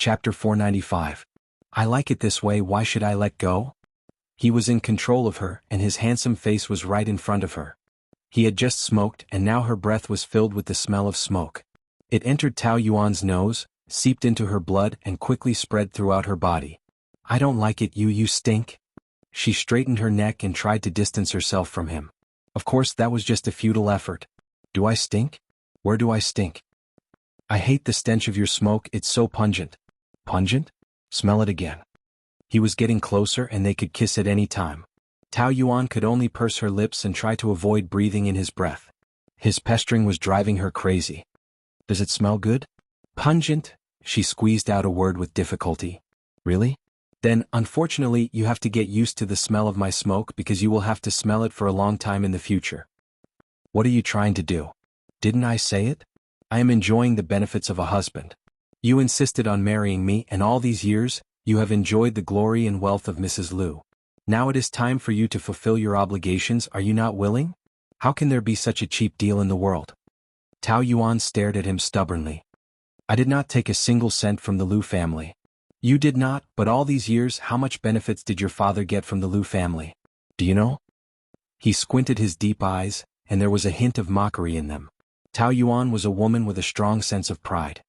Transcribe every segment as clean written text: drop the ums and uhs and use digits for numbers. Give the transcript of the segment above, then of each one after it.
Chapter 495. I like it this way, why should I let go? He was in control of her, and his handsome face was right in front of her. He had just smoked, and now her breath was filled with the smell of smoke. It entered Tao Yuan's nose, seeped into her blood, and quickly spread throughout her body. I don't like it, you stink. She straightened her neck and tried to distance herself from him. Of course, that was just a futile effort. Do I stink? Where do I stink? I hate the stench of your smoke, it's so pungent. Pungent? Smell it again. He was getting closer and they could kiss at any time. Tao Yuan could only purse her lips and try to avoid breathing in his breath. His pestering was driving her crazy. Does it smell good? Pungent? She squeezed out a word with difficulty. Really? Then, unfortunately, you have to get used to the smell of my smoke because you will have to smell it for a long time in the future. What are you trying to do? Didn't I say it? I am enjoying the benefits of a husband. You insisted on marrying me, and all these years, you have enjoyed the glory and wealth of Mrs. Liu. Now it is time for you to fulfill your obligations, are you not willing? How can there be such a cheap deal in the world? Tao Yuan stared at him stubbornly. I did not take a single cent from the Liu family. You did not, but all these years, how much benefits did your father get from the Liu family? Do you know? He squinted his deep eyes, and there was a hint of mockery in them. Tao Yuan was a woman with a strong sense of pride.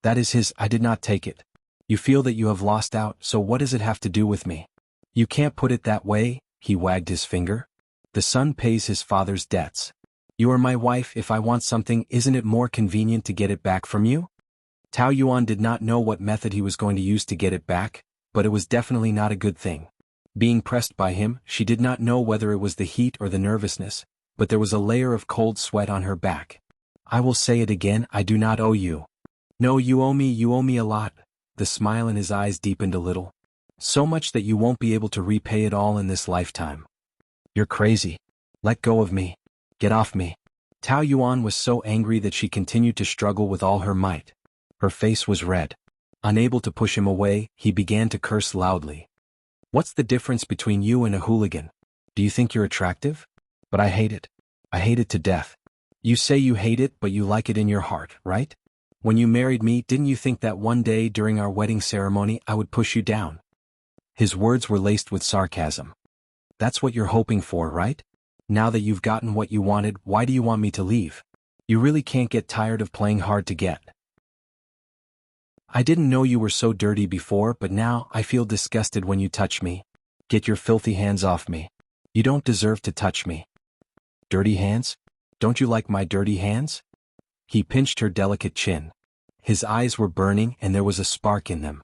That is his, I did not take it. You feel that you have lost out, so what does it have to do with me? You can't put it that way, he wagged his finger. The son pays his father's debts. You are my wife, if I want something, isn't it more convenient to get it back from you? Tao Yuan did not know what method he was going to use to get it back, but it was definitely not a good thing. Being pressed by him, she did not know whether it was the heat or the nervousness, but there was a layer of cold sweat on her back. I will say it again, I do not owe you. No, you owe me a lot. The smile in his eyes deepened a little. So much that you won't be able to repay it all in this lifetime. You're crazy. Let go of me. Get off me. Tao Yuan was so angry that she continued to struggle with all her might. Her face was red. Unable to push him away, he began to curse loudly. What's the difference between you and a hooligan? Do you think you're attractive? But I hate it. I hate it to death. You say you hate it, but you like it in your heart, right? When you married me, didn't you think that one day during our wedding ceremony I would push you down? His words were laced with sarcasm. That's what you're hoping for, right? Now that you've gotten what you wanted, why do you want me to leave? You really can't get tired of playing hard to get. I didn't know you were so dirty before, but now I feel disgusted when you touch me. Get your filthy hands off me. You don't deserve to touch me. Dirty hands? Don't you like my dirty hands? He pinched her delicate chin. His eyes were burning and there was a spark in them.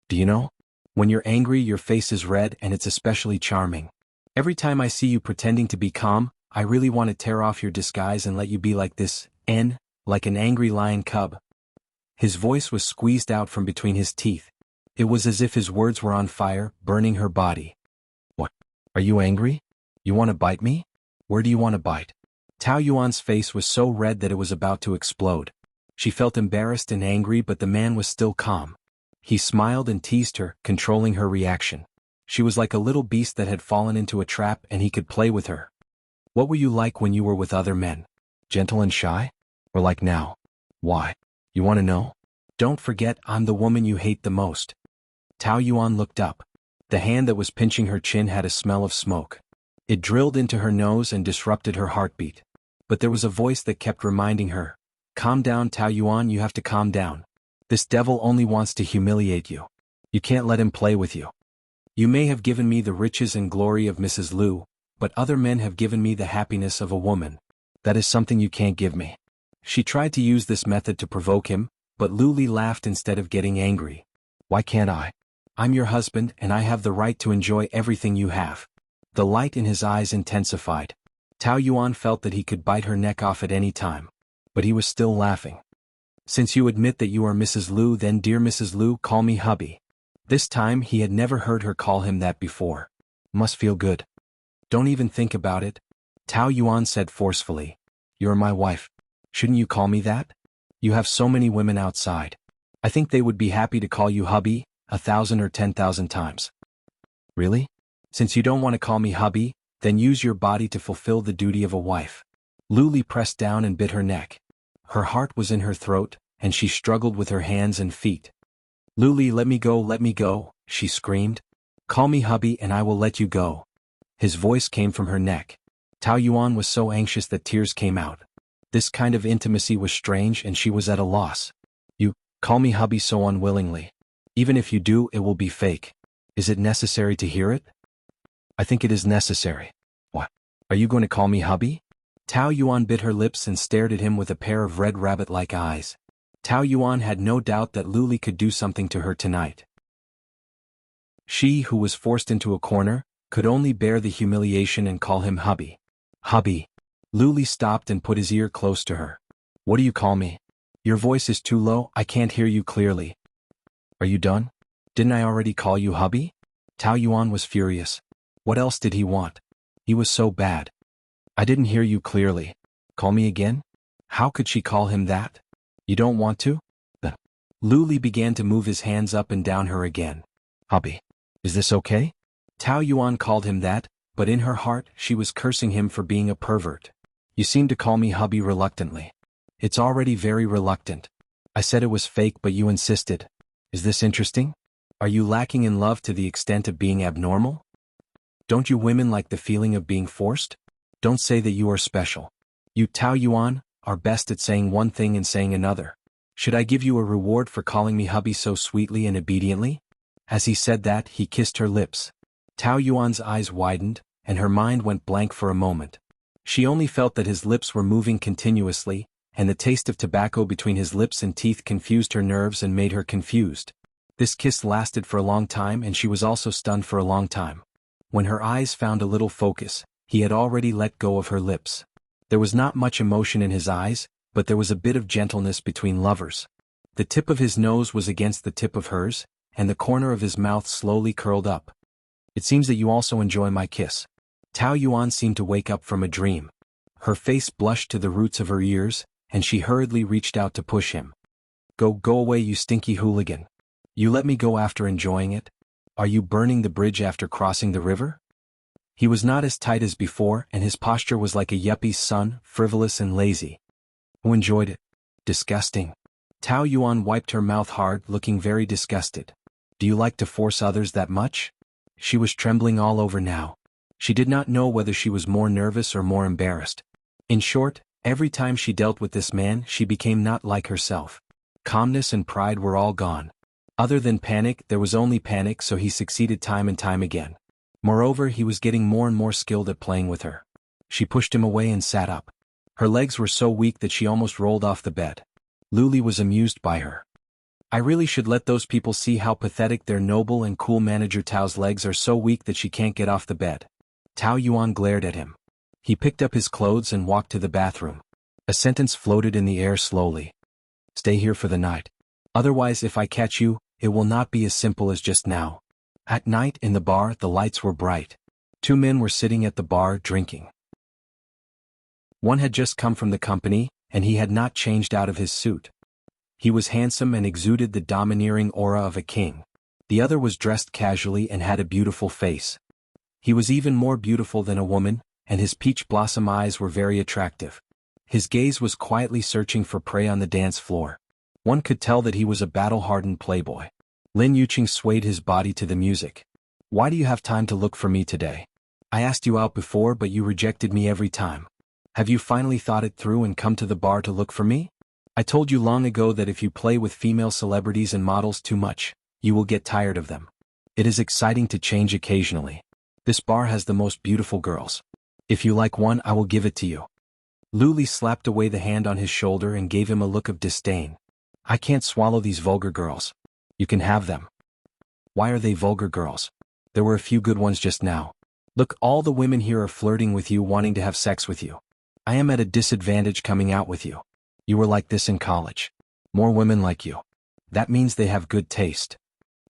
Do you know? When you're angry, your face is red and it's especially charming. Every time I see you pretending to be calm, I really want to tear off your disguise and let you be like this, like an angry lion cub. His voice was squeezed out from between his teeth. It was as if his words were on fire, burning her body. What? Are you angry? You want to bite me? Where do you want to bite? Tao Yuan's face was so red that it was about to explode. She felt embarrassed and angry, but the man was still calm. He smiled and teased her, controlling her reaction. She was like a little beast that had fallen into a trap and he could play with her. What were you like when you were with other men? Gentle and shy? Or like now? Why? You want to know? Don't forget, I'm the woman you hate the most. Tao Yuan looked up. The hand that was pinching her chin had a smell of smoke. It drilled into her nose and disrupted her heartbeat. But there was a voice that kept reminding her. Calm down, Tao Yuan, you have to calm down. This devil only wants to humiliate you. You can't let him play with you. You may have given me the riches and glory of Mrs. Liu, but other men have given me the happiness of a woman. That is something you can't give me. She tried to use this method to provoke him, but Lu Li laughed instead of getting angry. Why can't I? I'm your husband and I have the right to enjoy everything you have. The light in his eyes intensified. Tao Yuan felt that he could bite her neck off at any time. But he was still laughing. Since you admit that you are Mrs. Liu, then dear Mrs. Liu, call me hubby. This time he had never heard her call him that before. Must feel good. Don't even think about it. Tao Yuan said forcefully. You're my wife. Shouldn't you call me that? You have so many women outside. I think they would be happy to call you hubby, 1,000 or 10,000 times. Really? Since you don't want to call me hubby, then use your body to fulfill the duty of a wife. Lu Li pressed down and bit her neck. Her heart was in her throat, and she struggled with her hands and feet. Luli, let me go, she screamed. Call me hubby and I will let you go. His voice came from her neck. Tao Yuan was so anxious that tears came out. This kind of intimacy was strange and she was at a loss. You call me hubby so unwillingly. Even if you do, it will be fake. Is it necessary to hear it? I think it is necessary. What? Are you going to call me hubby? Tao Yuan bit her lips and stared at him with a pair of red rabbit-like eyes. Tao Yuan had no doubt that Luli could do something to her tonight. She, who was forced into a corner, could only bear the humiliation and call him hubby. Hubby. Luli stopped and put his ear close to her. What do you call me? Your voice is too low, I can't hear you clearly. Are you done? Didn't I already call you hubby? Tao Yuan was furious. What else did he want? He was so bad. I didn't hear you clearly. Call me again? How could she call him that? You don't want to? Luli began to move his hands up and down her again. Hubby. Is this okay? Tao Yuan called him that, but in her heart she was cursing him for being a pervert. You seem to call me hubby reluctantly. It's already very reluctant. I said it was fake but you insisted. Is this interesting? Are you lacking in love to the extent of being abnormal? Don't you women like the feeling of being forced? Don't say that you are special. You Tao Yuan are best at saying one thing and saying another. Should I give you a reward for calling me hubby so sweetly and obediently? As he said that, he kissed her lips. Tao Yuan's eyes widened, and her mind went blank for a moment. She only felt that his lips were moving continuously, and the taste of tobacco between his lips and teeth confused her nerves and made her confused. This kiss lasted for a long time and she was also stunned for a long time. When her eyes found a little focus, he had already let go of her lips. There was not much emotion in his eyes, but there was a bit of gentleness between lovers. The tip of his nose was against the tip of hers, and the corner of his mouth slowly curled up. It seems that you also enjoy my kiss. Tao Yuan seemed to wake up from a dream. Her face blushed to the roots of her ears, and she hurriedly reached out to push him. Go away, you stinky hooligan. You let me go after enjoying it? Are you burning the bridge after crossing the river? He was not as tight as before, and his posture was like a yuppie's son, frivolous and lazy. Who enjoyed it? Disgusting. Tao Yuan wiped her mouth hard, looking very disgusted. Do you like to force others that much? She was trembling all over now. She did not know whether she was more nervous or more embarrassed. In short, every time she dealt with this man, she became not like herself. Calmness and pride were all gone. Other than panic, there was only panic, so he succeeded time and time again. Moreover, he was getting more and more skilled at playing with her. She pushed him away and sat up. Her legs were so weak that she almost rolled off the bed. Luli was amused by her. I really should let those people see how pathetic their noble and cool manager Tao's legs are so weak that she can't get off the bed. Tao Yuan glared at him. He picked up his clothes and walked to the bathroom. A sentence floated in the air slowly. Stay here for the night. Otherwise, if I catch you, it will not be as simple as just now. At night, in the bar, the lights were bright. Two men were sitting at the bar drinking. One had just come from the company, and he had not changed out of his suit. He was handsome and exuded the domineering aura of a king. The other was dressed casually and had a beautiful face. He was even more beautiful than a woman, and his peach blossom eyes were very attractive. His gaze was quietly searching for prey on the dance floor. One could tell that he was a battle-hardened playboy. Lin Yuqing swayed his body to the music. Why do you have time to look for me today? I asked you out before, but you rejected me every time. Have you finally thought it through and come to the bar to look for me? I told you long ago that if you play with female celebrities and models too much, you will get tired of them. It is exciting to change occasionally. This bar has the most beautiful girls. If you like one, I will give it to you. Luli slapped away the hand on his shoulder and gave him a look of disdain. I can't swallow these vulgar girls. You can have them. Why are they vulgar girls? There were a few good ones just now. Look, all the women here are flirting with you, wanting to have sex with you. I am at a disadvantage coming out with you. You were like this in college. More women like you. That means they have good taste.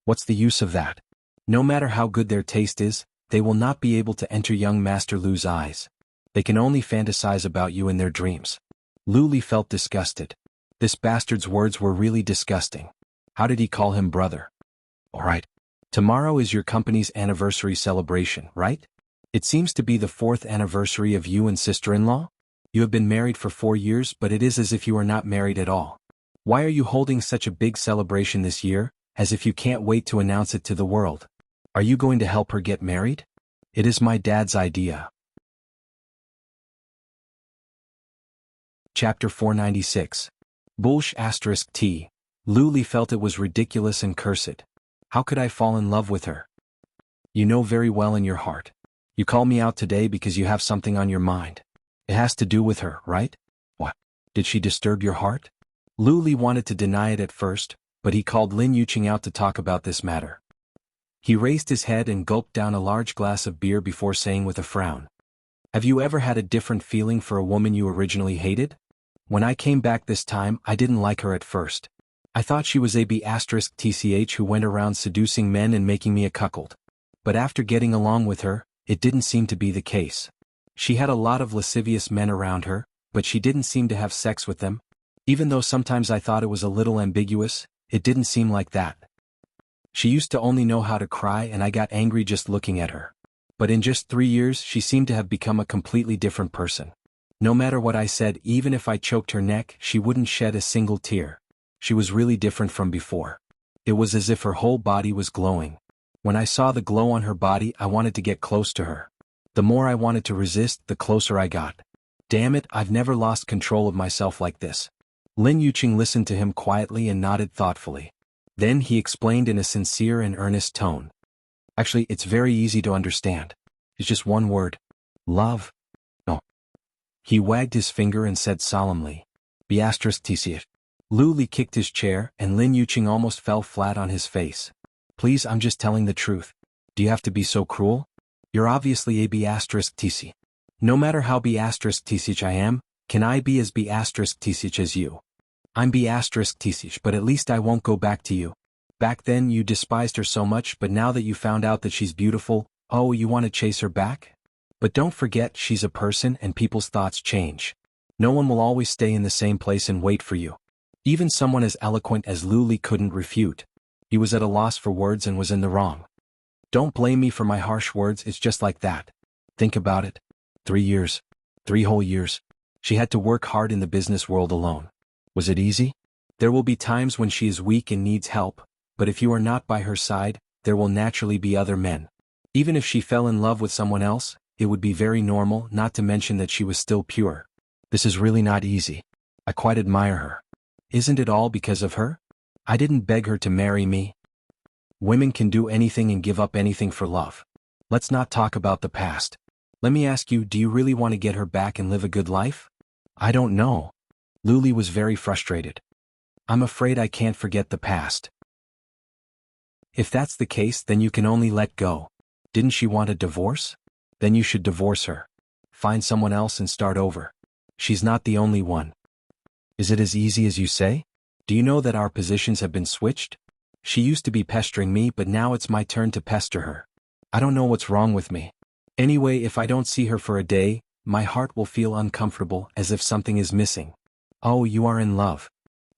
What's the use of that? No matter how good their taste is, they will not be able to enter young Master Lu's eyes. They can only fantasize about you in their dreams. Luli felt disgusted. This bastard's words were really disgusting. How did he call him brother? All right. Tomorrow is your company's anniversary celebration, right? It seems to be the 4th anniversary of you and sister-in-law. You have been married for 4 years, but it is as if you are not married at all. Why are you holding such a big celebration this year, as if you can't wait to announce it to the world. Are you going to help her get married? It is my dad's idea. Chapter 496. Bullsh *T. Luli felt it was ridiculous and cursed. How could I fall in love with her? You know very well in your heart. You call me out today because you have something on your mind. It has to do with her, right? What? Did she disturb your heart? Luli wanted to deny it at first, but he called Lin Yuqing out to talk about this matter. He raised his head and gulped down a large glass of beer before saying with a frown. Have you ever had a different feeling for a woman you originally hated? When I came back this time, I didn't like her at first. I thought she was a *tch who went around seducing men and making me a cuckold. But after getting along with her, it didn't seem to be the case. She had a lot of lascivious men around her, but she didn't seem to have sex with them. Even though sometimes I thought it was a little ambiguous, it didn't seem like that. She used to only know how to cry and I got angry just looking at her. But in just 3 years she seemed to have become a completely different person. No matter what I said, even if I choked her neck, she wouldn't shed a single tear. She was really different from before. It was as if her whole body was glowing. When I saw the glow on her body, I wanted to get close to her. The more I wanted to resist, the closer I got. Damn it, I've never lost control of myself like this. Lin Yuqing listened to him quietly and nodded thoughtfully. Then he explained in a sincere and earnest tone. Actually, it's very easy to understand. It's just one word. Love. No. He wagged his finger and said solemnly. *tch. Luli kicked his chair and Lin Yuqing almost fell flat on his face. Please, I'm just telling the truth. Do you have to be so cruel? You're obviously a *tch. No matter how *tch I am, can I be as *tch as you? I'm *tch, but at least I won't go back to you. Back then you despised her so much, but now that you found out that she's beautiful, oh, you want to chase her back? But don't forget, she's a person and people's thoughts change. No one will always stay in the same place and wait for you. Even someone as eloquent as Luli couldn't refute. He was at a loss for words and was in the wrong. Don't blame me for my harsh words, it's just like that. Think about it. 3 years. 3 whole years. She had to work hard in the business world alone. Was it easy? There will be times when she is weak and needs help, but if you are not by her side, there will naturally be other men. Even if she fell in love with someone else, it would be very normal, not to mention that she was still pure. This is really not easy. I quite admire her. Isn't it all because of her? I didn't beg her to marry me. Women can do anything and give up anything for love. Let's not talk about the past. Let me ask you, do you really want to get her back and live a good life? I don't know. Luli was very frustrated. I'm afraid I can't forget the past. If that's the case, then you can only let go. Didn't she want a divorce? Then you should divorce her. Find someone else and start over. She's not the only one. Is it as easy as you say? Do you know that our positions have been switched? She used to be pestering me, but now it's my turn to pester her. I don't know what's wrong with me. Anyway, if I don't see her for a day, my heart will feel uncomfortable, as if something is missing. Oh, you are in love.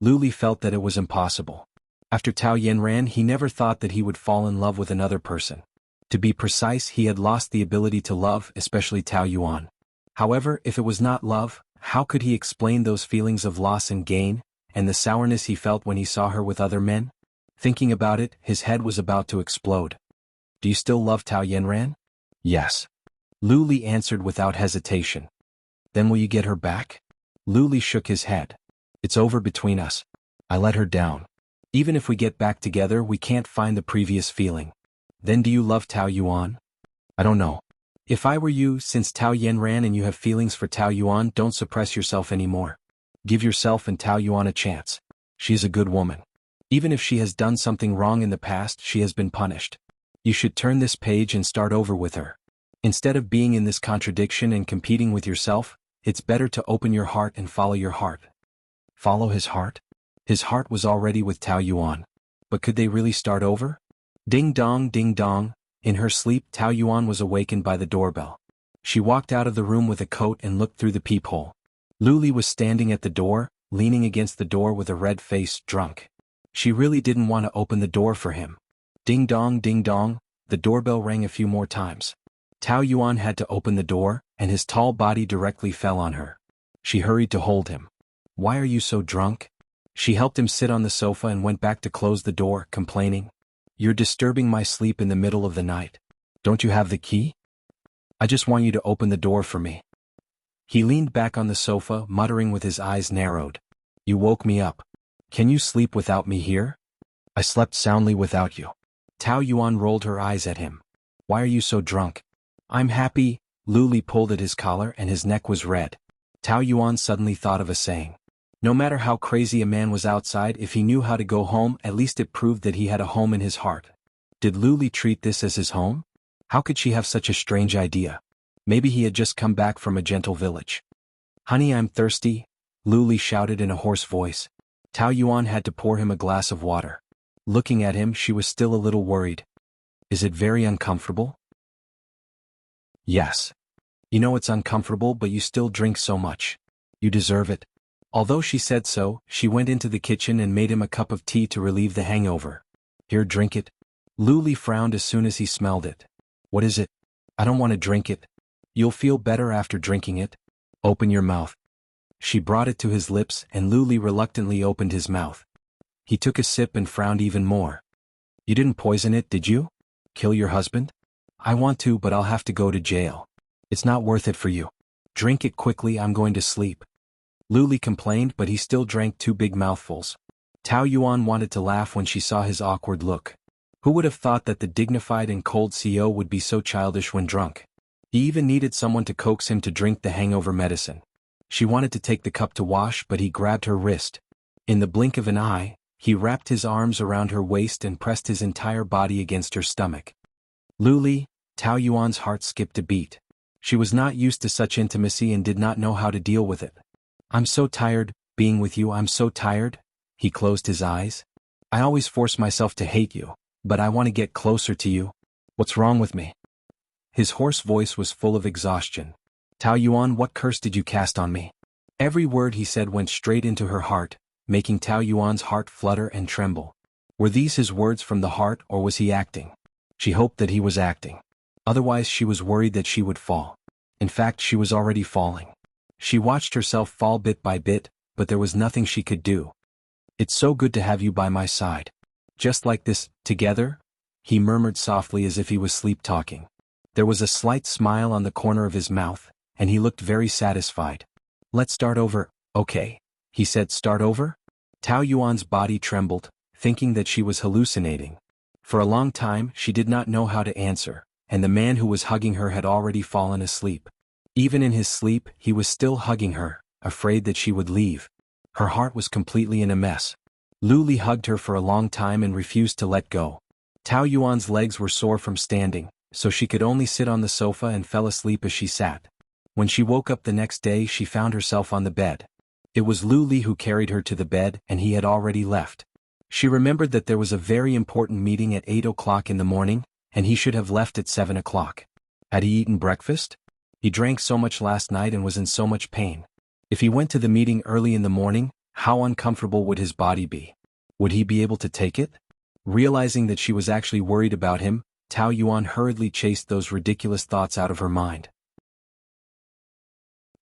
Luli felt that it was impossible. After Tao Yanran, he never thought that he would fall in love with another person. To be precise, he had lost the ability to love, especially Tao Yuan. However, if it was not love, how could he explain those feelings of loss and gain, and the sourness he felt when he saw her with other men? Thinking about it, his head was about to explode. Do you still love Tao Yanran? Yes. Luli answered without hesitation. Then will you get her back? Luli shook his head. It's over between us. I let her down. Even if we get back together, we can't find the previous feeling. Then do you love Tao Yuan? I don't know. If I were you, since Tao Yanran and you have feelings for Tao Yuan, don't suppress yourself anymore. Give yourself and Tao Yuan a chance. She is a good woman. Even if she has done something wrong in the past, she has been punished. You should turn this page and start over with her. Instead of being in this contradiction and competing with yourself, it's better to open your heart and follow your heart. Follow his heart? His heart was already with Tao Yuan. But could they really start over? Ding dong, ding dong. In her sleep, Tao Yuan was awakened by the doorbell. She walked out of the room with a coat and looked through the peephole. Luli was standing at the door, leaning against the door with a red face, drunk. She really didn't want to open the door for him. Ding dong, ding dong. The doorbell rang a few more times. Tao Yuan had to open the door, and his tall body directly fell on her. She hurried to hold him. Why are you so drunk? She helped him sit on the sofa and went back to close the door, complaining, "You're disturbing my sleep in the middle of the night. Don't you have the key? I just want you to open the door for me." He leaned back on the sofa, muttering with his eyes narrowed, "You woke me up. Can you sleep without me here? I slept soundly without you." Tao Yuan rolled her eyes at him. "Why are you so drunk?" "I'm happy." Luli pulled at his collar and his neck was red. Tao Yuan suddenly thought of a saying. No matter how crazy a man was outside, if he knew how to go home, at least it proved that he had a home in his heart. Did Luli treat this as his home? How could she have such a strange idea? Maybe he had just come back from a gentle village. "Honey, I'm thirsty," Luli shouted in a hoarse voice. Tao Yuan had to pour him a glass of water. Looking at him, she was still a little worried. "Is it very uncomfortable?" "Yes. You know it's uncomfortable, but you still drink so much. You deserve it." Although she said so, she went into the kitchen and made him a cup of tea to relieve the hangover. "Here, drink it." Luli frowned as soon as he smelled it. "What is it?" "I don't want to drink it." "You'll feel better after drinking it. Open your mouth." She brought it to his lips and Luli reluctantly opened his mouth. He took a sip and frowned even more. "You didn't poison it, did you? Kill your husband?" "I want to, but I'll have to go to jail. It's not worth it for you. Drink it quickly, I'm going to sleep." Luli complained, but he still drank 2 big mouthfuls. Tao Yuan wanted to laugh when she saw his awkward look. Who would have thought that the dignified and cold CEO would be so childish when drunk? He even needed someone to coax him to drink the hangover medicine. She wanted to take the cup to wash, but he grabbed her wrist. In the blink of an eye, he wrapped his arms around her waist and pressed his entire body against her stomach. Luli, Tao Yuan's heart skipped a beat. She was not used to such intimacy and did not know how to deal with it. "I'm so tired, being with you, I'm so tired." He closed his eyes. "I always force myself to hate you, but I want to get closer to you. What's wrong with me?" His hoarse voice was full of exhaustion. "Tao Yuan, what curse did you cast on me?" Every word he said went straight into her heart, making Tao Yuan's heart flutter and tremble. Were these his words from the heart, or was he acting? She hoped that he was acting. Otherwise she was worried that she would fall. In fact, she was already falling. She watched herself fall bit by bit, but there was nothing she could do. "It's so good to have you by my side. Just like this, together?" He murmured softly as if he was sleep-talking. There was a slight smile on the corner of his mouth, and he looked very satisfied. "Let's start over, okay?" He said. "Start over?" Tao Yuan's body trembled, thinking that she was hallucinating. For a long time she did not know how to answer, and the man who was hugging her had already fallen asleep. Even in his sleep, he was still hugging her, afraid that she would leave. Her heart was completely in a mess. Luli hugged her for a long time and refused to let go. Tao Yuan's legs were sore from standing, so she could only sit on the sofa and fell asleep as she sat. When she woke up the next day, she found herself on the bed. It was Luli who carried her to the bed, and he had already left. She remembered that there was a very important meeting at 8 o'clock in the morning, and he should have left at 7 o'clock. Had he eaten breakfast? He drank so much last night and was in so much pain. If he went to the meeting early in the morning, how uncomfortable would his body be? Would he be able to take it? Realizing that she was actually worried about him, Tao Yuan hurriedly chased those ridiculous thoughts out of her mind.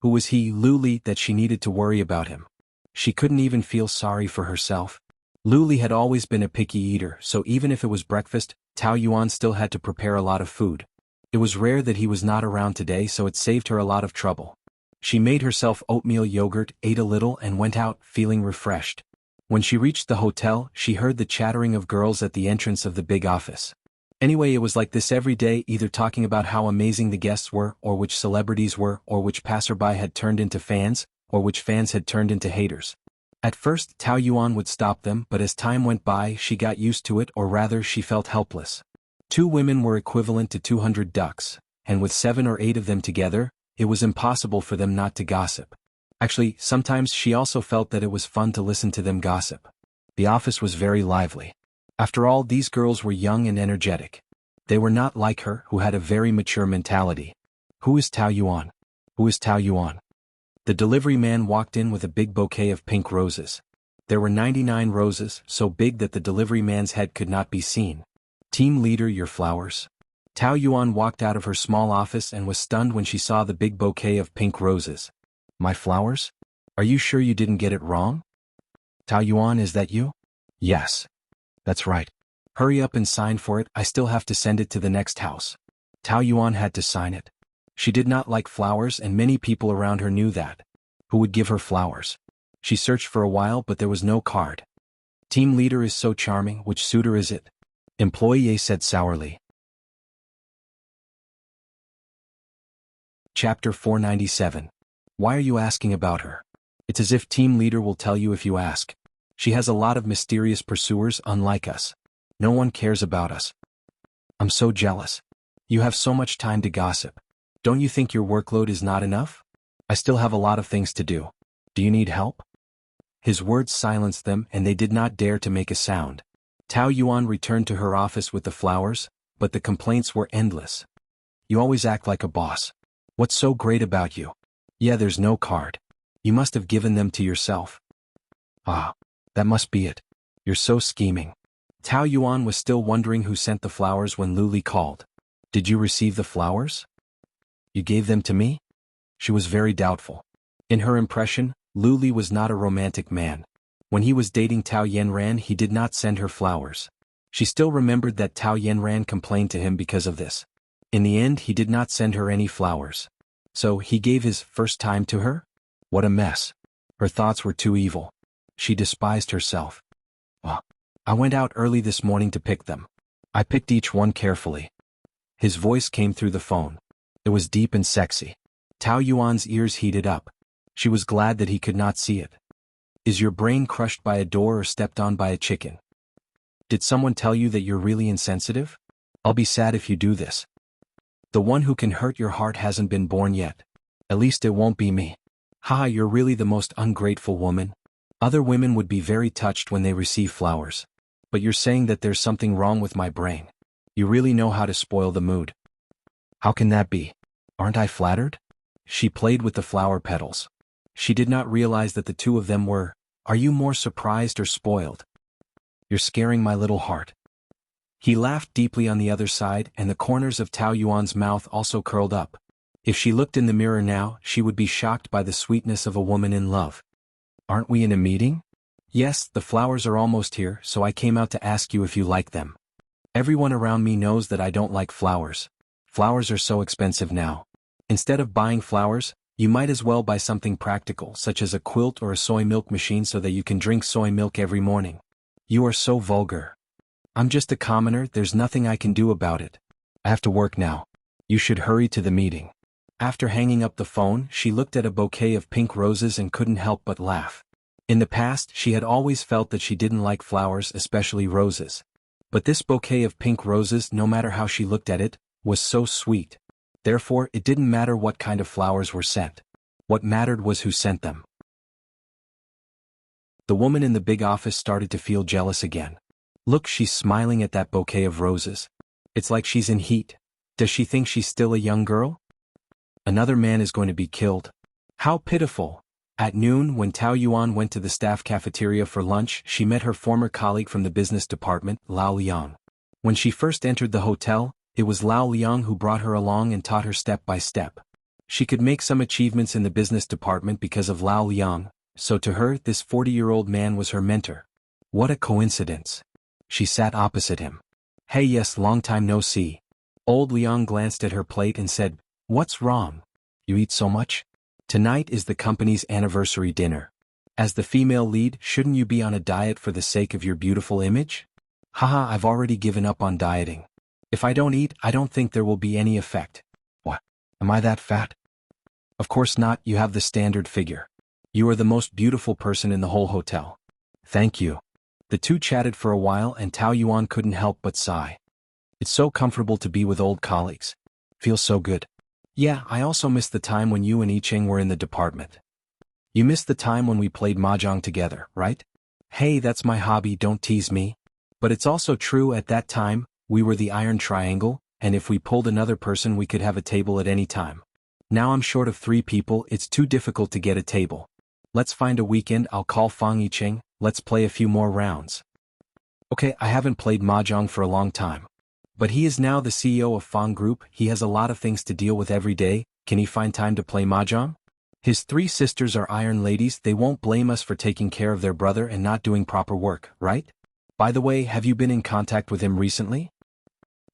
Who was he, Luli, that she needed to worry about him? She couldn't even feel sorry for herself. Luli had always been a picky eater, so even if it was breakfast, Tao Yuan still had to prepare a lot of food. It was rare that he was not around today, so it saved her a lot of trouble. She made herself oatmeal yogurt, ate a little, and went out, feeling refreshed. When she reached the hotel, she heard the chattering of girls at the entrance of the big office. Anyway, it was like this every day, either talking about how amazing the guests were, or which celebrities were, or which passerby had turned into fans, or which fans had turned into haters. At first, Tao Yuan would stop them, but as time went by, she got used to it, or rather, she felt helpless. 2 women were equivalent to 200 ducks, and with 7 or 8 of them together, it was impossible for them not to gossip. Actually, sometimes she also felt that it was fun to listen to them gossip. The office was very lively. After all, these girls were young and energetic. They were not like her, who had a very mature mentality. Who is Tao Yuan? Who is Tao Yuan? The delivery man walked in with a big bouquet of pink roses. There were 99 roses, so big that the delivery man's head could not be seen. "Team leader, your flowers." Tao Yuan walked out of her small office and was stunned when she saw the big bouquet of pink roses. "My flowers? Are you sure you didn't get it wrong?" Tao Yuan, is that you? Yes. That's right. Hurry up and sign for it, I still have to send it to the next house. Tao Yuan had to sign it. She did not like flowers and many people around her knew that. Who would give her flowers? She searched for a while but there was no card. Team leader is so charming, which suitor is it? Employee A said sourly. Chapter 497. Why are you asking about her? It's as if team leader will tell you if you ask. She has a lot of mysterious pursuers unlike us. No one cares about us. I'm so jealous. You have so much time to gossip. Don't you think your workload is not enough? I still have a lot of things to do. Do you need help? His words silenced them and they did not dare to make a sound. Tao Yuan returned to her office with the flowers, but the complaints were endless. You always act like a boss. What's so great about you? Yeah, there's no card. You must have given them to yourself. Ah, that must be it. You're so scheming. Tao Yuan was still wondering who sent the flowers when Lu Li called. Did you receive the flowers? You gave them to me? She was very doubtful. In her impression, Lu Li was not a romantic man. When he was dating Tao Yanran, he did not send her flowers. She still remembered that Tao Yanran complained to him because of this. In the end, he did not send her any flowers. So he gave his first time to her? What a mess. Her thoughts were too evil. She despised herself. Oh, I went out early this morning to pick them. I picked each one carefully. His voice came through the phone. It was deep and sexy. Tao Yuan's ears heated up. She was glad that he could not see it. Is your brain crushed by a door or stepped on by a chicken? Did someone tell you that you're really insensitive? I'll be sad if you do this. The one who can hurt your heart hasn't been born yet. At least it won't be me. Haha, you're really the most ungrateful woman. Other women would be very touched when they receive flowers. But you're saying that there's something wrong with my brain. You really know how to spoil the mood. How can that be? Aren't I flattered? She played with the flower petals. She did not realize that the two of them were. Are you more surprised or spoiled? You're scaring my little heart. He laughed deeply on the other side and the corners of Tao Yuan's mouth also curled up. If she looked in the mirror now, she would be shocked by the sweetness of a woman in love. Aren't we in a meeting? Yes, the flowers are almost here, so I came out to ask you if you like them. Everyone around me knows that I don't like flowers. Flowers are so expensive now. Instead of buying flowers, you might as well buy something practical, such as a quilt or a soy milk machine so that you can drink soy milk every morning. You are so vulgar. I'm just a commoner, there's nothing I can do about it. I have to work now. You should hurry to the meeting. After hanging up the phone, she looked at a bouquet of pink roses and couldn't help but laugh. In the past, she had always felt that she didn't like flowers, especially roses. But this bouquet of pink roses, no matter how she looked at it, was so sweet. Therefore, it didn't matter what kind of flowers were sent. What mattered was who sent them. The woman in the big office started to feel jealous again. Look, she's smiling at that bouquet of roses. It's like she's in heat. Does she think she's still a young girl? Another man is going to be killed. How pitiful. At noon, when Tao Yuan went to the staff cafeteria for lunch, she met her former colleague from the business department, Lao Liang. When she first entered the hotel, it was Lao Liang who brought her along and taught her step by step. She could make some achievements in the business department because of Lao Liang, so to her, this 40-year-old man was her mentor. What a coincidence. She sat opposite him. Hey, yes, long time no see. Old Liang glanced at her plate and said, What's wrong? You eat so much? Tonight is the company's anniversary dinner. As the female lead, shouldn't you be on a diet for the sake of your beautiful image? Haha, I've already given up on dieting. If I don't eat, I don't think there will be any effect. What? Am I that fat? Of course not, you have the standard figure. You are the most beautiful person in the whole hotel. Thank you. The two chatted for a while and Tao Yuan couldn't help but sigh. It's so comfortable to be with old colleagues. Feels so good. Yeah, I also miss the time when you and I Ching were in the department. You missed the time when we played mahjong together, right? Hey, that's my hobby, don't tease me. But it's also true, at that time, we were the iron triangle, and if we pulled another person we could have a table at any time. Now I'm short of 3 people, it's too difficult to get a table. Let's find a weekend, I'll call Fang Yicheng, let's play a few more rounds. Okay, I haven't played mahjong for a long time. But he is now the CEO of Fang Group, he has a lot of things to deal with every day, can he find time to play mahjong? His 3 sisters are iron ladies, they won't blame us for taking care of their brother and not doing proper work, right? By the way, have you been in contact with him recently?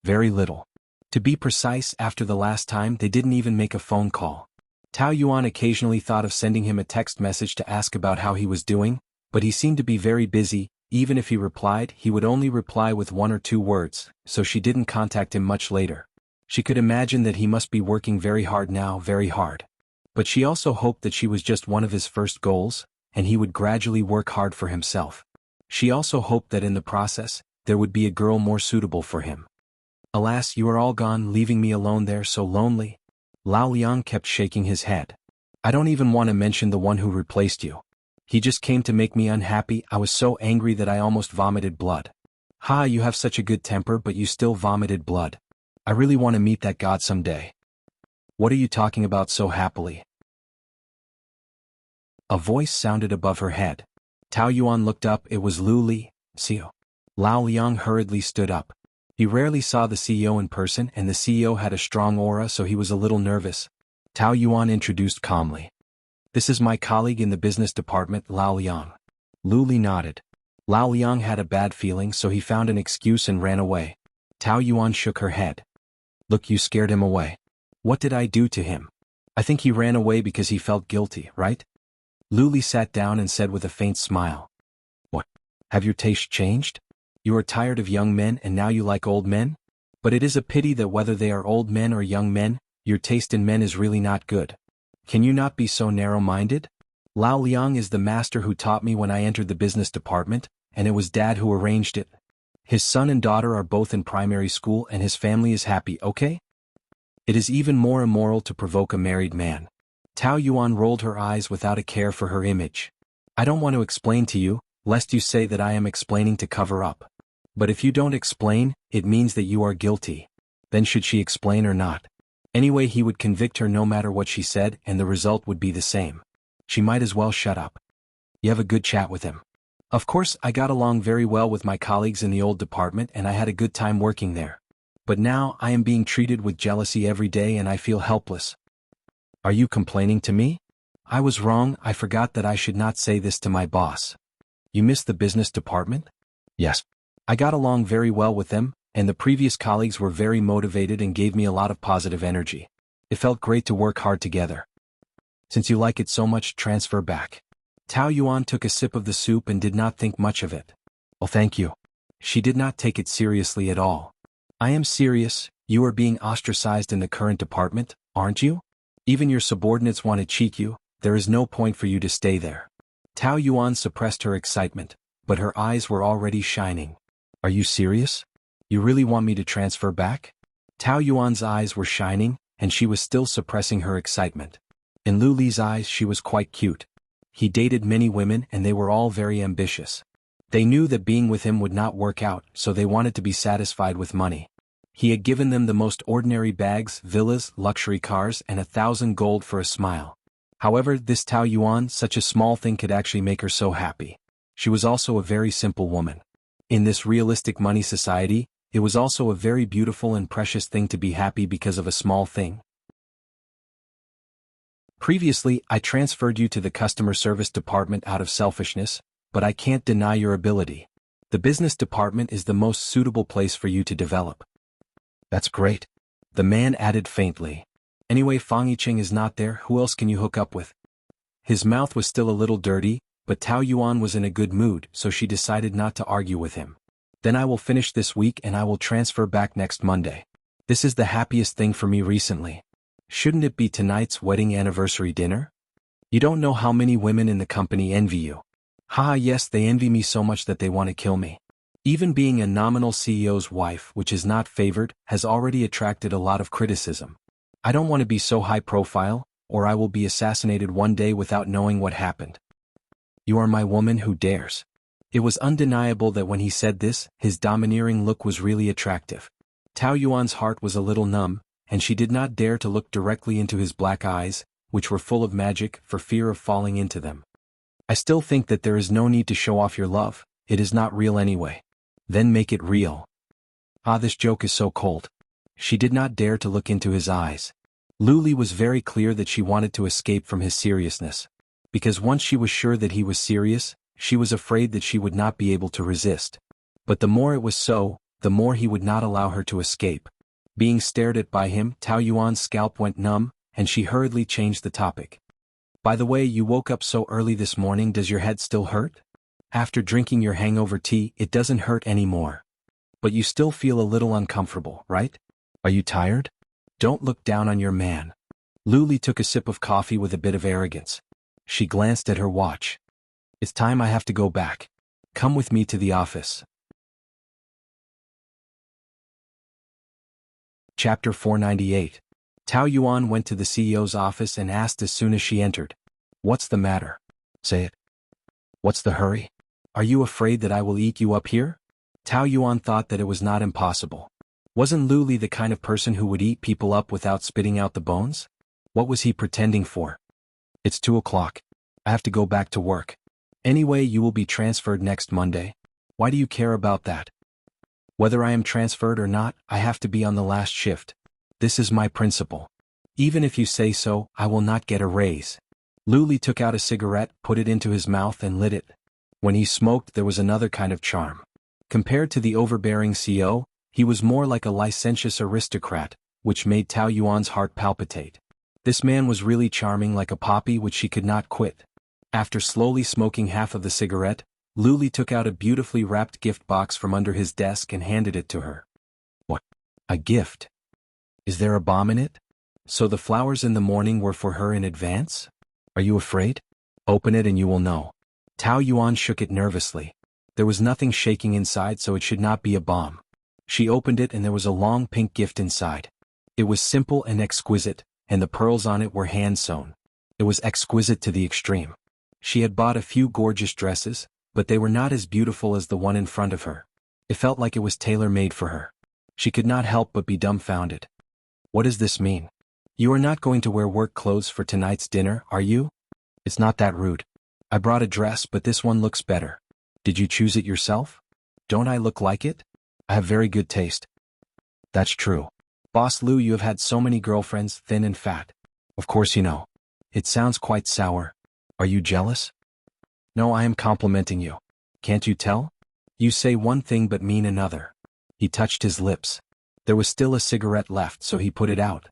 Very little. To be precise, after the last time they didn't even make a phone call. Tao Yuan occasionally thought of sending him a text message to ask about how he was doing, but he seemed to be very busy. Even if he replied, he would only reply with 1 or 2 words, so she didn't contact him much later. She could imagine that he must be working very hard now, very hard. But she also hoped that she was just one of his first goals, and he would gradually work hard for himself. She also hoped that in the process, there would be a girl more suitable for him. Alas, you are all gone, leaving me alone there, so lonely. Lao Liang kept shaking his head. I don't even want to mention the one who replaced you. He just came to make me unhappy. I was so angry that I almost vomited blood. Ha, you have such a good temper, but you still vomited blood. I really want to meet that god someday. What are you talking about so happily? A voice sounded above her head. Tao Yuan looked up. It was Lu Li, CEO. Lao Liang hurriedly stood up. He rarely saw the CEO in person, and the CEO had a strong aura, so he was a little nervous. Tao Yuan introduced calmly. This is my colleague in the business department, Lao Liang. Lu Li nodded. Lao Liang had a bad feeling, so he found an excuse and ran away. Tao Yuan shook her head. Look, you scared him away. What did I do to him? I think he ran away because he felt guilty, right? Lu Li sat down and said with a faint smile. What? Have your taste changed? You are tired of young men and now you like old men? But it is a pity that whether they are old men or young men, your taste in men is really not good. Can you not be so narrow-minded? Lao Liang is the master who taught me when I entered the business department, and it was Dad who arranged it. His son and daughter are both in primary school and his family is happy, okay? It is even more immoral to provoke a married man. Tao Yuan rolled her eyes without a care for her image. I don't want to explain to you, lest you say that I am explaining to cover up. But if you don't explain, it means that you are guilty. Then should she explain or not? Anyway, he would convict her no matter what she said, and the result would be the same. She might as well shut up. You have a good chat with him. Of course, I got along very well with my colleagues in the old department and I had a good time working there. But now, I am being treated with jealousy every day and I feel helpless. Are you complaining to me? I was wrong, I forgot that I should not say this to my boss. You miss the business department? Yes. I got along very well with them, and the previous colleagues were very motivated and gave me a lot of positive energy. It felt great to work hard together. Since you like it so much, transfer back. Tao Yuan took a sip of the soup and did not think much of it. Oh, thank you. She did not take it seriously at all. I am serious, you are being ostracized in the current department, aren't you? Even your subordinates want to cheat you, there is no point for you to stay there. Tao Yuan suppressed her excitement, but her eyes were already shining. Are you serious? You really want me to transfer back? Tao Yuan's eyes were shining, and she was still suppressing her excitement. In Lu Li's eyes she was quite cute. He dated many women and they were all very ambitious. They knew that being with him would not work out, so they wanted to be satisfied with money. He had given them the most ordinary bags, villas, luxury cars, and 1,000 gold for a smile. However, this Tao Yuan, such a small thing could actually make her so happy. She was also a very simple woman. In this realistic money society, it was also a very beautiful and precious thing to be happy because of a small thing. Previously, I transferred you to the customer service department out of selfishness, but I can't deny your ability. The business department is the most suitable place for you to develop. That's great. The man added faintly. Anyway, Fang Yicheng is not there, who else can you hook up with? His mouth was still a little dirty, but Tao Yuan was in a good mood, so she decided not to argue with him. Then I will finish this week and I will transfer back next Monday. This is the happiest thing for me recently. Shouldn't it be tonight's wedding anniversary dinner? You don't know how many women in the company envy you. Haha, yes, they envy me so much that they want to kill me. Even being a nominal CEO's wife, which is not favored, has already attracted a lot of criticism. I don't want to be so high profile, or I will be assassinated one day without knowing what happened. You are my woman who dares. It was undeniable that when he said this, his domineering look was really attractive. Tao Yuan's heart was a little numb, and she did not dare to look directly into his black eyes, which were full of magic, for fear of falling into them. I still think that there is no need to show off your love, it is not real anyway. Then make it real. Ah, this joke is so cold. She did not dare to look into his eyes. Luli was very clear that she wanted to escape from his seriousness. Because once she was sure that he was serious, she was afraid that she would not be able to resist. But the more it was so, the more he would not allow her to escape. Being stared at by him, Tao Yuan's scalp went numb, and she hurriedly changed the topic. By the way, you woke up so early this morning, does your head still hurt? After drinking your hangover tea, it doesn't hurt anymore. But you still feel a little uncomfortable, right? Are you tired? Don't look down on your man. Luli took a sip of coffee with a bit of arrogance. She glanced at her watch. It's time, I have to go back. Come with me to the office. Chapter 498. Tao Yuan went to the CEO's office and asked as soon as she entered. What's the matter? Say it. What's the hurry? Are you afraid that I will eat you up here? Tao Yuan thought that it was not impossible. Wasn't Luli the kind of person who would eat people up without spitting out the bones? What was he pretending for? It's 2 o'clock. I have to go back to work. Anyway, you will be transferred next Monday. Why do you care about that? Whether I am transferred or not, I have to be on the last shift. This is my principle. Even if you say so, I will not get a raise. Luli took out a cigarette, put it into his mouth and lit it. When he smoked, there was another kind of charm. Compared to the overbearing CEO, he was more like a licentious aristocrat, which made Tao Yuan's heart palpitate. This man was really charming, like a poppy which she could not quit. After slowly smoking half of the cigarette, Luli took out a beautifully wrapped gift box from under his desk and handed it to her. What? A gift? Is there a bomb in it? So the flowers in the morning were for her in advance? Are you afraid? Open it and you will know. Tao Yuan shook it nervously. There was nothing shaking inside, so it should not be a bomb. She opened it and there was a long pink gift inside. It was simple and exquisite, and the pearls on it were hand-sewn. It was exquisite to the extreme. She had bought a few gorgeous dresses, but they were not as beautiful as the one in front of her. It felt like it was tailor-made for her. She could not help but be dumbfounded. What does this mean? You are not going to wear work clothes for tonight's dinner, are you? It's not that rude. I brought a dress, but this one looks better. Did you choose it yourself? Don't I look like it? I have very good taste. That's true. Boss Lu, you have had so many girlfriends, thin and fat. Of course you know. It sounds quite sour. Are you jealous? No, I am complimenting you. Can't you tell? You say one thing but mean another. He touched his lips. There was still a cigarette left, so he put it out.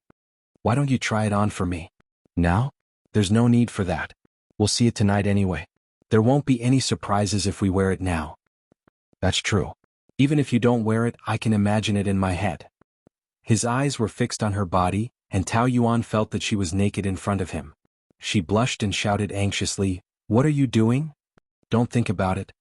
Why don't you try it on for me? Now? There's no need for that. We'll see it tonight anyway. There won't be any surprises if we wear it now. That's true. Even if you don't wear it, I can imagine it in my head. His eyes were fixed on her body, and Tao Yuan felt that she was naked in front of him. She blushed and shouted anxiously, "What are you doing? Don't think about it.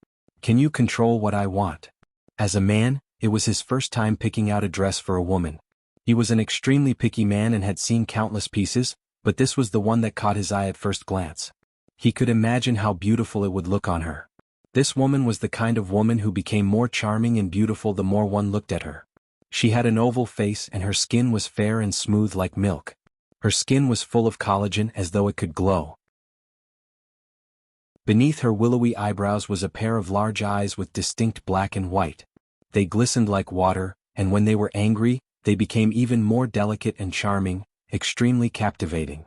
Can you control what I want?" As a man, it was his first time picking out a dress for a woman. He was an extremely picky man and had seen countless pieces, but this was the one that caught his eye at first glance. He could imagine how beautiful it would look on her. This woman was the kind of woman who became more charming and beautiful the more one looked at her. She had an oval face and her skin was fair and smooth like milk. Her skin was full of collagen as though it could glow. Beneath her willowy eyebrows was a pair of large eyes with distinct black and white. They glistened like water, and when they were angry, they became even more delicate and charming, extremely captivating.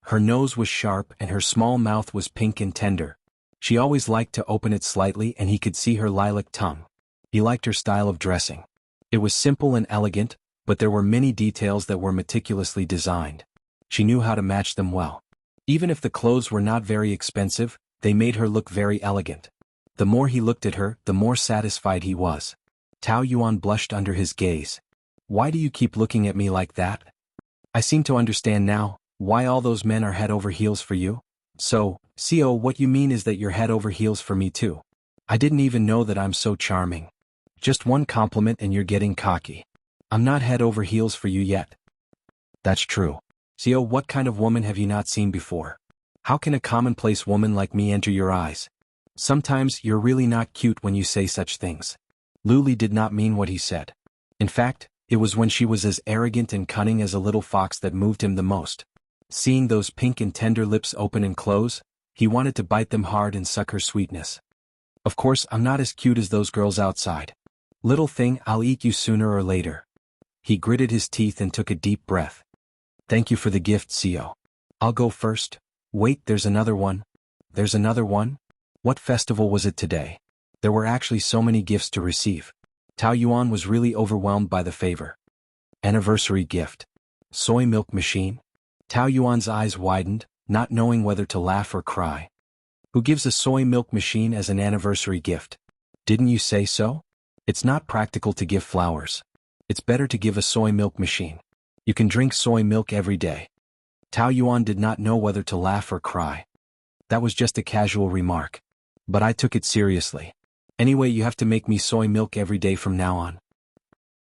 Her nose was sharp and her small mouth was pink and tender. She always liked to open it slightly and he could see her lilac tongue. He liked her style of dressing. It was simple and elegant, but there were many details that were meticulously designed. She knew how to match them well. Even if the clothes were not very expensive, they made her look very elegant. The more he looked at her, the more satisfied he was. Tao Yuan blushed under his gaze. Why do you keep looking at me like that? I seem to understand now, why all those men are head over heels for you. So, CO, what you mean is that you're head over heels for me too. I didn't even know that I'm so charming. Just one compliment and you're getting cocky. I'm not head over heels for you yet. That's true. CO, what kind of woman have you not seen before? How can a commonplace woman like me enter your eyes? Sometimes you're really not cute when you say such things. Luli did not mean what he said. In fact, it was when she was as arrogant and cunning as a little fox that moved him the most. Seeing those pink and tender lips open and close, he wanted to bite them hard and suck her sweetness. Of course, I'm not as cute as those girls outside. Little thing, I'll eat you sooner or later. He gritted his teeth and took a deep breath. Thank you for the gift, CEO. I'll go first. Wait, there's another one. There's another one? What festival was it today? There were actually so many gifts to receive. Tao Yuan was really overwhelmed by the favor. Anniversary gift. Soy milk machine? Tao Yuan's eyes widened, not knowing whether to laugh or cry. Who gives a soy milk machine as an anniversary gift? Didn't you say so? It's not practical to give flowers. It's better to give a soy milk machine. You can drink soy milk every day. Tao Yuan did not know whether to laugh or cry. That was just a casual remark. But I took it seriously. Anyway, you have to make me soy milk every day from now on.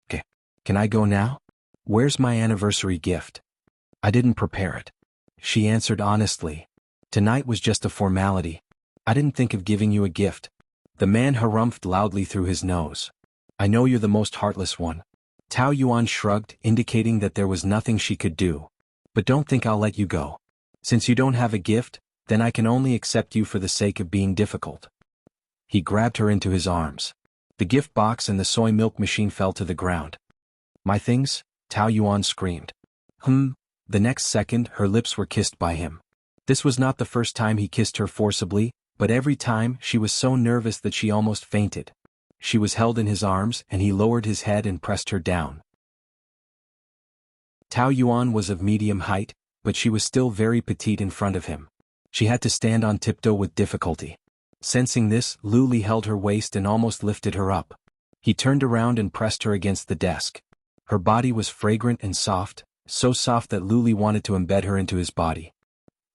Okay. Can I go now? Where's my anniversary gift? I didn't prepare it. She answered honestly. Tonight was just a formality. I didn't think of giving you a gift. The man harumphed loudly through his nose. I know you're the most heartless one. Tao Yuan shrugged, indicating that there was nothing she could do. But don't think I'll let you go. Since you don't have a gift, then I can only accept you for the sake of being difficult. He grabbed her into his arms. The gift box and the soy milk machine fell to the ground. My things? Tao Yuan screamed. The next second, her lips were kissed by him. This was not the first time he kissed her forcibly, but every time she was so nervous that she almost fainted. She was held in his arms and he lowered his head and pressed her down. Tao Yuan was of medium height, but she was still very petite in front of him. She had to stand on tiptoe with difficulty. Sensing this, Lu Li held her waist and almost lifted her up. He turned around and pressed her against the desk. Her body was fragrant and soft, so soft that Lu Li wanted to embed her into his body.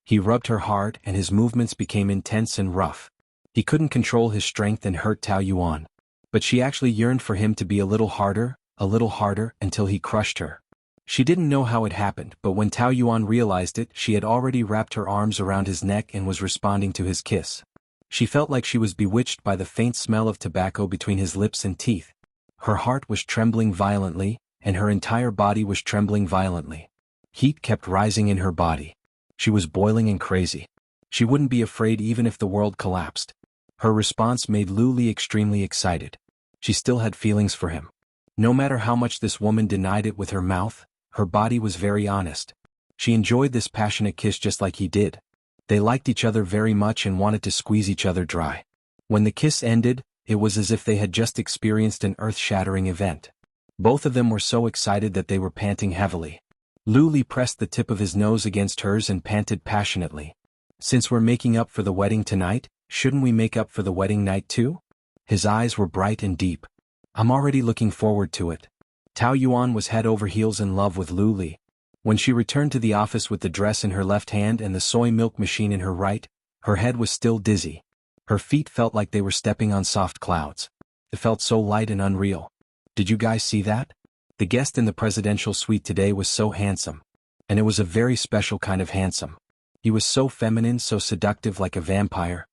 He rubbed her hard and his movements became intense and rough. He couldn't control his strength and hurt Tao Yuan. But she actually yearned for him to be a little harder, until he crushed her. She didn't know how it happened, but when Tao Yuan realized it, she had already wrapped her arms around his neck and was responding to his kiss. She felt like she was bewitched by the faint smell of tobacco between his lips and teeth. Her heart was trembling violently, and her entire body was trembling violently. Heat kept rising in her body. She was boiling and crazy. She wouldn't be afraid even if the world collapsed. Her response made Lu Li extremely excited. She still had feelings for him. No matter how much this woman denied it with her mouth, her body was very honest. She enjoyed this passionate kiss just like he did. They liked each other very much and wanted to squeeze each other dry. When the kiss ended, it was as if they had just experienced an earth-shattering event. Both of them were so excited that they were panting heavily. Lu Li pressed the tip of his nose against hers and panted passionately. Since we're making up for the wedding tonight, shouldn't we make up for the wedding night too? His eyes were bright and deep. I'm already looking forward to it. Tao Yuan was head over heels in love with Lu Li. When she returned to the office with the dress in her left hand and the soy milk machine in her right, her head was still dizzy. Her feet felt like they were stepping on soft clouds. It felt so light and unreal. Did you guys see that? The guest in the presidential suite today was so handsome. And it was a very special kind of handsome. He was so feminine, so seductive like a vampire.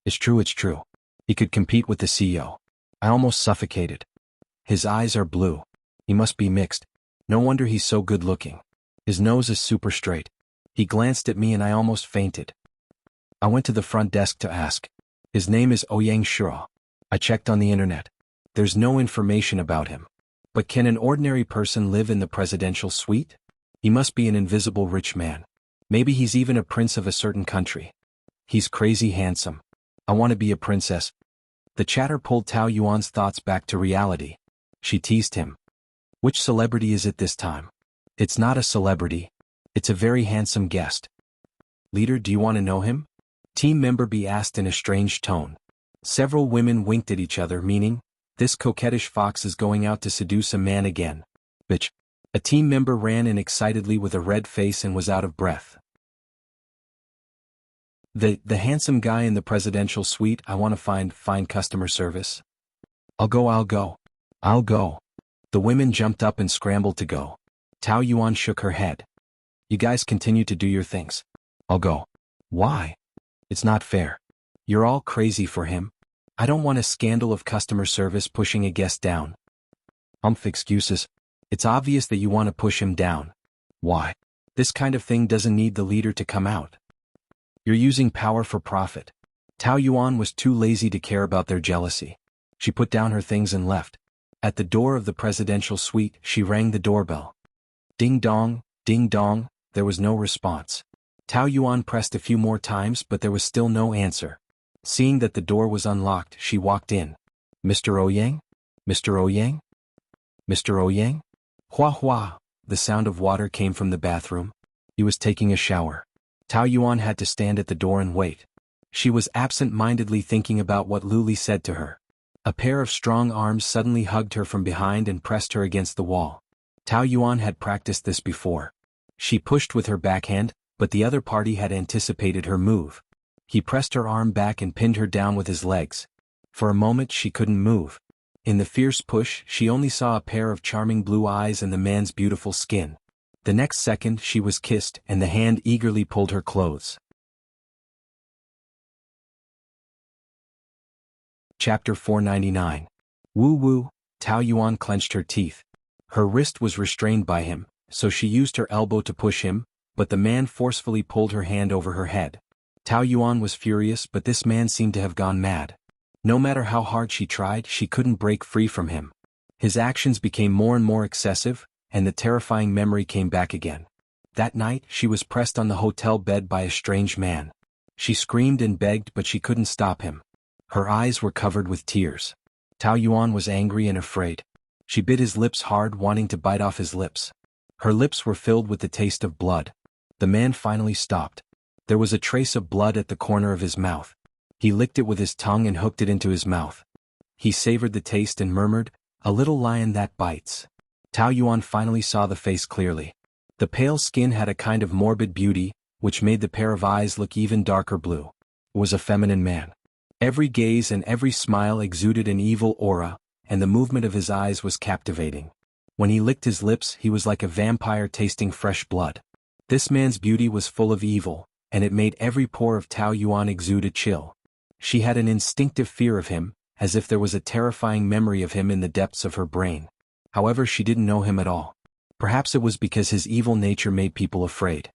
It's true. He could compete with the CEO. I almost suffocated. His eyes are blue. He must be mixed. No wonder he's so good looking. His nose is super straight. He glanced at me and I almost fainted. I went to the front desk to ask. His name is Ouyang Shuo. I checked on the internet. There's no information about him. But can an ordinary person live in the presidential suite? He must be an invisible rich man. Maybe he's even a prince of a certain country. He's crazy handsome. I want to be a princess. The chatter pulled Tao Yuan's thoughts back to reality. She teased him. Which celebrity is it this time? It's not a celebrity. It's a very handsome guest. Leader, do you want to know him? Team member B asked in a strange tone. Several women winked at each other, meaning, this coquettish fox is going out to seduce a man again. Bitch. A team member ran in excitedly with a red face and was out of breath. The handsome guy in the presidential suite. I want to find customer service. I'll go. The women jumped up and scrambled to go. Tao Yuan shook her head. You guys continue to do your things. I'll go. Why? It's not fair. You're all crazy for him. I don't want a scandal of customer service pushing a guest down. Excuses. It's obvious that you want to push him down. Why? This kind of thing doesn't need the leader to come out. You're using power for profit. Tao Yuan was too lazy to care about their jealousy. She put down her things and left. At the door of the presidential suite, she rang the doorbell. Ding dong, Ding dong, there was no response. Tao Yuan pressed a few more times but there was still no answer. Seeing that the door was unlocked, she walked in. Mr. Ouyang? Mr. Ouyang? Mr. Ouyang? Hua hua, the sound of water came from the bathroom. He was taking a shower. Tao Yuan had to stand at the door and wait. She was absent-mindedly thinking about what Luli said to her. A pair of strong arms suddenly hugged her from behind and pressed her against the wall. Tao Yuan had practiced this before. She pushed with her backhand, but the other party had anticipated her move. He pressed her arm back and pinned her down with his legs. For a moment she couldn't move. In the fierce push, she only saw a pair of charming blue eyes and the man's beautiful skin. The next second she was kissed and the hand eagerly pulled her clothes. Chapter 499. Woo woo, Tao Yuan clenched her teeth. Her wrist was restrained by him, so she used her elbow to push him, but the man forcefully pulled her hand over her head. Tao Yuan was furious, but this man seemed to have gone mad. No matter how hard she tried, she couldn't break free from him. His actions became more and more excessive, and the terrifying memory came back again. That night, she was pressed on the hotel bed by a strange man. She screamed and begged, but she couldn't stop him. Her eyes were covered with tears. Tao Yuan was angry and afraid. She bit his lips hard, wanting to bite off his lips. Her lips were filled with the taste of blood. The man finally stopped. There was a trace of blood at the corner of his mouth. He licked it with his tongue and hooked it into his mouth. He savored the taste and murmured, "A little lion that bites." Tao Yuan finally saw the face clearly. The pale skin had a kind of morbid beauty, which made the pair of eyes look even darker blue. It was a feminine man. Every gaze and every smile exuded an evil aura, and the movement of his eyes was captivating. When he licked his lips, he was like a vampire tasting fresh blood. This man's beauty was full of evil, and it made every pore of Tao Yuan exude a chill. She had an instinctive fear of him, as if there was a terrifying memory of him in the depths of her brain. However, she didn't know him at all. Perhaps it was because his evil nature made people afraid.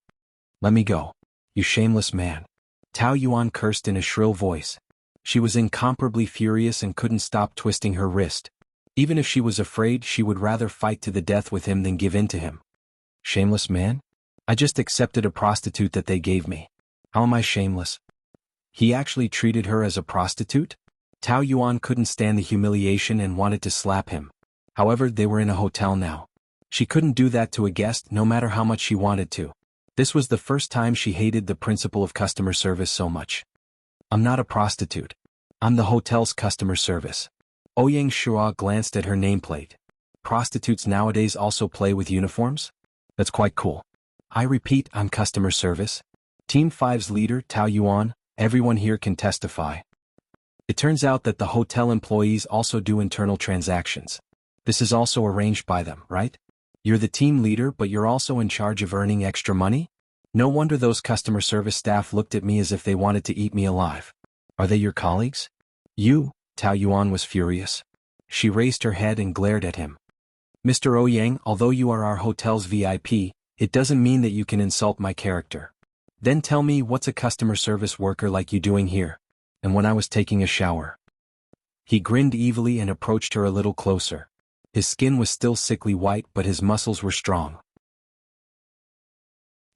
"Let me go, you shameless man," Tao Yuan cursed in a shrill voice. She was incomparably furious and couldn't stop twisting her wrist. Even if she was afraid, she would rather fight to the death with him than give in to him. "Shameless man? I just accepted a prostitute that they gave me. How am I shameless?" He actually treated her as a prostitute? Tao Yuan couldn't stand the humiliation and wanted to slap him. However, they were in a hotel now. She couldn't do that to a guest no matter how much she wanted to. This was the first time she hated the principle of customer service so much. "I'm not a prostitute. I'm the hotel's customer service." Ouyang Shua glanced at her nameplate. "Prostitutes nowadays also play with uniforms? That's quite cool." "I repeat, I'm customer service." Team 5's leader, Tao Yuan, everyone here can testify. It turns out that the hotel employees also do internal transactions. This is also arranged by them, right? You're the team leader, but you're also in charge of earning extra money? No wonder those customer service staff looked at me as if they wanted to eat me alive. Are they your colleagues? You? Tao Yuan was furious. She raised her head and glared at him. "Mr. Ouyang, although you are our hotel's VIP, it doesn't mean that you can insult my character. Then tell me, what's a customer service worker like you doing here? And when I was taking a shower?" He grinned evilly and approached her a little closer. His skin was still sickly white, but his muscles were strong.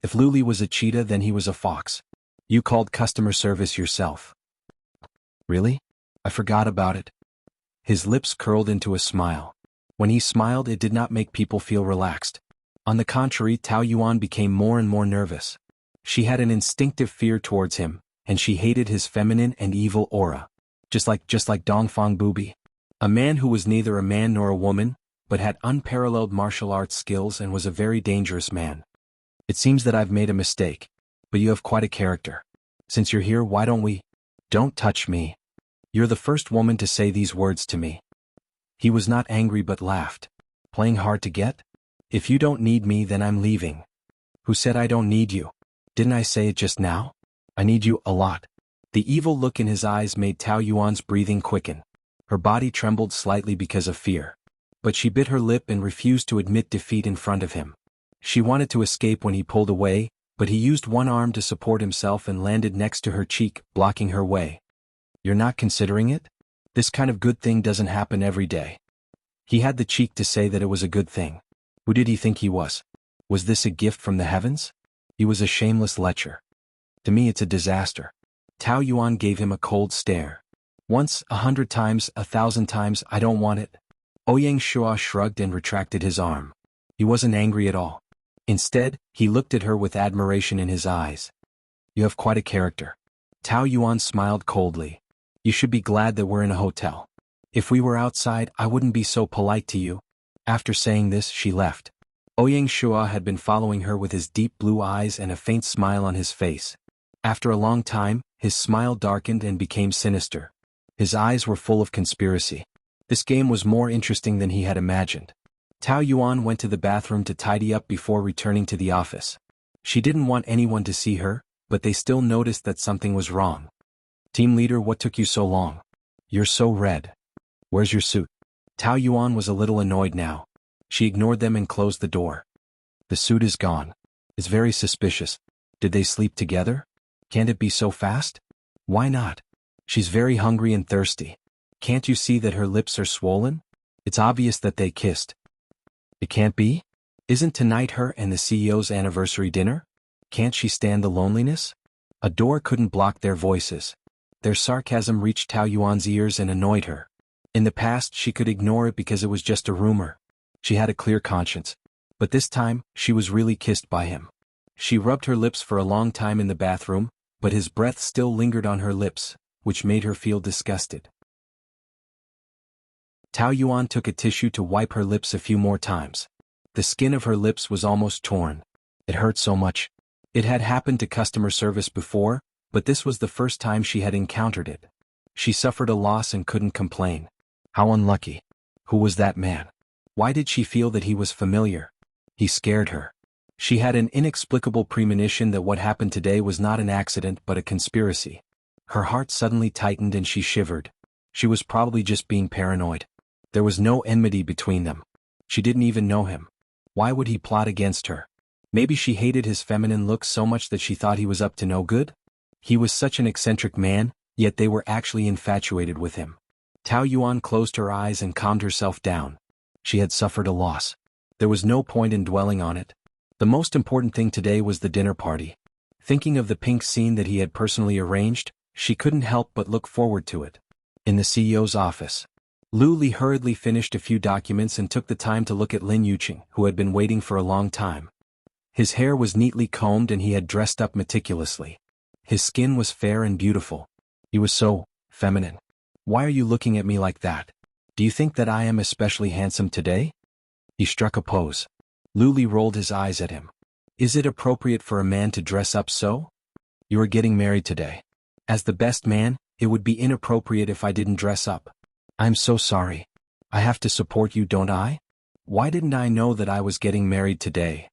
"If Luli was a cheetah, then he was a fox. You called customer service yourself." "Really? I forgot about it." His lips curled into a smile. When he smiled, it did not make people feel relaxed. On the contrary, Tao Yuan became more and more nervous. She had an instinctive fear towards him, and she hated his feminine and evil aura. Just like Dongfang Bubi. A man who was neither a man nor a woman, but had unparalleled martial arts skills and was a very dangerous man. "It seems that I've made a mistake. But you have quite a character. Since you're here, why don't we—" "Don't touch me. You're the first woman to say these words to me." He was not angry but laughed. "Playing hard to get? If you don't need me, then I'm leaving." "Who said I don't need you? Didn't I say it just now? I need you a lot." The evil look in his eyes made Tao Yuan's breathing quicken. Her body trembled slightly because of fear. But she bit her lip and refused to admit defeat in front of him. She wanted to escape when he pulled away, but he used one arm to support himself and landed next to her cheek, blocking her way. "You're not considering it? This kind of good thing doesn't happen every day." He had the cheek to say that it was a good thing. Who did he think he was? Was this a gift from the heavens? He was a shameless lecher. To me it's a disaster. Tao Yuan gave him a cold stare. Once, 100 times, 1,000 times, I don't want it. Ouyang Shua shrugged and retracted his arm. He wasn't angry at all. Instead, he looked at her with admiration in his eyes. You have quite a character. Tao Yuan smiled coldly. You should be glad that we're in a hotel. If we were outside, I wouldn't be so polite to you. After saying this, she left. Ouyang Shua had been following her with his deep blue eyes and a faint smile on his face. After a long time, his smile darkened and became sinister. His eyes were full of conspiracy. This game was more interesting than he had imagined. Tao Yuan went to the bathroom to tidy up before returning to the office. She didn't want anyone to see her, but they still noticed that something was wrong. Team leader, what took you so long? You're so red. Where's your suit? Tao Yuan was a little annoyed now. She ignored them and closed the door. The suit is gone. It's very suspicious. Did they sleep together? Can't it be so fast? Why not? She's very hungry and thirsty. Can't you see that her lips are swollen? It's obvious that they kissed. It can't be? Isn't tonight her and the CEO's anniversary dinner? Can't she stand the loneliness? A door couldn't block their voices. Their sarcasm reached Tao Yuan's ears and annoyed her. In the past she could ignore it because it was just a rumor. She had a clear conscience. But this time, she was really kissed by him. She rubbed her lips for a long time in the bathroom, but his breath still lingered on her lips, which made her feel disgusted. Tao Yuan took a tissue to wipe her lips a few more times. The skin of her lips was almost torn. It hurt so much. It had happened to customer service before, but this was the first time she had encountered it. She suffered a loss and couldn't complain. How unlucky. Who was that man? Why did she feel that he was familiar? He scared her. She had an inexplicable premonition that what happened today was not an accident but a conspiracy. Her heart suddenly tightened and she shivered. She was probably just being paranoid. There was no enmity between them. She didn't even know him. Why would he plot against her? Maybe she hated his feminine looks so much that she thought he was up to no good? He was such an eccentric man, yet they were actually infatuated with him. Tao Yuan closed her eyes and calmed herself down. She had suffered a loss. There was no point in dwelling on it. The most important thing today was the dinner party. Thinking of the pink scene that he had personally arranged, she couldn't help but look forward to it. In the CEO's office, Lu Li hurriedly finished a few documents and took the time to look at Lin Yuqing, who had been waiting for a long time. His hair was neatly combed and he had dressed up meticulously. His skin was fair and beautiful. He was so feminine. Why are you looking at me like that? Do you think that I am especially handsome today? He struck a pose. Lu Li rolled his eyes at him. Is it appropriate for a man to dress up so? You are getting married today. As the best man, it would be inappropriate if I didn't dress up. I'm so sorry. I have to support you, don't I? Why didn't I know that I was getting married today?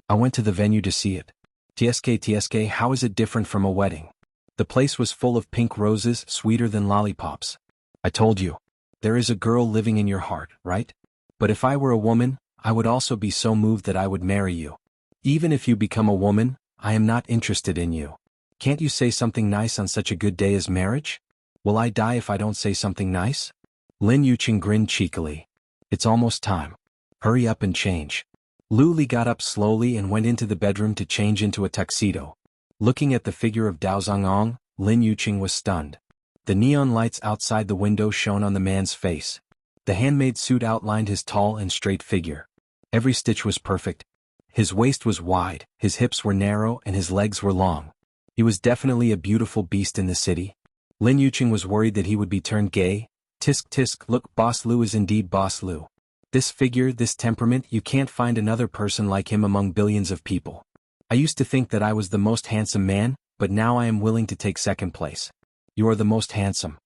I went to the venue to see it. TSK, how is it different from a wedding? The place was full of pink roses, sweeter than lollipops. I told you. There is a girl living in your heart, right? But if I were a woman, I would also be so moved that I would marry you. Even if you become a woman, I am not interested in you. Can't you say something nice on such a good day as marriage? Will I die if I don't say something nice? Lin Yuqing grinned cheekily. It's almost time. Hurry up and change. Lu Li got up slowly and went into the bedroom to change into a tuxedo. Looking at the figure of Dao Zhangong, Lin Yuqing was stunned. The neon lights outside the window shone on the man's face. The handmade suit outlined his tall and straight figure. Every stitch was perfect. His waist was wide, his hips were narrow, and his legs were long. He was definitely a beautiful beast in the city. Lin Yuqing was worried that he would be turned gay. Tisk tisk, look, Boss Lu is indeed Boss Lu. This figure, this temperament, you can't find another person like him among billions of people. I used to think that I was the most handsome man, but now I am willing to take second place. You are the most handsome.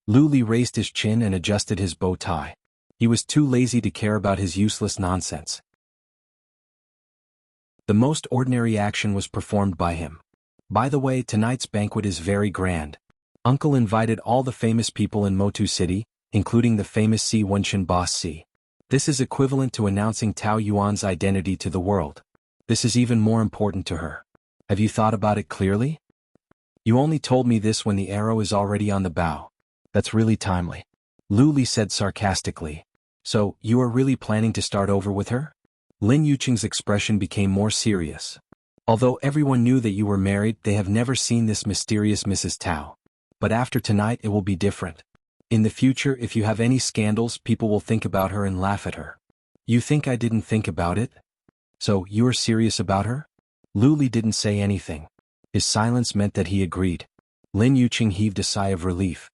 Lu Li raised his chin and adjusted his bow tie. He was too lazy to care about his useless nonsense. The most ordinary action was performed by him. By the way, tonight's banquet is very grand. Uncle invited all the famous people in Motu City, including the famous Si Wenshin boss Si. This is equivalent to announcing Tao Yuan's identity to the world. This is even more important to her. Have you thought about it clearly? You only told me this when the arrow is already on the bow. That's really timely. Lu Li said sarcastically. So, you are really planning to start over with her? Lin Yuqing's expression became more serious. Although everyone knew that you were married, they have never seen this mysterious Mrs. Tao. But after tonight it will be different. In the future, if you have any scandals, people will think about her and laugh at her. You think I didn't think about it? So, you are serious about her? Lu Li didn't say anything. His silence meant that he agreed. Lin Yuqing heaved a sigh of relief.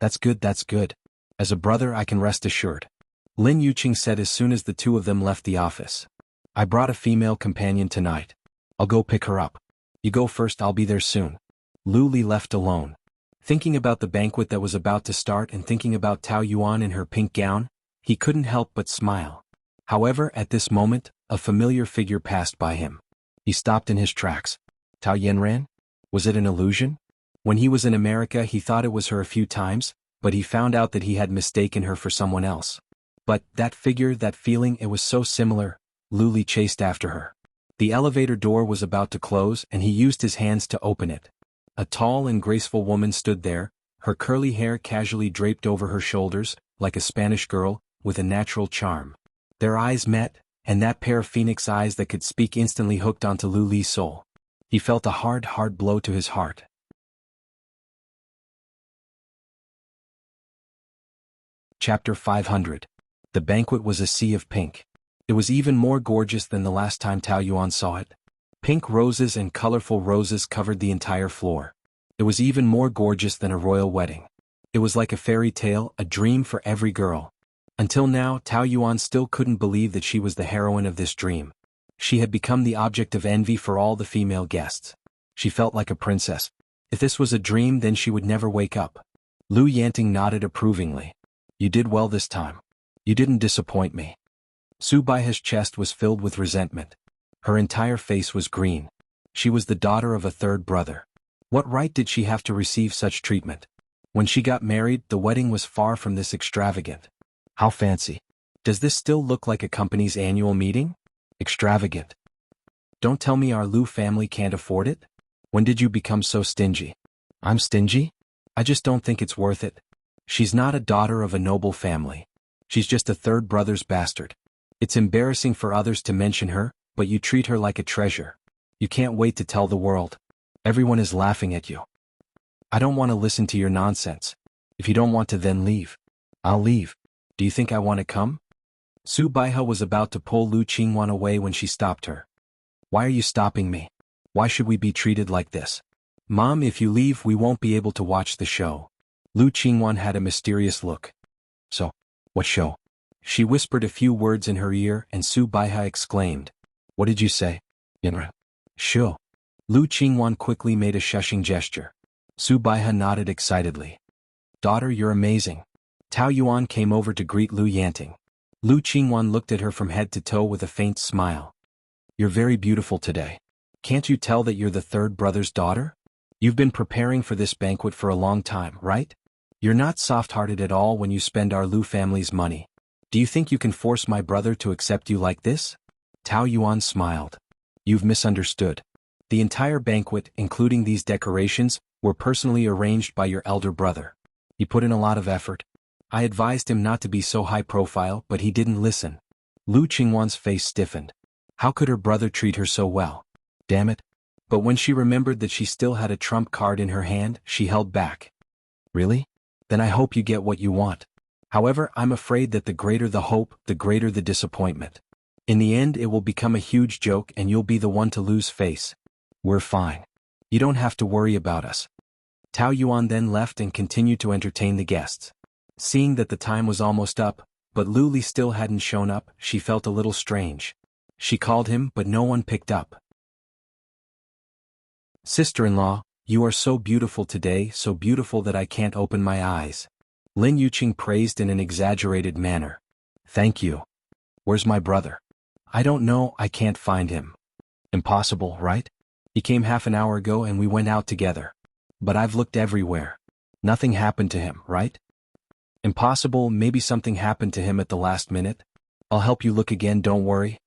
That's good, that's good. As a brother I can rest assured. Lin Yuqing said as soon as the two of them left the office. I brought a female companion tonight. I'll go pick her up. You go first, I'll be there soon. Lu Li left alone. Thinking about the banquet that was about to start and thinking about Tao Yuan in her pink gown, he couldn't help but smile. However, at this moment, a familiar figure passed by him. He stopped in his tracks. Tao Yanran? Was it an illusion? When he was in America he thought it was her a few times, but he found out that he had mistaken her for someone else. But, that figure, that feeling, it was so similar. Lu Li chased after her. The elevator door was about to close and he used his hands to open it. A tall and graceful woman stood there, her curly hair casually draped over her shoulders, like a Spanish girl, with a natural charm. Their eyes met, and that pair of phoenix eyes that could speak instantly hooked onto Lu Li's soul. He felt a hard blow to his heart. Chapter 500. The banquet was a sea of pink. It was even more gorgeous than the last time Tao Yuan saw it. Pink roses and colorful roses covered the entire floor. It was even more gorgeous than a royal wedding. It was like a fairy tale, a dream for every girl. Until now, Tao Yuan still couldn't believe that she was the heroine of this dream. She had become the object of envy for all the female guests. She felt like a princess. If this was a dream, then she would never wake up. Lu Yanting nodded approvingly. You did well this time. You didn't disappoint me. Su Baihe's chest was filled with resentment. Her entire face was green. She was the daughter of a third brother. What right did she have to receive such treatment? When she got married, the wedding was far from this extravagant. How fancy. Does this still look like a company's annual meeting? Extravagant. Don't tell me our Lu family can't afford it? When did you become so stingy? I'm stingy? I just don't think it's worth it. She's not a daughter of a noble family. She's just a third brother's bastard. It's embarrassing for others to mention her, but you treat her like a treasure. You can't wait to tell the world. Everyone is laughing at you. I don't want to listen to your nonsense. If you don't want to, then leave. I'll leave. Do you think I want to come? Su Baihe was about to pull Lu Qingwan away when she stopped her. Why are you stopping me? Why should we be treated like this? Mom, if you leave we won't be able to watch the show. Lu Qingwan had a mysterious look. So, what show? She whispered a few words in her ear and Su Baihe exclaimed. What did you say? Yanran. Show. Lu Qingwan quickly made a shushing gesture. Su Baihe nodded excitedly. Daughter, you're amazing. Tao Yuan came over to greet Lu Yanting. Lu Qingwan looked at her from head to toe with a faint smile. You're very beautiful today. Can't you tell that you're the third brother's daughter? You've been preparing for this banquet for a long time, right? You're not soft-hearted at all when you spend our Lu family's money. Do you think you can force my brother to accept you like this? Tao Yuan smiled. You've misunderstood. The entire banquet, including these decorations, were personally arranged by your elder brother. He put in a lot of effort. I advised him not to be so high profile, but he didn't listen. Lu Qingwan's face stiffened. How could her brother treat her so well? Damn it. But when she remembered that she still had a trump card in her hand, she held back. Really? Then I hope you get what you want. However, I'm afraid that the greater the hope, the greater the disappointment. In the end it will become a huge joke and you'll be the one to lose face. We're fine. You don't have to worry about us. Tao Yuan then left and continued to entertain the guests. Seeing that the time was almost up, but Lu Li still hadn't shown up, she felt a little strange. She called him, but no one picked up. Sister-in-law, you are so beautiful today, so beautiful that I can't open my eyes. Lin Yuqing praised in an exaggerated manner. Thank you. Where's my brother? I don't know, I can't find him. Impossible, right? He came half an hour ago and we went out together. But I've looked everywhere. Nothing happened to him, right? Impossible, maybe something happened to him at the last minute. I'll help you look again, don't worry.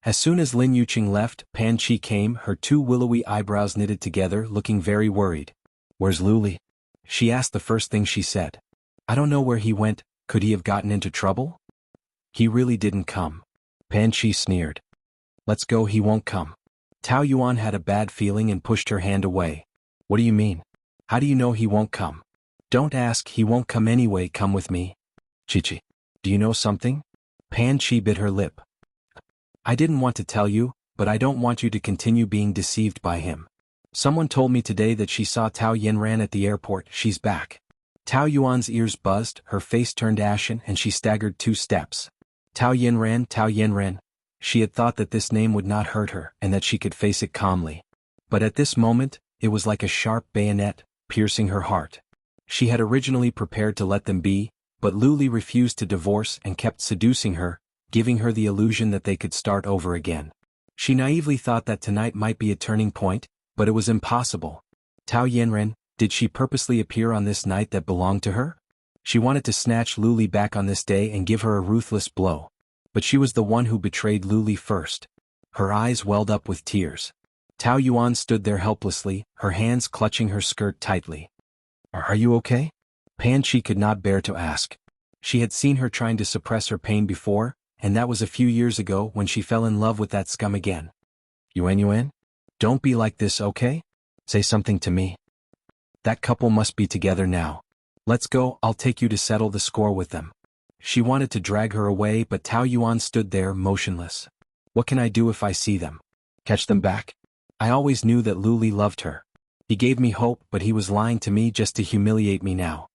As soon as Lin Yuqing left, Pan Qi came, her two willowy eyebrows knitted together, looking very worried. Where's Lu Li? She asked the first thing she said. I don't know where he went, could he have gotten into trouble? He really didn't come. Pan Qi sneered. Let's go, he won't come. Tao Yuan had a bad feeling and pushed her hand away. What do you mean? How do you know he won't come? Don't ask, he won't come anyway, come with me. Chichi. Do you know something? Pan Chi bit her lip. I didn't want to tell you, but I don't want you to continue being deceived by him. Someone told me today that she saw Tao Yanran at the airport, she's back. Tao Yuan's ears buzzed, her face turned ashen and she staggered 2 steps. Tao Yanran, Tao Yanran. She had thought that this name would not hurt her and that she could face it calmly. But at this moment, it was like a sharp bayonet, piercing her heart. She had originally prepared to let them be, but Luli refused to divorce and kept seducing her, giving her the illusion that they could start over again. She naively thought that tonight might be a turning point, but it was impossible. Tao Yanran, did she purposely appear on this night that belonged to her? She wanted to snatch Luli back on this day and give her a ruthless blow. But she was the one who betrayed Luli first. Her eyes welled up with tears. Tao Yuan stood there helplessly, her hands clutching her skirt tightly. Are you okay? Pan Chi could not bear to ask. She had seen her trying to suppress her pain before, and that was a few years ago when she fell in love with that scum again. Yuan? Don't be like this, okay? Say something to me. That couple must be together now. Let's go, I'll take you to settle the score with them. She wanted to drag her away, but Tao Yuan stood there motionless. What can I do if I see them? Catch them back? I always knew that Luli loved her. He gave me hope, but he was lying to me just to humiliate me now.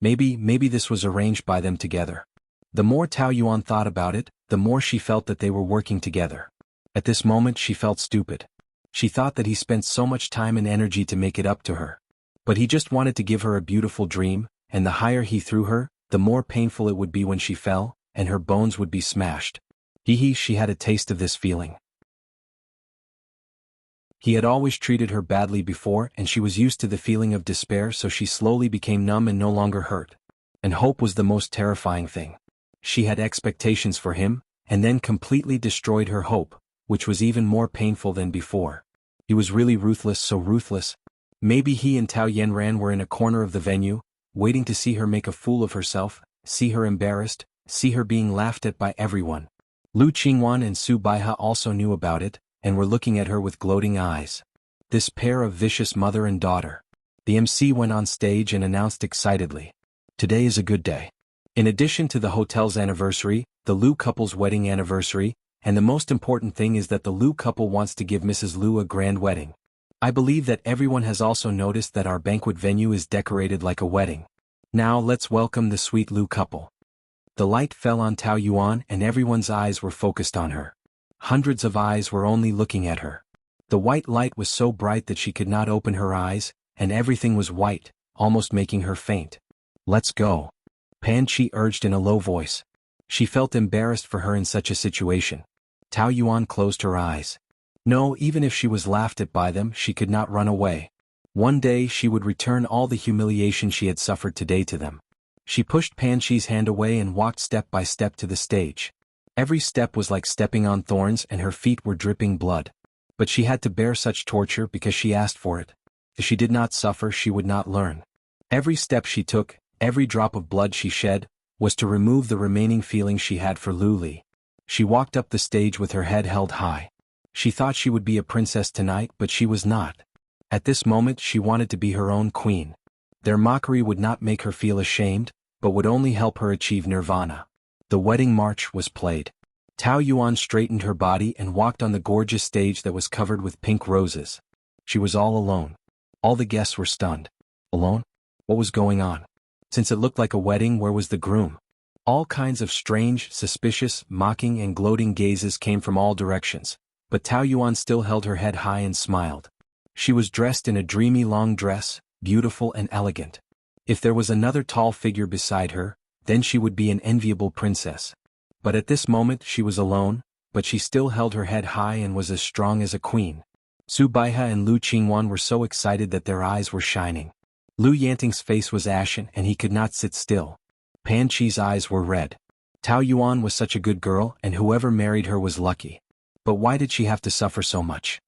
Maybe this was arranged by them together. The more Tao Yuan thought about it, the more she felt that they were working together. At this moment she felt stupid. She thought that he spent so much time and energy to make it up to her. But he just wanted to give her a beautiful dream, and the higher he threw her, the more painful it would be when she fell, and her bones would be smashed. She had a taste of this feeling. He had always treated her badly before, and she was used to the feeling of despair, so she slowly became numb and no longer hurt. And hope was the most terrifying thing. She had expectations for him, and then completely destroyed her hope, which was even more painful than before. He was really ruthless, so ruthless. Maybe he and Tao Yanran were in a corner of the venue, waiting to see her make a fool of herself, see her embarrassed, see her being laughed at by everyone. Lu Qingwan and Su Baihe also knew about it, and were looking at her with gloating eyes. This pair of vicious mother and daughter. The MC went on stage and announced excitedly. Today is a good day. In addition to the hotel's anniversary, the Lu couple's wedding anniversary, and the most important thing is that the Lu couple wants to give Mrs. Lu a grand wedding. I believe that everyone has also noticed that our banquet venue is decorated like a wedding. Now let's welcome the sweet Lu couple. The light fell on Tao Yuan and everyone's eyes were focused on her. Hundreds of eyes were only looking at her. The white light was so bright that she could not open her eyes, and everything was white, almost making her faint. Let's go. Pan Chi urged in a low voice. She felt embarrassed for her in such a situation. Tao Yuan closed her eyes. No, even if she was laughed at by them, she could not run away. One day she would return all the humiliation she had suffered today to them. She pushed Pan Chi's hand away and walked step by step to the stage. Every step was like stepping on thorns and her feet were dripping blood. But she had to bear such torture because she asked for it. If she did not suffer, she would not learn. Every step she took, every drop of blood she shed, was to remove the remaining feelings she had for Luli. She walked up the stage with her head held high. She thought she would be a princess tonight, but she was not. At this moment she wanted to be her own queen. Their mockery would not make her feel ashamed, but would only help her achieve nirvana. The wedding march was played. Tao Yuan straightened her body and walked on the gorgeous stage that was covered with pink roses. She was all alone. All the guests were stunned. Alone? What was going on? Since it looked like a wedding, where was the groom? All kinds of strange, suspicious, mocking and gloating gazes came from all directions, but Tao Yuan still held her head high and smiled. She was dressed in a dreamy long dress, beautiful and elegant. If there was another tall figure beside her, then she would be an enviable princess. But at this moment she was alone, but she still held her head high and was as strong as a queen. Su Baihe and Lu Qingwan were so excited that their eyes were shining. Lu Yanting's face was ashen and he could not sit still. Pan Chi's eyes were red. Tao Yuan was such a good girl and whoever married her was lucky. But why did she have to suffer so much?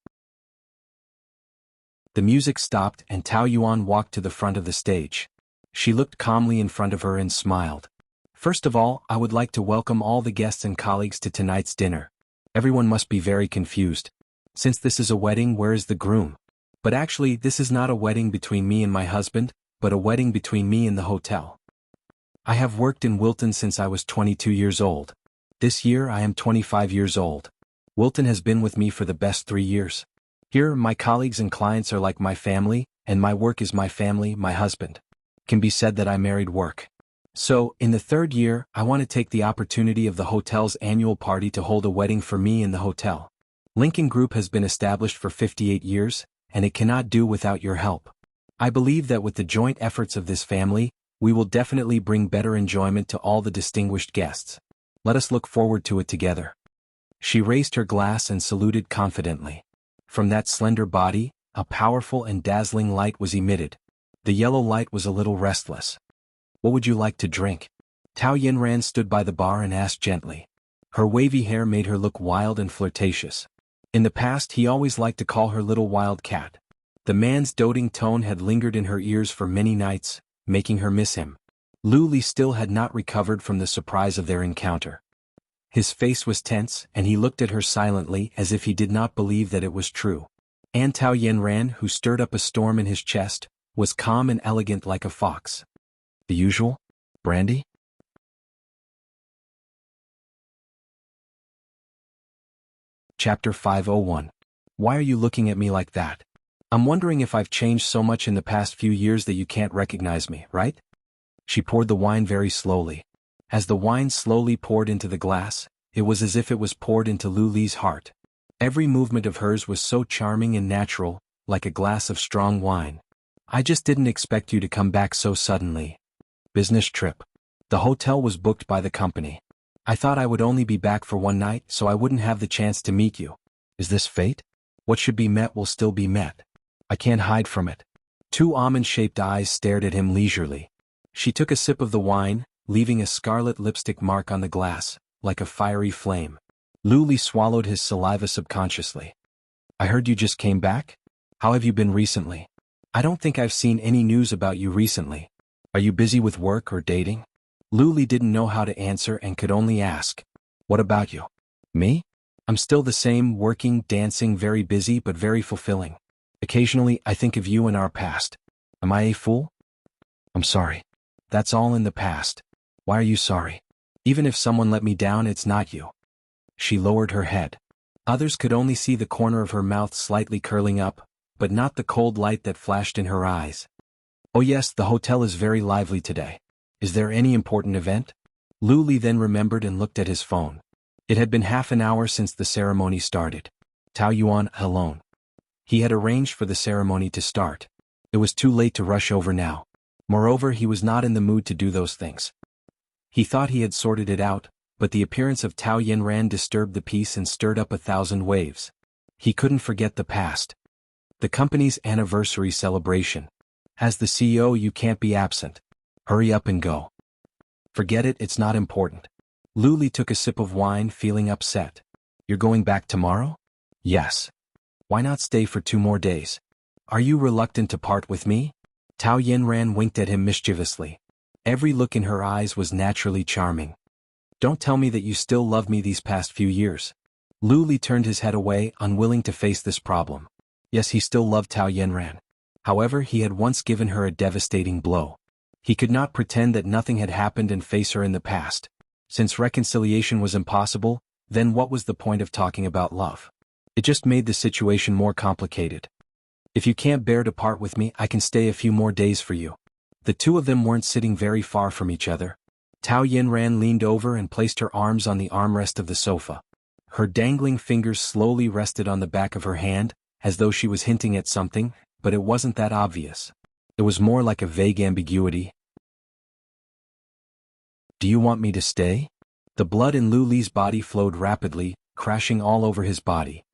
The music stopped and Tao Yuan walked to the front of the stage. She looked calmly in front of her and smiled. First of all, I would like to welcome all the guests and colleagues to tonight's dinner. Everyone must be very confused. Since this is a wedding, where is the groom? But actually, this is not a wedding between me and my husband, but a wedding between me and the hotel. I have worked in Wilton since I was 22 years old. This year I am 25 years old. Wilton has been with me for the best 3 years. Here, my colleagues and clients are like my family, and my work is my family, my husband. Can be said that I married work. So, in the 3rd year, I want to take the opportunity of the hotel's annual party to hold a wedding for me in the hotel. Lincoln Group has been established for 58 years, and it cannot do without your help. I believe that with the joint efforts of this family, we will definitely bring better enjoyment to all the distinguished guests. Let us look forward to it together. She raised her glass and saluted confidently. From that slender body, a powerful and dazzling light was emitted. The yellow light was a little restless. What would you like to drink? Tao Yinran stood by the bar and asked gently. Her wavy hair made her look wild and flirtatious. In the past he always liked to call her little wild cat. The man's doting tone had lingered in her ears for many nights, making her miss him. Lu Li still had not recovered from the surprise of their encounter. His face was tense, and he looked at her silently as if he did not believe that it was true. And Tao Yinran, who stirred up a storm in his chest, was calm and elegant like a fox. The usual? Brandy? Chapter 501. Why are you looking at me like that? I'm wondering if I've changed so much in the past few years that you can't recognize me, right? She poured the wine very slowly. As the wine slowly poured into the glass, it was as if it was poured into Lu Li's heart. Every movement of hers was so charming and natural, like a glass of strong wine. I just didn't expect you to come back so suddenly. Business trip. The hotel was booked by the company. I thought I would only be back for one night, so I wouldn't have the chance to meet you. Is this fate? What should be met will still be met. I can't hide from it. 2 almond-shaped eyes stared at him leisurely. She took a sip of the wine, leaving a scarlet lipstick mark on the glass, like a fiery flame. Lu Li swallowed his saliva subconsciously. I heard you just came back? How have you been recently? I don't think I've seen any news about you recently. Are you busy with work or dating? Lu Li didn't know how to answer and could only ask. What about you? Me? I'm still the same, working, dancing, very busy but very fulfilling. Occasionally I think of you and our past. Am I a fool? I'm sorry. That's all in the past. Why are you sorry? Even if someone let me down, it's not you. She lowered her head. Others could only see the corner of her mouth slightly curling up, but not the cold light that flashed in her eyes. Oh yes, the hotel is very lively today. Is there any important event? Lu Li then remembered and looked at his phone. It had been half an hour since the ceremony started. Tao Yuan alone. He had arranged for the ceremony to start. It was too late to rush over now. Moreover, he was not in the mood to do those things. He thought he had sorted it out, but the appearance of Tao Yinran disturbed the peace and stirred up 1,000 waves. He couldn't forget the past. The company's anniversary celebration. As the CEO, you can't be absent. Hurry up and go. Forget it, it's not important. Lu Li took a sip of wine, feeling upset. You're going back tomorrow? Yes. Why not stay for 2 more days? Are you reluctant to part with me? Tao Yinran winked at him mischievously. Every look in her eyes was naturally charming. Don't tell me that you still love me these past few years. Lu Li turned his head away, unwilling to face this problem. Yes, he still loved Tao Yinran. However, he had once given her a devastating blow. He could not pretend that nothing had happened and face her in the past. Since reconciliation was impossible, then what was the point of talking about love? It just made the situation more complicated. If you can't bear to part with me, I can stay a few more days for you. The two of them weren't sitting very far from each other. Tao Yinran leaned over and placed her arms on the armrest of the sofa. Her dangling fingers slowly rested on the back of her hand, as though she was hinting at something, but it wasn't that obvious. It was more like a vague ambiguity. Do you want me to stay? The blood in Lu Li's body flowed rapidly, crashing all over his body.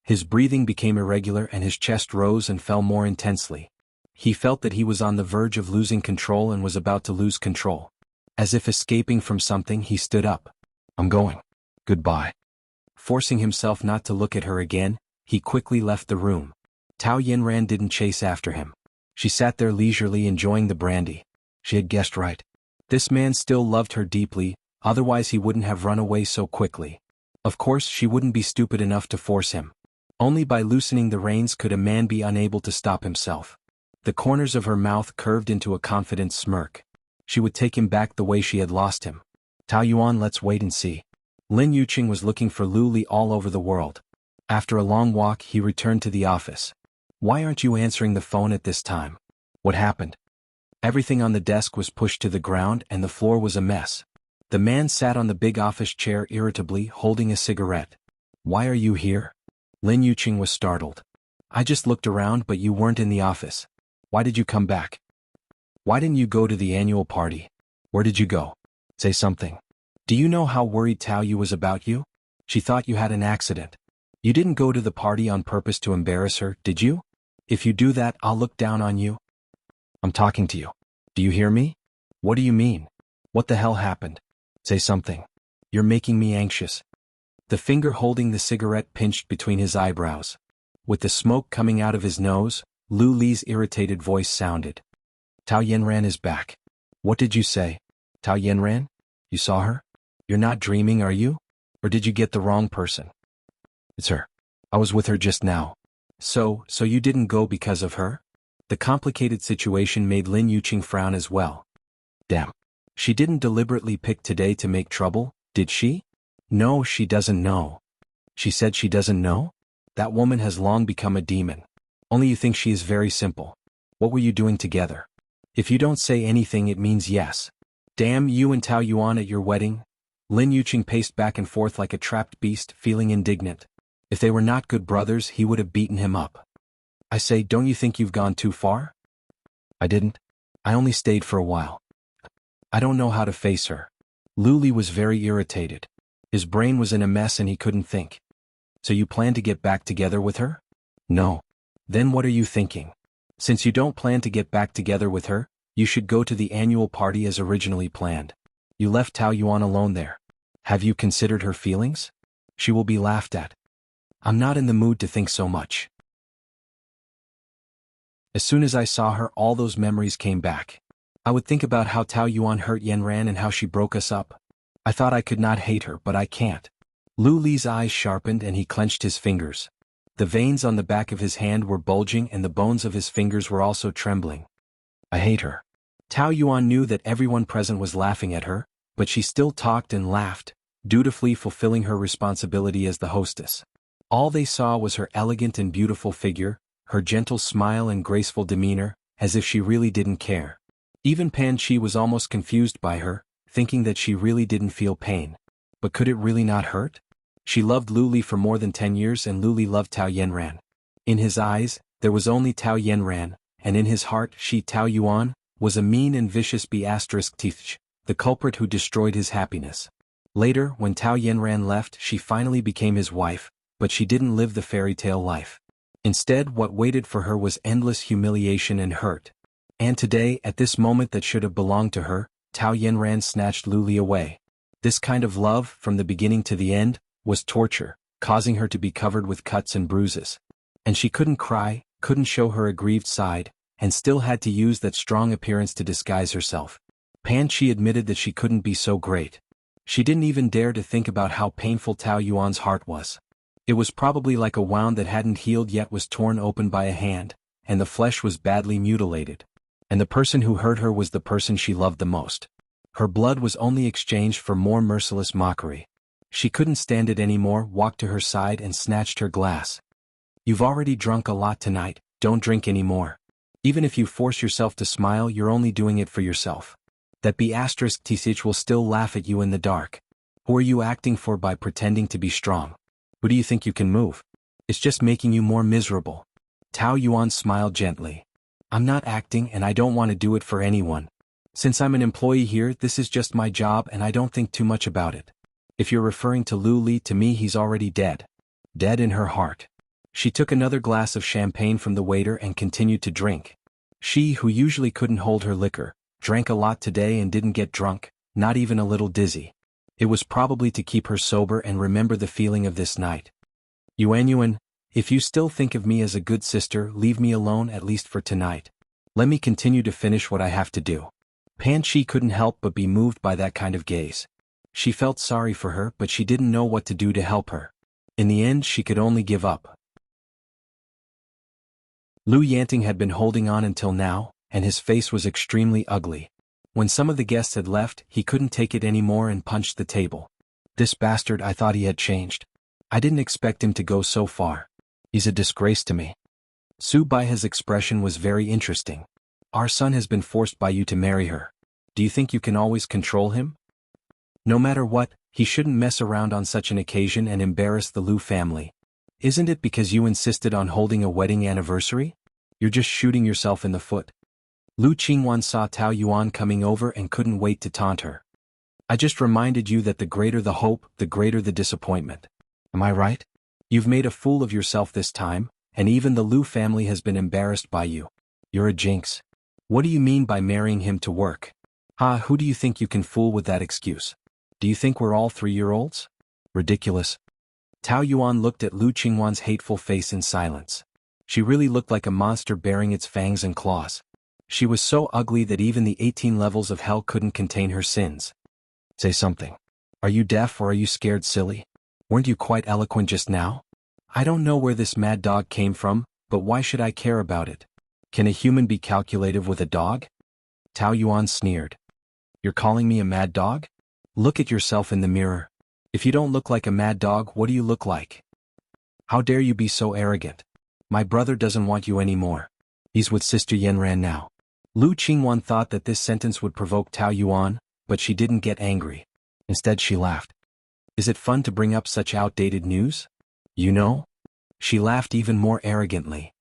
His breathing became irregular and his chest rose and fell more intensely. He felt that he was on the verge of losing control and was about to lose control. As if escaping from something, he stood up. I'm going. Goodbye. Forcing himself not to look at her again, he quickly left the room. Tao Yinran didn't chase after him. She sat there leisurely enjoying the brandy. She had guessed right. This man still loved her deeply, otherwise he wouldn't have run away so quickly. Of course she wouldn't be stupid enough to force him. Only by loosening the reins could a man be unable to stop himself. The corners of her mouth curved into a confident smirk. She would take him back the way she had lost him. Tao Yuan, let's wait and see. Lin Yuqing was looking for Lu Li all over the world. After a long walk he returned to the office. Why aren't you answering the phone at this time? What happened? Everything on the desk was pushed to the ground and the floor was a mess. The man sat on the big office chair irritably holding a cigarette. Why are you here? Lin Yuqing was startled. I just looked around but you weren't in the office. Why did you come back? Why didn't you go to the annual party? Where did you go? Say something. Do you know how worried Tao Yu was about you? She thought you had an accident. You didn't go to the party on purpose to embarrass her, did you? If you do that, I'll look down on you. I'm talking to you. Do you hear me? What do you mean? What the hell happened? Say something. You're making me anxious. The finger holding the cigarette pinched between his eyebrows. With the smoke coming out of his nose, Lu Li's irritated voice sounded. Tao Yanran is back. What did you say? Tao Yanran? You saw her? You're not dreaming, are you? Or did you get the wrong person? It's her. I was with her just now. So you didn't go because of her? The complicated situation made Lin Yuqing frown as well. Damn. She didn't deliberately pick today to make trouble, did she? No, she doesn't know. She said she doesn't know? That woman has long become a demon. Only you think she is very simple. What were you doing together? If you don't say anything it means yes. Damn you and Tao Yuan at your wedding? Lin Yuqing paced back and forth like a trapped beast, feeling indignant. If they were not good brothers he would have beaten him up. I say, don't you think you've gone too far? I didn't. I only stayed for a while. I don't know how to face her. Lu Li was very irritated. His brain was in a mess and he couldn't think. So you plan to get back together with her? No. Then what are you thinking? Since you don't plan to get back together with her, you should go to the annual party as originally planned. You left Tao Yuan alone there. Have you considered her feelings? She will be laughed at. I'm not in the mood to think so much. As soon as I saw her, all those memories came back. I would think about how Tao Yuan hurt Yanran and how she broke us up. I thought I could not hate her, but I can't. Lu Li's eyes sharpened and he clenched his fingers. The veins on the back of his hand were bulging and the bones of his fingers were also trembling. I hate her. Tao Yuan knew that everyone present was laughing at her, but she still talked and laughed, dutifully fulfilling her responsibility as the hostess. All they saw was her elegant and beautiful figure, her gentle smile and graceful demeanor, as if she really didn't care. Even Pan Chi was almost confused by her, thinking that she really didn't feel pain. But could it really not hurt? She loved Lu Li for more than 10 years and Lu Li loved Tao Yanran. In his eyes, there was only Tao Yanran, and in his heart she, Tao Yuan, was a mean and vicious B***th, the culprit who destroyed his happiness. Later, when Tao Yanran left, she finally became his wife, but she didn't live the fairy tale life. Instead, what waited for her was endless humiliation and hurt. And today, at this moment that should have belonged to her, Tao Yanran snatched Lu Li away. This kind of love, from the beginning to the end, was torture, causing her to be covered with cuts and bruises. And she couldn't cry, couldn't show her aggrieved side, and still had to use that strong appearance to disguise herself. Pan Chi admitted that she couldn't be so great. She didn't even dare to think about how painful Tao Yuan's heart was. It was probably like a wound that hadn't healed yet was torn open by a hand, and the flesh was badly mutilated. And the person who hurt her was the person she loved the most. Her blood was only exchanged for more merciless mockery. She couldn't stand it anymore, walked to her side and snatched her glass. You've already drunk a lot tonight, don't drink anymore. Even if you force yourself to smile, you're only doing it for yourself. That B***th will still laugh at you in the dark. Who are you acting for by pretending to be strong? Who do you think you can move? It's just making you more miserable. Tao Yuan smiled gently. I'm not acting and I don't want to do it for anyone. Since I'm an employee here, this is just my job and I don't think too much about it. If you're referring to Lu Li, to me he's already dead. Dead in her heart. She took another glass of champagne from the waiter and continued to drink. She, who usually couldn't hold her liquor, drank a lot today and didn't get drunk, not even a little dizzy. It was probably to keep her sober and remember the feeling of this night. Yuan, if you still think of me as a good sister, leave me alone at least for tonight. Let me continue to finish what I have to do. Pan Chi couldn't help but be moved by that kind of gaze. She felt sorry for her, but she didn't know what to do to help her. In the end, she could only give up. Lu Yanting had been holding on until now, and his face was extremely ugly. When some of the guests had left, he couldn't take it anymore and punched the table. This bastard, I thought he had changed. I didn't expect him to go so far. He's a disgrace to me. Su Baihe's expression was very interesting. Our son has been forced by you to marry her. Do you think you can always control him? No matter what, he shouldn't mess around on such an occasion and embarrass the Lu family. Isn't it because you insisted on holding a wedding anniversary? You're just shooting yourself in the foot. Lu Qingwan saw Tao Yuan coming over and couldn't wait to taunt her. I just reminded you that the greater the hope, the greater the disappointment. Am I right? You've made a fool of yourself this time, and even the Lu family has been embarrassed by you. You're a jinx. What do you mean by marrying him to work? Who do you think you can fool with that excuse? Do you think we're all 3-year-olds? Ridiculous. Tao Yuan looked at Lu Qingwan's hateful face in silence. She really looked like a monster bearing its fangs and claws. She was so ugly that even the 18 levels of hell couldn't contain her sins. Say something. Are you deaf or are you scared silly? Weren't you quite eloquent just now? I don't know where this mad dog came from, but why should I care about it? Can a human be calculative with a dog? Tao Yuan sneered. You're calling me a mad dog? Look at yourself in the mirror. If you don't look like a mad dog, what do you look like? How dare you be so arrogant? My brother doesn't want you anymore. He's with Sister Yanran now. Lu Qingwan thought that this sentence would provoke Tao Yuan, but she didn't get angry. Instead she laughed. Is it fun to bring up such outdated news? You know? She laughed even more arrogantly.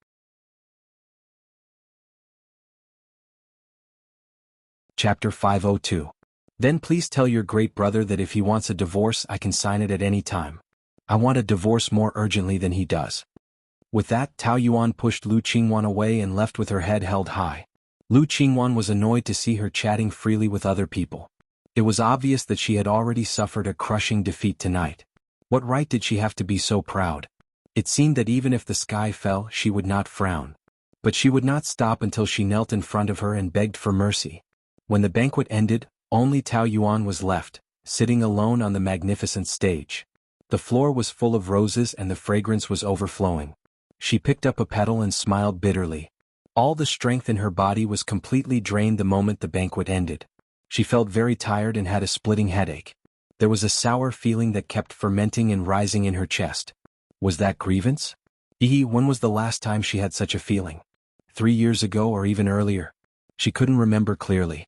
Chapter 502. Then please tell your great brother that if he wants a divorce I can sign it at any time. I want a divorce more urgently than he does. With that, Tao Yuan pushed Lu Qingwan away and left with her head held high. Lu Qingwan was annoyed to see her chatting freely with other people. It was obvious that she had already suffered a crushing defeat tonight. What right did she have to be so proud? It seemed that even if the sky fell, she would not frown. But she would not stop until she knelt in front of her and begged for mercy. When the banquet ended, only Tao Yuan was left, sitting alone on the magnificent stage. The floor was full of roses and the fragrance was overflowing. She picked up a petal and smiled bitterly. All the strength in her body was completely drained the moment the banquet ended. She felt very tired and had a splitting headache. There was a sour feeling that kept fermenting and rising in her chest. Was that grievance? When was the last time she had such a feeling? 3 years ago or even earlier? She couldn't remember clearly.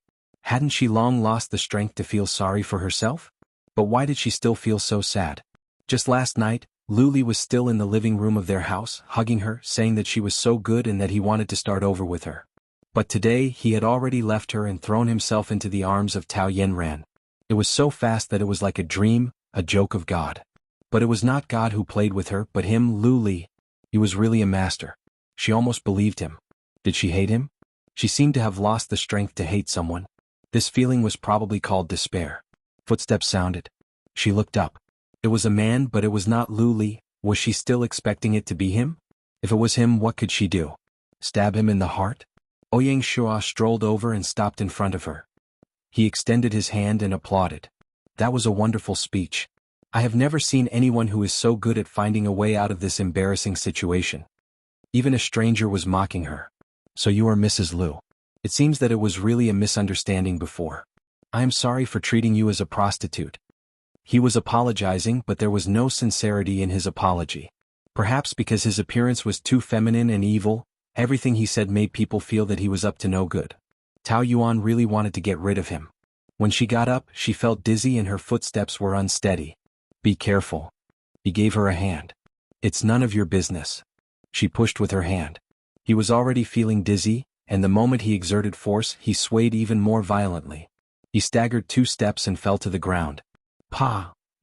Hadn't she long lost the strength to feel sorry for herself? But why did she still feel so sad? Just last night, Luli was still in the living room of their house, hugging her, saying that she was so good and that he wanted to start over with her. But today, he had already left her and thrown himself into the arms of Tao Yanran. It was so fast that it was like a dream, a joke of God. But it was not God who played with her, but him, Luli. He was really a master. She almost believed him. Did she hate him? She seemed to have lost the strength to hate someone. This feeling was probably called despair. Footsteps sounded. She looked up. It was a man, but it was not Luli. Was she still expecting it to be him? If it was him, what could she do? Stab him in the heart? Ouyang Shua strolled over and stopped in front of her. He extended his hand and applauded. That was a wonderful speech. I have never seen anyone who is so good at finding a way out of this embarrassing situation. Even a stranger was mocking her. So you are Mrs. Lu. It seems that it was really a misunderstanding before. I am sorry for treating you as a prostitute. He was apologizing, but there was no sincerity in his apology. Perhaps because his appearance was too feminine and evil, everything he said made people feel that he was up to no good. Tao Yuan really wanted to get rid of him. When she got up, she felt dizzy and her footsteps were unsteady. Be careful. He gave her a hand. It's none of your business. She pushed with her hand. He was already feeling dizzy, and the moment he exerted force, he swayed even more violently. He staggered 2 steps and fell to the ground.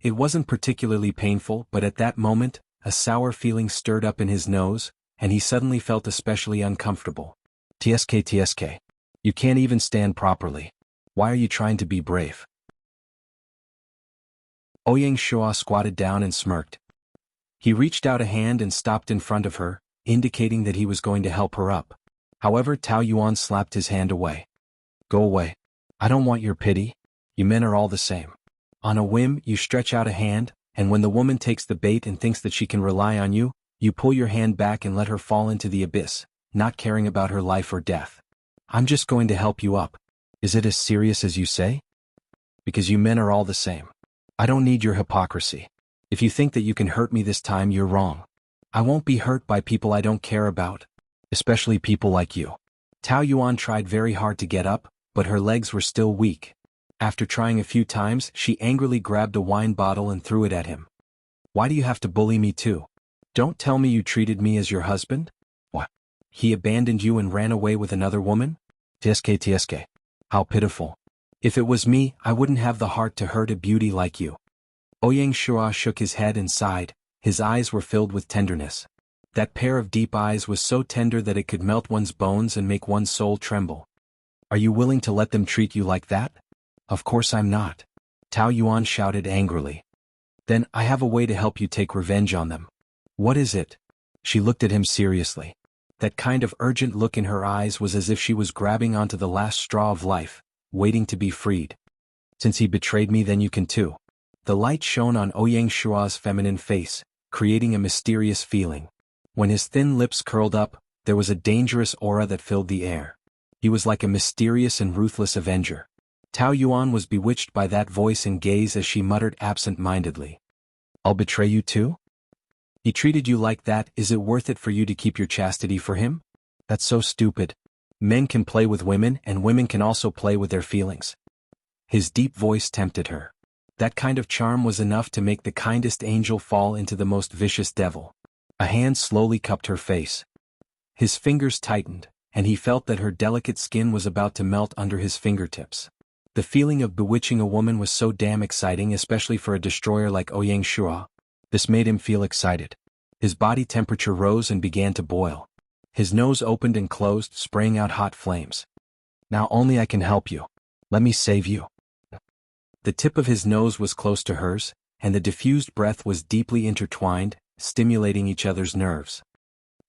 It wasn't particularly painful, but at that moment, a sour feeling stirred up in his nose, and he suddenly felt especially uncomfortable. TSK. You can't even stand properly. Why are you trying to be brave? Ouyang Shua squatted down and smirked. He reached out a hand and stopped in front of her, indicating that he was going to help her up. However, Tao Yuan slapped his hand away. Go away. I don't want your pity. You men are all the same. On a whim, you stretch out a hand, and when the woman takes the bait and thinks that she can rely on you, you pull your hand back and let her fall into the abyss, not caring about her life or death. I'm just going to help you up. Is it as serious as you say? Because you men are all the same. I don't need your hypocrisy. If you think that you can hurt me this time, you're wrong. I won't be hurt by people I don't care about. Especially people like you. Tao Yuan tried very hard to get up, but her legs were still weak. After trying a few times, she angrily grabbed a wine bottle and threw it at him. Why do you have to bully me too? Don't tell me you treated me as your husband? What? He abandoned you and ran away with another woman? Tsk. How pitiful. If it was me, I wouldn't have the heart to hurt a beauty like you. Ouyang Shua shook his head and sighed. His eyes were filled with tenderness. That pair of deep eyes was so tender that it could melt one's bones and make one's soul tremble. Are you willing to let them treat you like that? Of course I'm not. Tao Yuan shouted angrily. Then I have a way to help you take revenge on them. What is it? She looked at him seriously. That kind of urgent look in her eyes was as if she was grabbing onto the last straw of life, waiting to be freed. Since he betrayed me, then you can too. The light shone on Ouyang Shua's feminine face, creating a mysterious feeling. When his thin lips curled up, there was a dangerous aura that filled the air. He was like a mysterious and ruthless avenger. Tao Yuan was bewitched by that voice and gaze as she muttered absent-mindedly. I'll betray you too? He treated you like that, is it worth it for you to keep your chastity for him? That's so stupid. Men can play with women and women can also play with their feelings. His deep voice tempted her. That kind of charm was enough to make the kindest angel fall into the most vicious devil. A hand slowly cupped her face. His fingers tightened, and he felt that her delicate skin was about to melt under his fingertips. The feeling of bewitching a woman was so damn exciting, especially for a destroyer like Ouyang Shua. This made him feel excited. His body temperature rose and began to boil. His nose opened and closed, spraying out hot flames. Now only I can help you. Let me save you. The tip of his nose was close to hers, and the diffused breath was deeply intertwined, stimulating each other's nerves.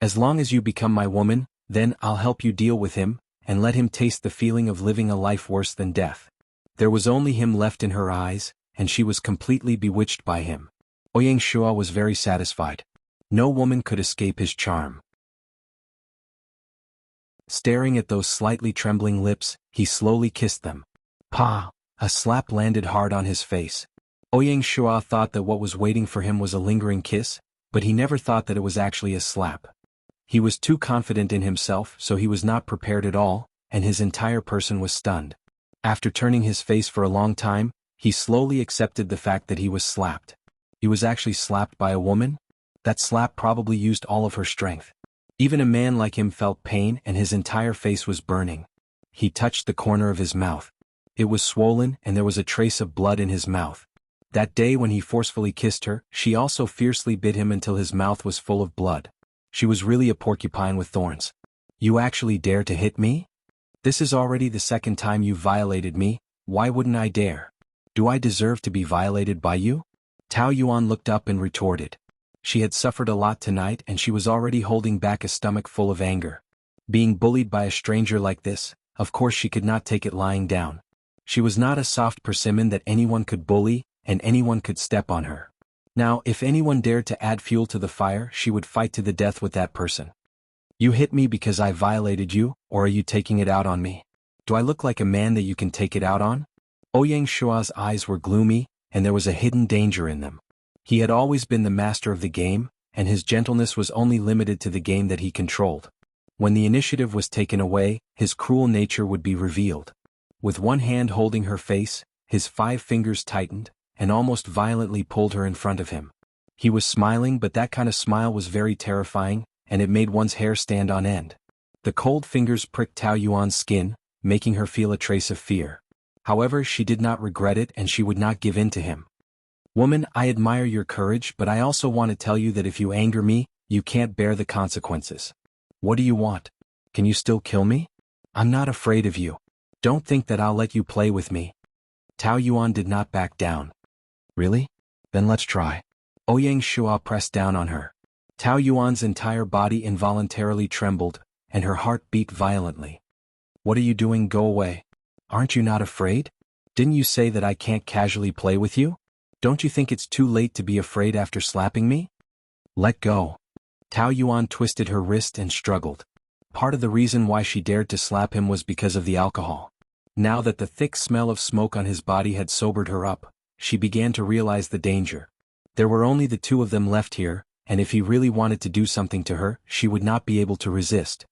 As long as you become my woman, then I'll help you deal with him, and let him taste the feeling of living a life worse than death. There was only him left in her eyes, and she was completely bewitched by him. Ouyang Shua was very satisfied. No woman could escape his charm. Staring at those slightly trembling lips, he slowly kissed them. Pa! A slap landed hard on his face. Ouyang Shua thought that what was waiting for him was a lingering kiss, but he never thought that it was actually a slap. He was too confident in himself, so he was not prepared at all, and his entire person was stunned. After turning his face for a long time, he slowly accepted the fact that he was slapped. He was actually slapped by a woman? That slap probably used all of her strength. Even a man like him felt pain and his entire face was burning. He touched the corner of his mouth. It was swollen and there was a trace of blood in his mouth. That day when he forcefully kissed her, she also fiercely bit him until his mouth was full of blood. She was really a porcupine with thorns. You actually dare to hit me? This is already the second time you violated me, why wouldn't I dare? Do I deserve to be violated by you? Tao Yuan looked up and retorted. She had suffered a lot tonight and she was already holding back a stomach full of anger. Being bullied by a stranger like this, of course she could not take it lying down. She was not a soft persimmon that anyone could bully, and anyone could step on her. Now, if anyone dared to add fuel to the fire, she would fight to the death with that person. You hit me because I violated you, or are you taking it out on me? Do I look like a man that you can take it out on? Ouyang Shua's eyes were gloomy, and there was a hidden danger in them. He had always been the master of the game, and his gentleness was only limited to the game that he controlled. When the initiative was taken away, his cruel nature would be revealed. With one hand holding her face, his 5 fingers tightened, and almost violently pulled her in front of him. He was smiling, but that kind of smile was very terrifying, and it made one's hair stand on end. The cold fingers pricked Tao Yuan's skin, making her feel a trace of fear. However, she did not regret it and she would not give in to him. Woman, I admire your courage, but I also want to tell you that if you anger me, you can't bear the consequences. What do you want? Can you still kill me? I'm not afraid of you. Don't think that I'll let you play with me. Tao Yuan did not back down. Really? Then let's try. Ouyang Shua pressed down on her. Tao Yuan's entire body involuntarily trembled, and her heart beat violently. What are you doing? Go away. Aren't you not afraid? Didn't you say that I can't casually play with you? Don't you think it's too late to be afraid after slapping me? Let go. Tao Yuan twisted her wrist and struggled. Part of the reason why she dared to slap him was because of the alcohol. Now that the thick smell of smoke on his body had sobered her up, she began to realize the danger. There were only the two of them left here, and if he really wanted to do something to her, she would not be able to resist.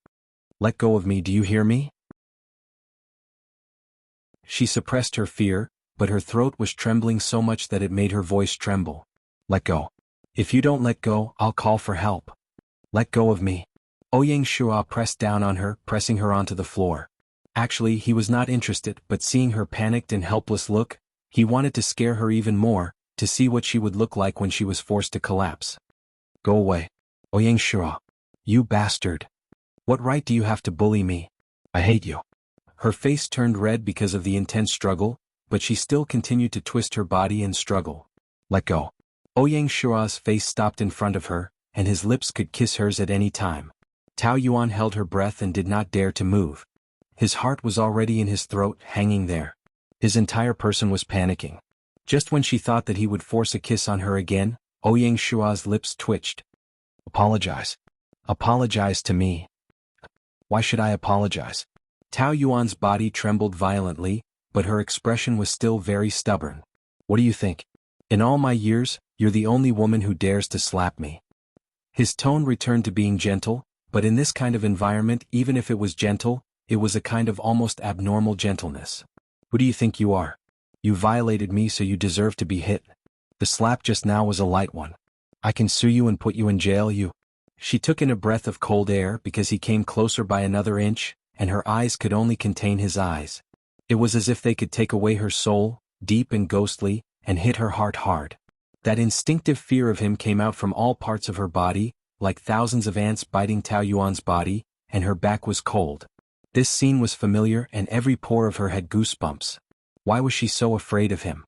Let go of me, do you hear me? She suppressed her fear, but her throat was trembling so much that it made her voice tremble. Let go. If you don't let go, I'll call for help. Let go of me. Ouyang Shua pressed down on her, pressing her onto the floor. Actually, he was not interested, but seeing her panicked and helpless look, he wanted to scare her even more, to see what she would look like when she was forced to collapse. Go away. Ouyang Shua. You bastard. What right do you have to bully me? I hate you. Her face turned red because of the intense struggle, but she still continued to twist her body and struggle. Let go. Ouyang Shua's face stopped in front of her, and his lips could kiss hers at any time. Tao Yuan held her breath and did not dare to move. His heart was already in his throat, hanging there. His entire person was panicking. Just when she thought that he would force a kiss on her again, Ouyang Shua's lips twitched. Apologize. Apologize to me. Why should I apologize? Tao Yuan's body trembled violently, but her expression was still very stubborn. What do you think? In all my years, you're the only woman who dares to slap me. His tone returned to being gentle, but in this kind of environment, even if it was gentle, it was a kind of almost abnormal gentleness. Who do you think you are? You violated me, so you deserve to be hit. The slap just now was a light one. I can sue you and put you in jail, you. She took in a breath of cold air because he came closer by another inch, and her eyes could only contain his eyes. It was as if they could take away her soul, deep and ghostly, and hit her heart hard. That instinctive fear of him came out from all parts of her body, like thousands of ants biting Tao Yuan's body, and her back was cold. This scene was familiar, and every pore of her had goosebumps. Why was she so afraid of him?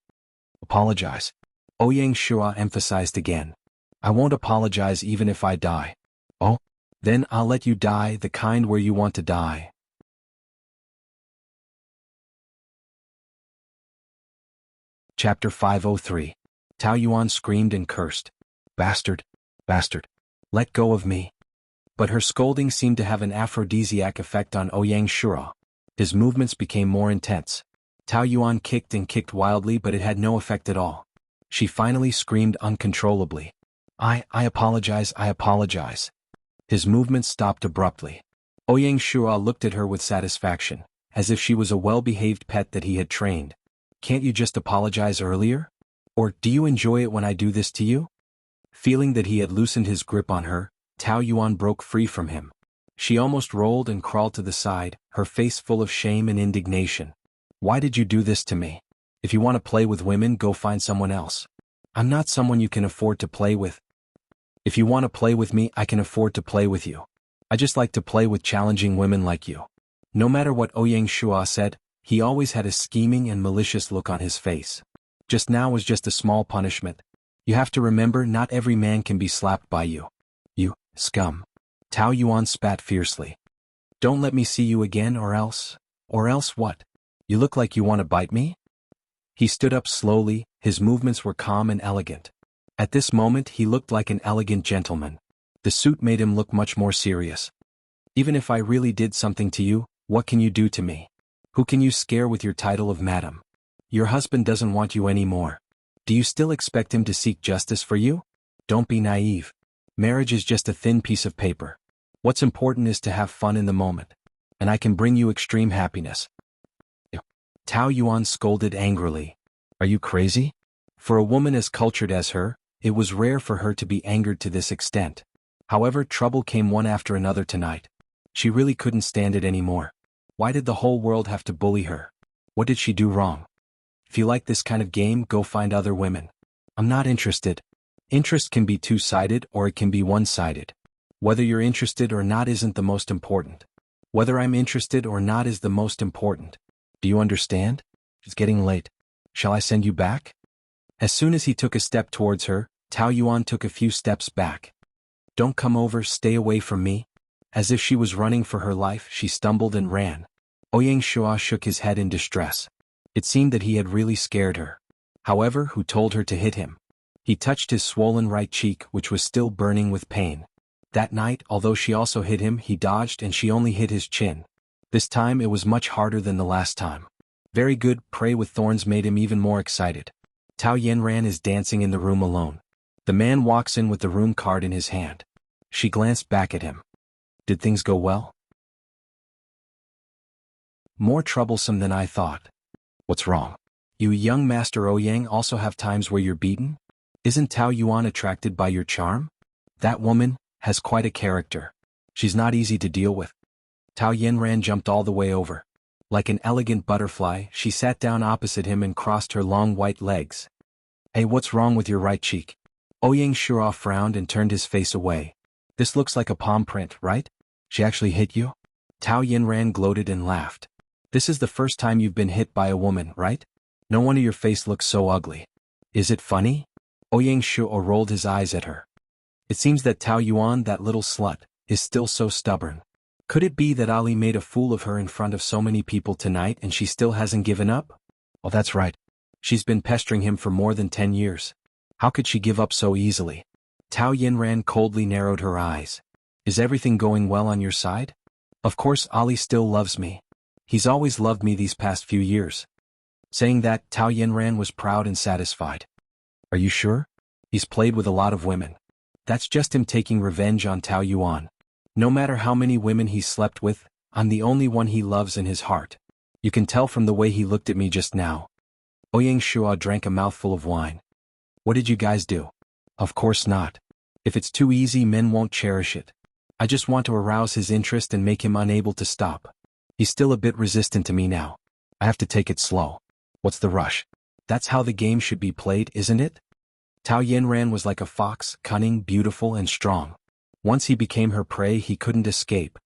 Apologize. Ouyang Shua emphasized again. I won't apologize even if I die. Oh? Then I'll let you die, the kind where you want to die. Chapter 503. Tao Yuan screamed and cursed. Bastard! Bastard! Let go of me. But her scolding seemed to have an aphrodisiac effect on Ouyang Shua. His movements became more intense. Tao Yuan kicked and kicked wildly, but it had no effect at all. She finally screamed uncontrollably. I apologize, I apologize. His movements stopped abruptly. Ouyang Shua looked at her with satisfaction, as if she was a well-behaved pet that he had trained. Can't you just apologize earlier? Or do you enjoy it when I do this to you? Feeling that he had loosened his grip on her, Tao Yuan broke free from him. She almost rolled and crawled to the side, her face full of shame and indignation. Why did you do this to me? If you want to play with women, go find someone else. I'm not someone you can afford to play with. If you want to play with me, I can afford to play with you. I just like to play with challenging women like you. No matter what Ouyang Shua said, he always had a scheming and malicious look on his face. Just now was just a small punishment. You have to remember, not every man can be slapped by you. You scum. Tao Yuan spat fiercely. Don't let me see you again, or else what? You look like you want to bite me? He stood up slowly, his movements were calm and elegant. At this moment he looked like an elegant gentleman. The suit made him look much more serious. Even if I really did something to you, what can you do to me? Who can you scare with your title of madam? Your husband doesn't want you anymore. Do you still expect him to seek justice for you? Don't be naive. Marriage is just a thin piece of paper. What's important is to have fun in the moment. And I can bring you extreme happiness. Tao Yuan scolded angrily. Are you crazy? For a woman as cultured as her, it was rare for her to be angered to this extent. However, trouble came one after another tonight. She really couldn't stand it anymore. Why did the whole world have to bully her? What did she do wrong? If you like this kind of game, go find other women. I'm not interested. Interest can be two-sided or it can be one-sided. Whether you're interested or not isn't the most important. Whether I'm interested or not is the most important. Do you understand? It's getting late. Shall I send you back? As soon as he took a step towards her, Tao Yuan took a few steps back. Don't come over, stay away from me. As if she was running for her life, she stumbled and ran. Ouyang Shua shook his head in distress. It seemed that he had really scared her. However, who told her to hit him? He touched his swollen right cheek, which was still burning with pain. That night, although she also hit him, he dodged and she only hit his chin. This time it was much harder than the last time. Very good, prey with thorns made him even more excited. Tao Yanran is dancing in the room alone. The man walks in with the room card in his hand. She glanced back at him. Did things go well? More troublesome than I thought. What's wrong? You young Master Ouyang also have times where you're beaten? Isn't Tao Yuan attracted by your charm? That woman has quite a character. She's not easy to deal with. Tao Yanran jumped all the way over. Like an elegant butterfly, she sat down opposite him and crossed her long white legs. Hey, what's wrong with your right cheek? Ouyang Shura frowned and turned his face away. This looks like a palm print, right? She actually hit you? Tao Yanran gloated and laughed. This is the first time you've been hit by a woman, right? No wonder your face looks so ugly. Is it funny? Ouyang Shura rolled his eyes at her. It seems that Tao Yuan, that little slut, is still so stubborn. Could it be that Ali made a fool of her in front of so many people tonight and she still hasn't given up? Oh, that's right. She's been pestering him for more than 10 years. How could she give up so easily? Tao Yanran coldly narrowed her eyes. Is everything going well on your side? Of course Ali still loves me. He's always loved me these past few years. Saying that, Tao Yanran was proud and satisfied. Are you sure? He's played with a lot of women. That's just him taking revenge on Tao Yuan. No matter how many women he slept with, I'm the only one he loves in his heart. You can tell from the way he looked at me just now. Ouyang Shua drank a mouthful of wine. What did you guys do? Of course not. If it's too easy, men won't cherish it. I just want to arouse his interest and make him unable to stop. He's still a bit resistant to me now. I have to take it slow. What's the rush? That's how the game should be played, isn't it? Tao Yanran was like a fox, cunning, beautiful, and strong. Once he became her prey, he couldn't escape.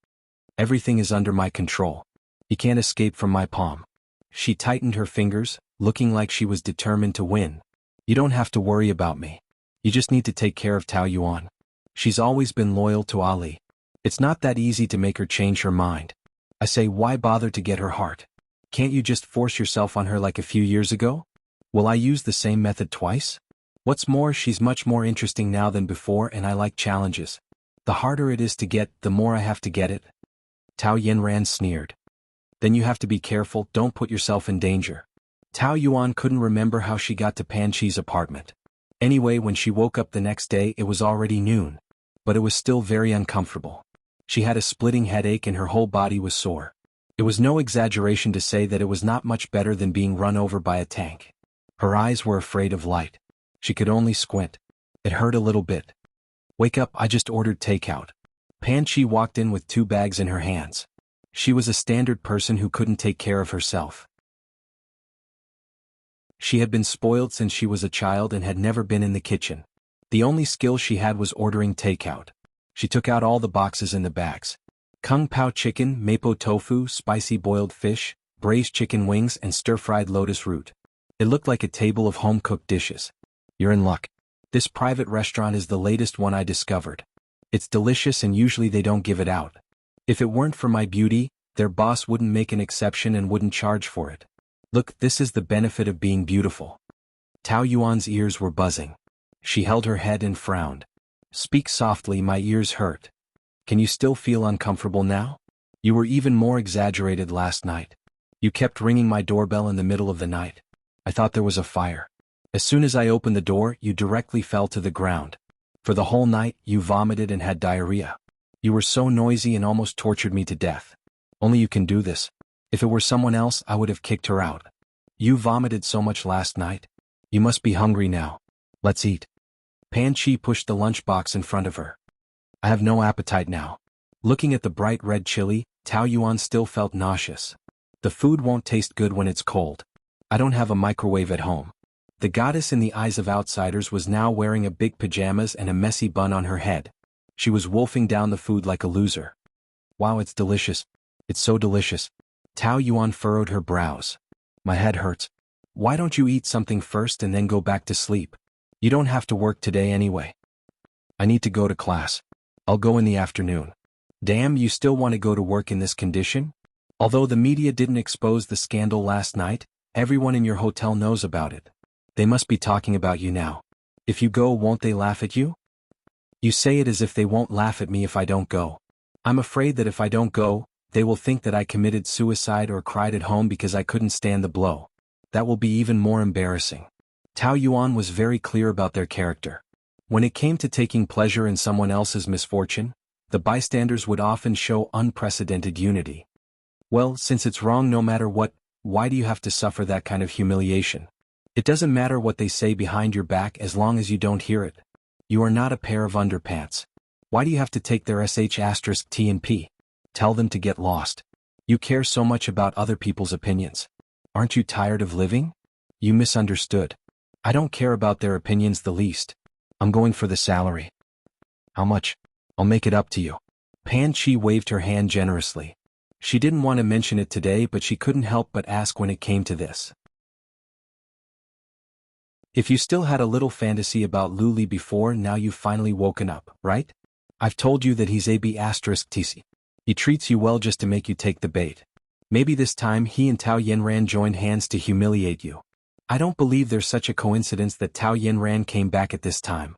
Everything is under my control. He can't escape from my palm. She tightened her fingers, looking like she was determined to win. You don't have to worry about me. You just need to take care of Tao Yuan. She's always been loyal to Ali. It's not that easy to make her change her mind. I say, why bother to get her heart? Can't you just force yourself on her like a few years ago? Will I use the same method twice? What's more, she's much more interesting now than before and I like challenges. The harder it is to get, the more I have to get it. Tao Yanran sneered. Then you have to be careful, don't put yourself in danger. Tao Yuan couldn't remember how she got to Pan Chi's apartment. Anyway, when she woke up the next day it was already noon. But it was still very uncomfortable. She had a splitting headache and her whole body was sore. It was no exaggeration to say that it was not much better than being run over by a tank. Her eyes were afraid of light. She could only squint. It hurt a little bit. Wake up, I just ordered takeout. Pan Chi walked in with 2 bags in her hands. She was a standard person who couldn't take care of herself. She had been spoiled since she was a child and had never been in the kitchen. The only skill she had was ordering takeout. She took out all the boxes in the bags. Kung Pao chicken, mapo tofu, spicy boiled fish, braised chicken wings and stir-fried lotus root. It looked like a table of home-cooked dishes. You're in luck. This private restaurant is the latest one I discovered. It's delicious and usually they don't give it out. If it weren't for my beauty, their boss wouldn't make an exception and wouldn't charge for it. Look, this is the benefit of being beautiful. Tao Yuan's ears were buzzing. She held her head and frowned. Speak softly, my ears hurt. Can you still feel uncomfortable now? You were even more exaggerated last night. You kept ringing my doorbell in the middle of the night. I thought there was a fire. As soon as I opened the door, you directly fell to the ground. For the whole night, you vomited and had diarrhea. You were so noisy and almost tortured me to death. Only you can do this. If it were someone else, I would have kicked her out. You vomited so much last night. You must be hungry now. Let's eat. Pan Chi pushed the lunchbox in front of her. I have no appetite now. Looking at the bright red chili, Tao Yuan still felt nauseous. The food won't taste good when it's cold. I don't have a microwave at home. The goddess in the eyes of outsiders was now wearing a big pajamas and a messy bun on her head. She was wolfing down the food like a loser. Wow, it's delicious. It's so delicious. Tao Yuan furrowed her brows. My head hurts. Why don't you eat something first and then go back to sleep? You don't have to work today anyway. I need to go to class. I'll go in the afternoon. Damn, you still want to go to work in this condition? Although the media didn't expose the scandal last night, Everyone in your hotel knows about it. They must be talking about you now. If you go, won't they laugh at you? You say it as if they won't laugh at me if I don't go. I'm afraid that if I don't go, they will think that I committed suicide or cried at home because I couldn't stand the blow. That will be even more embarrassing. Tao Yuan was very clear about their character. When it came to taking pleasure in someone else's misfortune, the bystanders would often show unprecedented unity. Well, since it's wrong no matter what, why do you have to suffer that kind of humiliation? It doesn't matter what they say behind your back as long as you don't hear it. You are not a pair of underpants. Why do you have to take their sh*t and p? Tell them to get lost. You care so much about other people's opinions. Aren't you tired of living? You misunderstood. I don't care about their opinions the least. I'm going for the salary. How much? I'll make it up to you. Pan Chi waved her hand generously. She didn't want to mention it today, but she couldn't help but ask when it came to this. If you still had a little fantasy about Luli before, now you've finally woken up, right? I've told you that he's ab*tc. He treats you well just to make you take the bait. Maybe this time he and Tao Yanran joined hands to humiliate you. I don't believe there's such a coincidence that Tao Yanran came back at this time.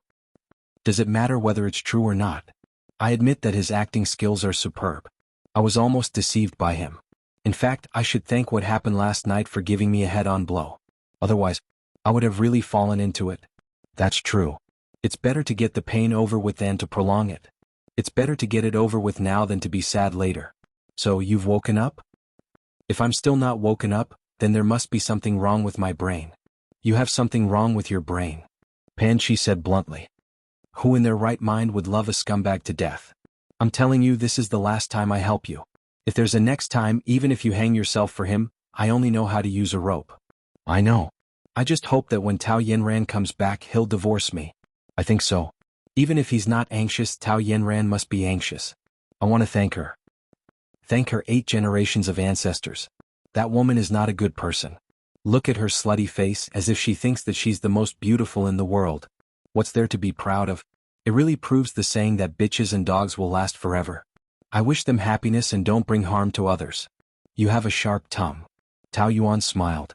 Does it matter whether it's true or not? I admit that his acting skills are superb. I was almost deceived by him. In fact, I should thank what happened last night for giving me a head-on blow. Otherwise, I would have really fallen into it. That's true. It's better to get the pain over with than to prolong it. It's better to get it over with now than to be sad later. So you've woken up? If I'm still not woken up, then there must be something wrong with my brain. You have something wrong with your brain, Pan Chi said bluntly. Who in their right mind would love a scumbag to death? I'm telling you, this is the last time I help you. If there's a next time, even if you hang yourself for him, I only know how to use a rope. I know. I just hope that when Tao Yanran comes back he'll divorce me. I think so. Even if he's not anxious, Tao Yanran must be anxious. I want to thank her. Thank her 8 generations of ancestors. That woman is not a good person. Look at her slutty face, as if she thinks that she's the most beautiful in the world. What's there to be proud of? It really proves the saying that bitches and dogs will last forever. I wish them happiness and don't bring harm to others. You have a sharp tongue. Tao Yuan smiled.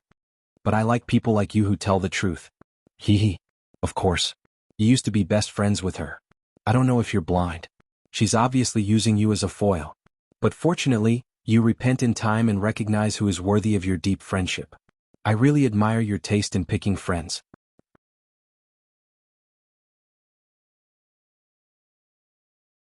But I like people like you who tell the truth. Hee hee. Of course. You used to be best friends with her. I don't know if you're blind. She's obviously using you as a foil. But fortunately, you repent in time and recognize who is worthy of your deep friendship. I really admire your taste in picking friends.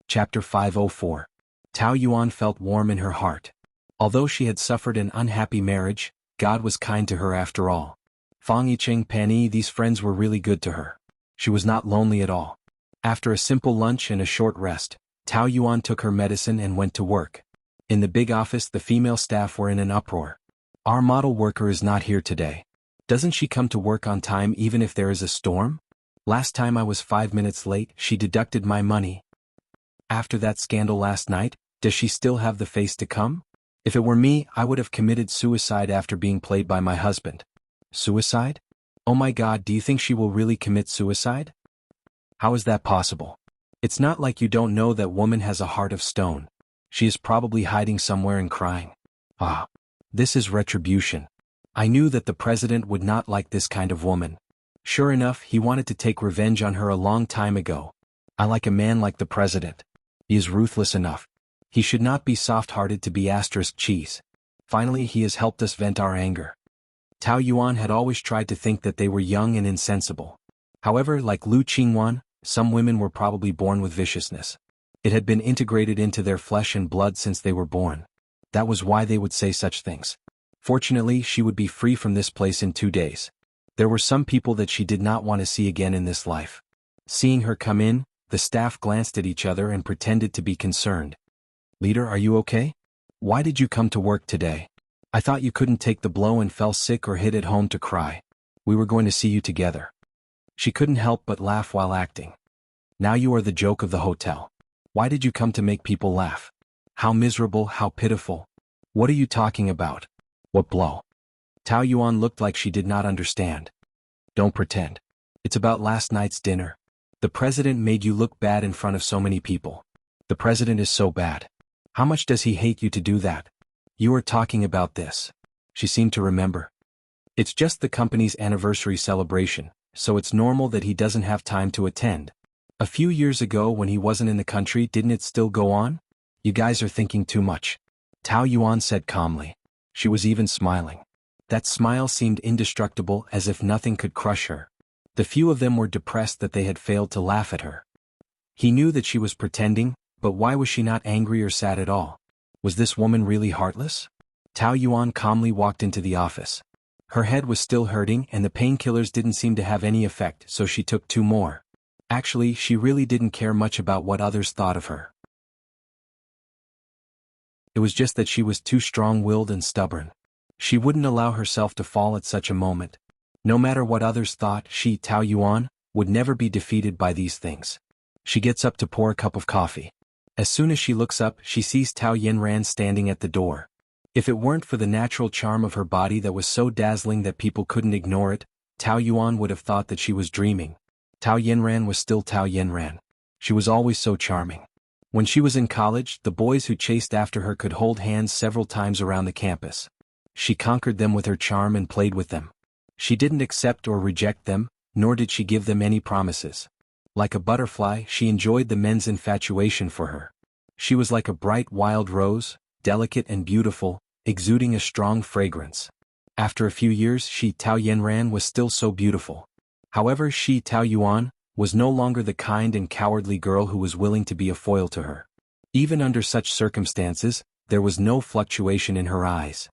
Chapter 504. Tao Yuan felt warm in her heart. Although she had suffered an unhappy marriage, God was kind to her after all. Fang Yicheng, Pan Yi, these friends were really good to her. She was not lonely at all. After a simple lunch and a short rest, Tao Yuan took her medicine and went to work. In the big office, the female staff were in an uproar. Our model worker is not here today. Doesn't she come to work on time even if there is a storm? Last time I was 5 minutes late, she deducted my money. After that scandal last night, does she still have the face to come? If it were me, I would have committed suicide after being played by my husband. Suicide? Oh my God, do you think she will really commit suicide? How is that possible? It's not like you don't know that woman has a heart of stone. She is probably hiding somewhere and crying. Ah, this is retribution. I knew that the president would not like this kind of woman. Sure enough, he wanted to take revenge on her a long time ago. I like a man like the president. He is ruthless enough. He should not be soft-hearted to be cheese. Finally, he has helped us vent our anger. Tao Yuan had always tried to think that they were young and insensible. However, like Lu Qingwan, some women were probably born with viciousness. It had been integrated into their flesh and blood since they were born. That was why they would say such things. Fortunately, she would be free from this place in 2 days. There were some people that she did not want to see again in this life. Seeing her come in, the staff glanced at each other and pretended to be concerned. Leader, are you okay? Why did you come to work today? I thought you couldn't take the blow and fell sick or hid at home to cry. We were going to see you together. She couldn't help but laugh while acting. Now you are the joke of the hotel. Why did you come to make people laugh? How miserable, how pitiful. What are you talking about? What blow? Tao Yuan looked like she did not understand. Don't pretend. It's about last night's dinner. The president made you look bad in front of so many people. The president is so bad. How much does he hate you to do that? You are talking about this. She seemed to remember. It's just the company's anniversary celebration, so it's normal that he doesn't have time to attend. A few years ago when he wasn't in the country, didn't it still go on? You guys are thinking too much. Tao Yuan said calmly. She was even smiling. That smile seemed indestructible, as if nothing could crush her. The few of them were depressed that they had failed to laugh at her. He knew that she was pretending, but why was she not angry or sad at all? Was this woman really heartless? Tao Yuan calmly walked into the office. Her head was still hurting and the painkillers didn't seem to have any effect, so she took 2 more. Actually, she really didn't care much about what others thought of her. It was just that she was too strong-willed and stubborn. She wouldn't allow herself to fall at such a moment. No matter what others thought, she, Tao Yuan, would never be defeated by these things. She gets up to pour a cup of coffee. As soon as she looks up, she sees Tao Yanran standing at the door. If it weren't for the natural charm of her body that was so dazzling that people couldn't ignore it, Tao Yuan would have thought that she was dreaming. Tao Yanran was still Tao Yanran. She was always so charming. When she was in college, the boys who chased after her could hold hands several times around the campus. She conquered them with her charm and played with them. She didn't accept or reject them, nor did she give them any promises. Like a butterfly, she enjoyed the men's infatuation for her. She was like a bright wild rose, delicate and beautiful, exuding a strong fragrance. After a few years, she, Tao Yanran, was still so beautiful. However, she, Tao Yuan, was no longer the kind and cowardly girl who was willing to be a foil to her. Even under such circumstances, there was no fluctuation in her eyes.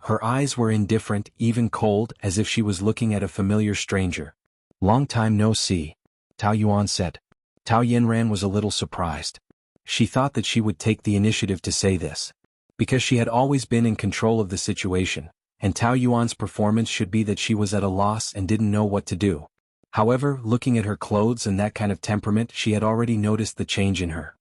Her eyes were indifferent, even cold, as if she was looking at a familiar stranger. "Long time no see," Tao Yuan said. Tao Yanran was a little surprised. She thought that she would take the initiative to say this. Because she had always been in control of the situation, and Tao Yuan's performance should be that she was at a loss and didn't know what to do. However, looking at her clothes and that kind of temperament, she had already noticed the change in her.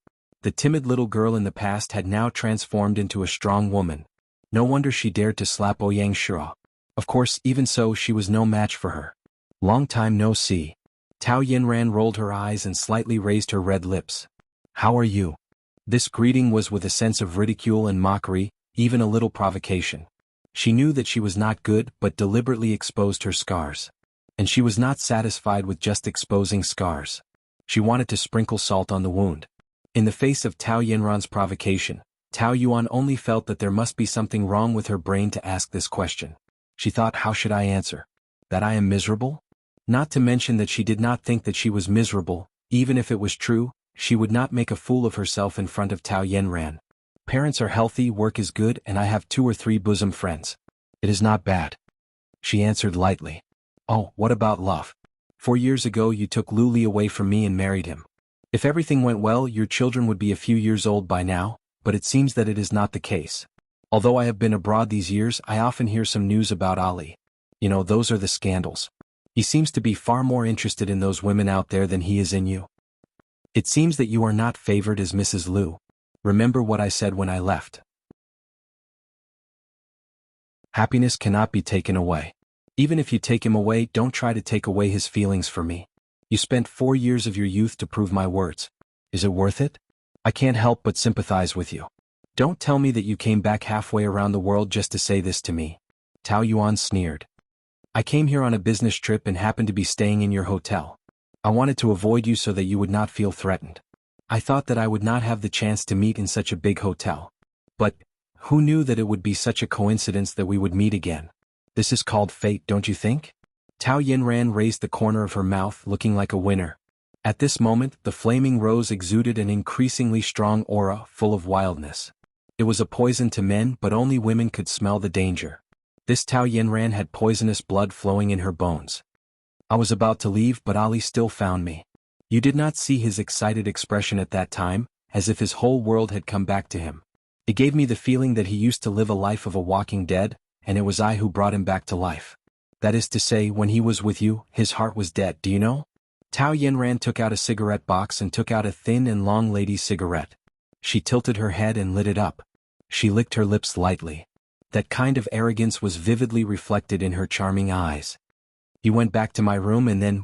The timid little girl in the past had now transformed into a strong woman. No wonder she dared to slap Ouyang Shua. Of course, even so, she was no match for her. "Long time no see." Tao Yanran rolled her eyes and slightly raised her red lips. "How are you?" This greeting was with a sense of ridicule and mockery, even a little provocation. She knew that she was not good but deliberately exposed her scars. And she was not satisfied with just exposing scars. She wanted to sprinkle salt on the wound. In the face of Tao Yanran's provocation, Tao Yuan only felt that there must be something wrong with her brain to ask this question. She thought, how should I answer? That I am miserable? Not to mention that she did not think that she was miserable. Even if it was true, she would not make a fool of herself in front of Tao Yanran. Parents are healthy, work is good, and I have 2 or 3 bosom friends. It is not bad. She answered lightly. "Oh, what about love? 4 years ago you took Luli away from me and married him. If everything went well, your children would be a few years old by now, but it seems that it is not the case. Although I have been abroad these years, I often hear some news about Ali. You know, those are the scandals. He seems to be far more interested in those women out there than he is in you. It seems that you are not favored as Mrs. Liu. Remember what I said when I left. Happiness cannot be taken away. Even if you take him away, don't try to take away his feelings for me. You spent 4 years of your youth to prove my words. Is it worth it? I can't help but sympathize with you. Don't tell me that you came back halfway around the world just to say this to me." Tao Yuan sneered. "I came here on a business trip and happened to be staying in your hotel. I wanted to avoid you so that you would not feel threatened. I thought that I would not have the chance to meet in such a big hotel. But who knew that it would be such a coincidence that we would meet again? This is called fate, don't you think?" Tao Yanran raised the corner of her mouth, looking like a winner. At this moment, the flaming rose exuded an increasingly strong aura, full of wildness. It was a poison to men, but only women could smell the danger. This Tao Yanran had poisonous blood flowing in her bones. I was about to leave, but Ali still found me. You did not see his excited expression at that time, as if his whole world had come back to him. It gave me the feeling that he used to live a life of a walking dead, and it was I who brought him back to life. That is to say, when he was with you, his heart was dead, do you know? Tao Yanran took out a cigarette box and took out a thin and long lady's cigarette. She tilted her head and lit it up. She licked her lips lightly. That kind of arrogance was vividly reflected in her charming eyes. He went back to my room and then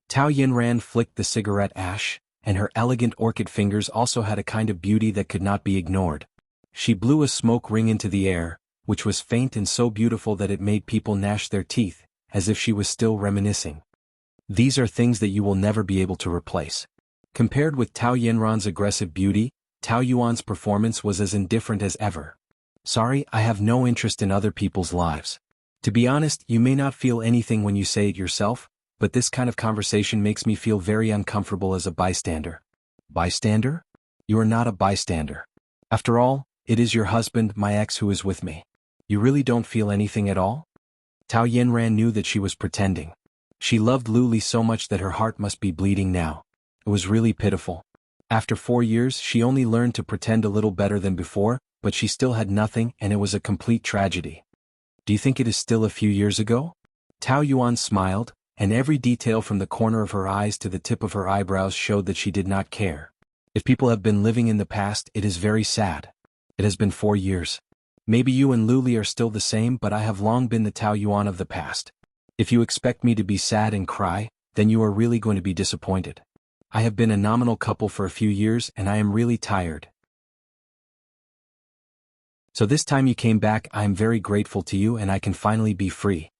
Tao Yanran flicked the cigarette ash, and her elegant orchid fingers also had a kind of beauty that could not be ignored. She blew a smoke ring into the air, which was faint and so beautiful that it made people gnash their teeth, as if she was still reminiscing. These are things that you will never be able to replace. Compared with Tao Yanran's aggressive beauty, Tao Yuan's performance was as indifferent as ever. Sorry, I have no interest in other people's lives. To be honest, you may not feel anything when you say it yourself, but this kind of conversation makes me feel very uncomfortable as a bystander. Bystander? You are not a bystander. After all, it is your husband, my ex, who is with me. You really don't feel anything at all? Tao Yanran knew that she was pretending. She loved Lu Li so much that her heart must be bleeding now. It was really pitiful. After 4 years, she only learned to pretend a little better than before, but she still had nothing, and it was a complete tragedy. Do you think it is still a few years ago? Tao Yuan smiled, and every detail from the corner of her eyes to the tip of her eyebrows showed that she did not care. If people have been living in the past, it is very sad. It has been 4 years. Maybe you and Lu Li are still the same, but I have long been the Tao Yuan of the past. If you expect me to be sad and cry, then you are really going to be disappointed. I have been a nominal couple for a few years and I am really tired. So this time you came back, I am very grateful to you and I can finally be free.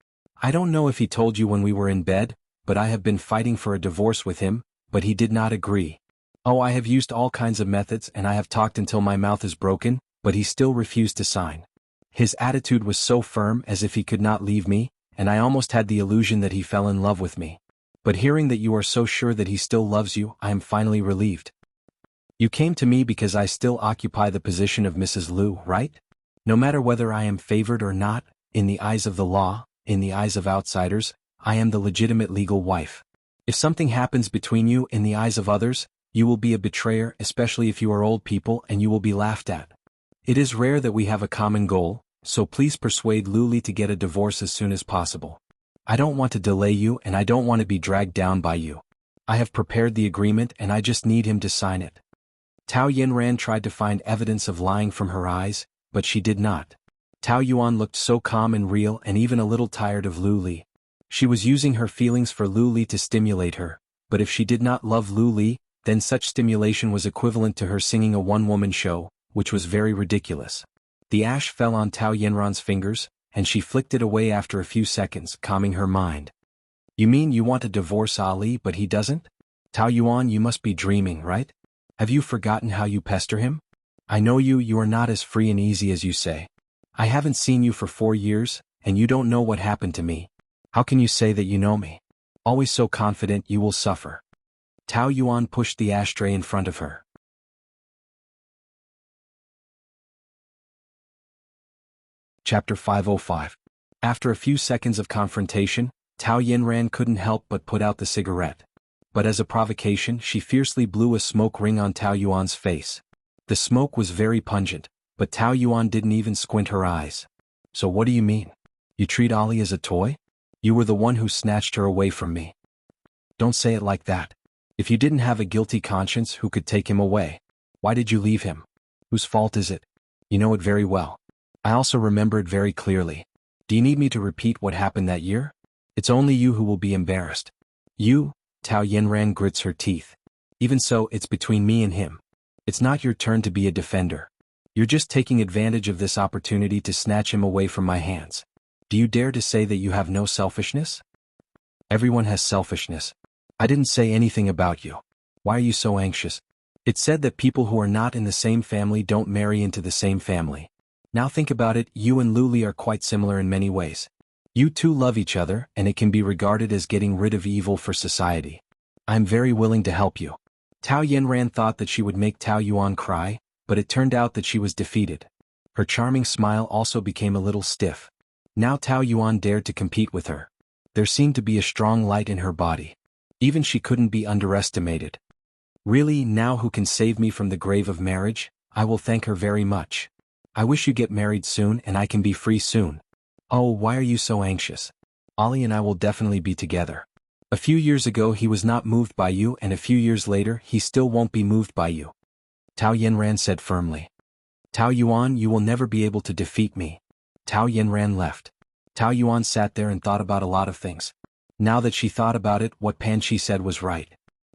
I don't know if he told you when we were in bed, but I have been fighting for a divorce with him, but he did not agree. Oh, I have used all kinds of methods and I have talked until my mouth is broken, but he still refused to sign. His attitude was so firm as if he could not leave me, and I almost had the illusion that he fell in love with me. But hearing that you are so sure that he still loves you, I am finally relieved. You came to me because I still occupy the position of Mrs. Liu, right? No matter whether I am favored or not, in the eyes of the law, in the eyes of outsiders, I am the legitimate legal wife. If something happens between you in the eyes of others, you will be a betrayer, especially if you are old people, and you will be laughed at. It is rare that we have a common goal, so please persuade Lu Li to get a divorce as soon as possible. I don't want to delay you and I don't want to be dragged down by you. I have prepared the agreement and I just need him to sign it. Tao Yanran tried to find evidence of lying from her eyes, but she did not. Tao Yuan looked so calm and real and even a little tired of Lu Li. She was using her feelings for Lu Li to stimulate her, but if she did not love Lu Li, then such stimulation was equivalent to her singing a one-woman show, which was very ridiculous. The ash fell on Tao Yanran's fingers, and she flicked it away after a few seconds, calming her mind. You mean you want to divorce Ali but he doesn't? Tao Yuan, you must be dreaming, right? Have you forgotten how you pester him? I know you are not as free and easy as you say. I haven't seen you for 4 years, and you don't know what happened to me. How can you say that you know me? Always so confident, you will suffer. Tao Yuan pushed the ashtray in front of her. Chapter 505. After a few seconds of confrontation, Tao Yanran couldn't help but put out the cigarette. But as a provocation, she fiercely blew a smoke ring on Tao Yuan's face. The smoke was very pungent, but Tao Yuan didn't even squint her eyes. So what do you mean? You treat Ali as a toy? You were the one who snatched her away from me. Don't say it like that. If you didn't have a guilty conscience, who could take him away? Why did you leave him? Whose fault is it? You know it very well. I also remember it very clearly. Do you need me to repeat what happened that year? It's only you who will be embarrassed. You? Tao Yanran grits her teeth. Even so, it's between me and him. It's not your turn to be a defender. You're just taking advantage of this opportunity to snatch him away from my hands. Do you dare to say that you have no selfishness? Everyone has selfishness. I didn't say anything about you. Why are you so anxious? It's said that people who are not in the same family don't marry into the same family. Now think about it, you and Lu Li are quite similar in many ways. You two love each other, and it can be regarded as getting rid of evil for society. I'm very willing to help you. Tao Yanran thought that she would make Tao Yuan cry, but it turned out that she was defeated. Her charming smile also became a little stiff. Now Tao Yuan dared to compete with her. There seemed to be a strong light in her body. Even she couldn't be underestimated. Really, now who can save me from the grave of marriage? I will thank her very much. I wish you get married soon and I can be free soon. Oh, why are you so anxious? Ali and I will definitely be together. A few years ago he was not moved by you and a few years later he still won't be moved by you. Tao Yanran said firmly. Tao Yuan, you will never be able to defeat me. Tao Yanran left. Tao Yuan sat there and thought about a lot of things. Now that she thought about it, what Pan Chi said was right.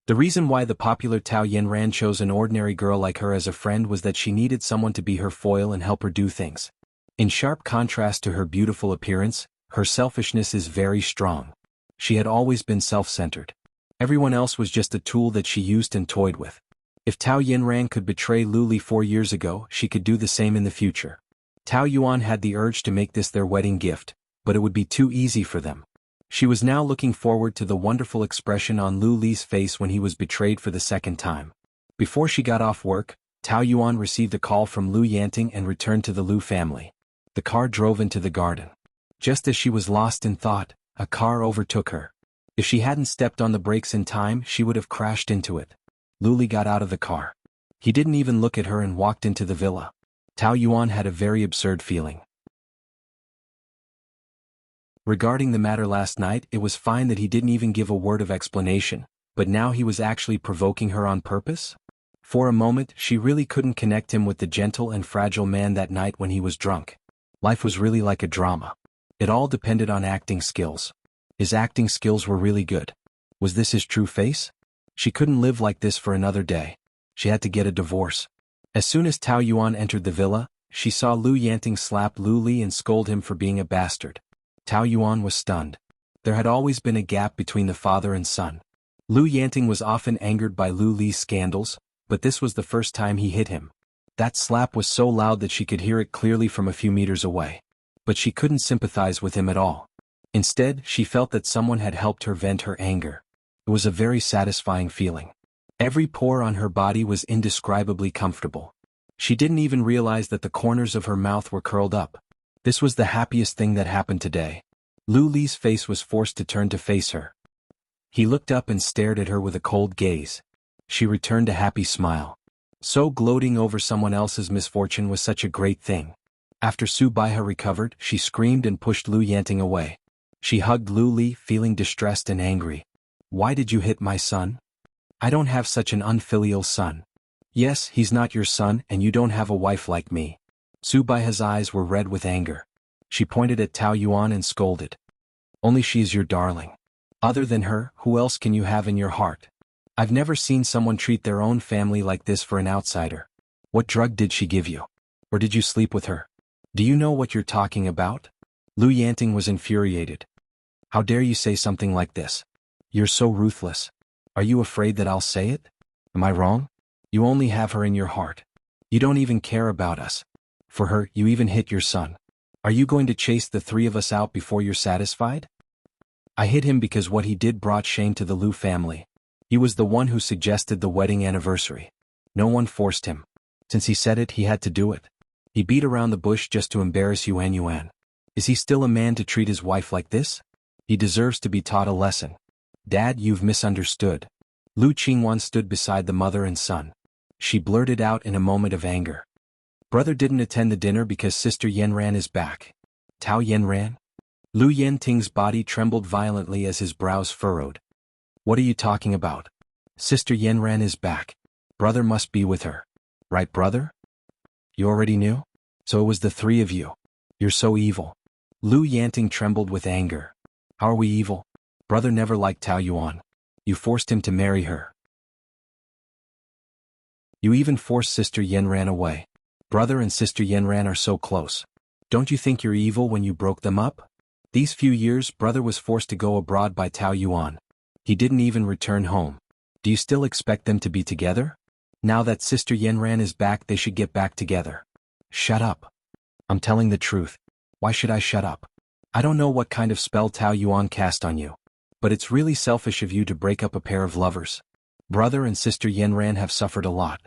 The reason why the popular Tao Yanran chose an ordinary girl like her as a friend was that she needed someone to be her foil and help her do things. In sharp contrast to her beautiful appearance, her selfishness is very strong. She had always been self-centered. Everyone else was just a tool that she used and toyed with. If Tao Yinran could betray Lu Li 4 years ago, she could do the same in the future. Tao Yuan had the urge to make this their wedding gift, but it would be too easy for them. She was now looking forward to the wonderful expression on Lu Li's face when he was betrayed for the second time. Before she got off work, Tao Yuan received a call from Lu Yanting and returned to the Lu family. The car drove into the garden. Just as she was lost in thought, a car overtook her. If she hadn't stepped on the brakes in time, she would have crashed into it. Lu Li got out of the car. He didn't even look at her and walked into the villa. Tao Yuan had a very absurd feeling. Regarding the matter last night, it was fine that he didn't even give a word of explanation, but now he was actually provoking her on purpose? For a moment, she really couldn't connect him with the gentle and fragile man that night when he was drunk. Life was really like a drama. It all depended on acting skills. His acting skills were really good. Was this his true face? She couldn't live like this for another day. She had to get a divorce. As soon as Tao Yuan entered the villa, she saw Lu Yanting slap Lu Li and scold him for being a bastard. Tao Yuan was stunned. There had always been a gap between the father and son. Lu Yanting was often angered by Lu Li's scandals, but this was the first time he hit him. That slap was so loud that she could hear it clearly from a few meters away. But she couldn't sympathize with him at all. Instead, she felt that someone had helped her vent her anger. It was a very satisfying feeling. Every pore on her body was indescribably comfortable. She didn't even realize that the corners of her mouth were curled up. This was the happiest thing that happened today. Lu Li's face was forced to turn to face her. He looked up and stared at her with a cold gaze. She returned a happy smile. So gloating over someone else's misfortune was such a great thing. After Su Baiha recovered, she screamed and pushed Lu Yanting away. She hugged Lu Li, feeling distressed and angry. Why did you hit my son? I don't have such an unfilial son. Yes, he's not your son and you don't have a wife like me. Su Baiha's eyes were red with anger. She pointed at Tao Yuan and scolded. Only she's your darling. Other than her, who else can you have in your heart? I've never seen someone treat their own family like this for an outsider. What drug did she give you? Or did you sleep with her? Do you know what you're talking about? Lu Yanting was infuriated. How dare you say something like this? You're so ruthless. Are you afraid that I'll say it? Am I wrong? You only have her in your heart. You don't even care about us. For her, you even hit your son. Are you going to chase the 3 of us out before you're satisfied? I hit him because what he did brought shame to the Lu family. He was the one who suggested the wedding anniversary. No one forced him. Since he said it, he had to do it. He beat around the bush just to embarrass Yuan Yuan. Is he still a man to treat his wife like this? He deserves to be taught a lesson. Dad, you've misunderstood. Lu Qingwan stood beside the mother and son. She blurted out in a moment of anger. Brother didn't attend the dinner because Sister Yanran is back. Tao Yanran? Lu Yanting's body trembled violently as his brows furrowed. What are you talking about? Sister Yanran is back. Brother must be with her. Right, brother? You already knew? So it was the 3 of you. You're so evil. Lu Yanting trembled with anger. How are we evil? Brother never liked Tao Yuan. You forced him to marry her. You even forced Sister Yanran away. Brother and Sister Yanran are so close. Don't you think you're evil when you broke them up? These few years, brother was forced to go abroad by Tao Yuan. He didn't even return home. Do you still expect them to be together? Now that Sister Yanran is back, they should get back together. Shut up. I'm telling the truth. Why should I shut up? I don't know what kind of spell Tao Yuan cast on you. But it's really selfish of you to break up a pair of lovers. Brother and Sister Yanran have suffered a lot.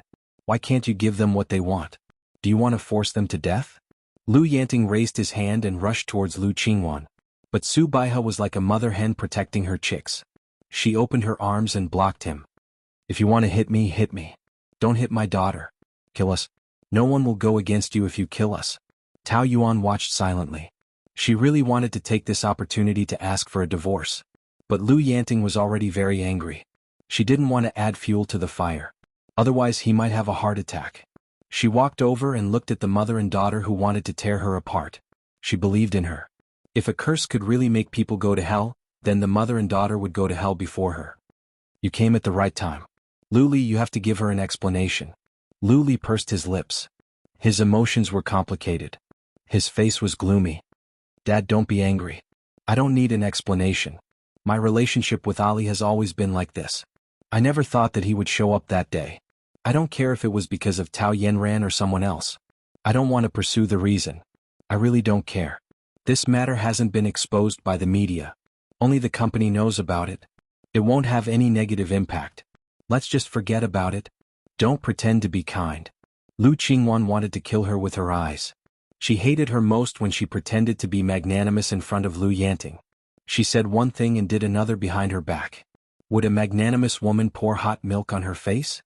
Why can't you give them what they want? Do you want to force them to death? Lu Yanting raised his hand and rushed towards Lu Qingwan. But Su Baiha was like a mother hen protecting her chicks. She opened her arms and blocked him. If you want to hit me, hit me. Don't hit my daughter. Kill us. No one will go against you if you kill us. Tao Yuan watched silently. She really wanted to take this opportunity to ask for a divorce. But Lu Yanting was already very angry. She didn't want to add fuel to the fire. Otherwise he might have a heart attack. She walked over and looked at the mother and daughter who wanted to tear her apart. She believed in her. If a curse could really make people go to hell, then the mother and daughter would go to hell before her. You came at the right time. Lu Li, you have to give her an explanation. Lu Li pursed his lips. His emotions were complicated. His face was gloomy. Dad, don't be angry. I don't need an explanation. My relationship with Ali has always been like this. I never thought that he would show up that day. I don't care if it was because of Tao Yenran or someone else. I don't want to pursue the reason. I really don't care. This matter hasn't been exposed by the media. Only the company knows about it. It won't have any negative impact. Let's just forget about it. Don't pretend to be kind. Lu Qingwan wanted to kill her with her eyes. She hated her most when she pretended to be magnanimous in front of Lu Yanting. She said one thing and did another behind her back. Would a magnanimous woman pour hot milk on her face?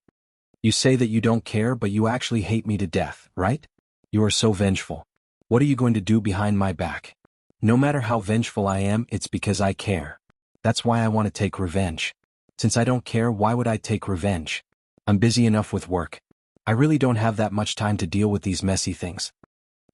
You say that you don't care, but you actually hate me to death, right? You are so vengeful. What are you going to do behind my back? No matter how vengeful I am, it's because I care. That's why I want to take revenge. Since I don't care, why would I take revenge? I'm busy enough with work. I really don't have that much time to deal with these messy things.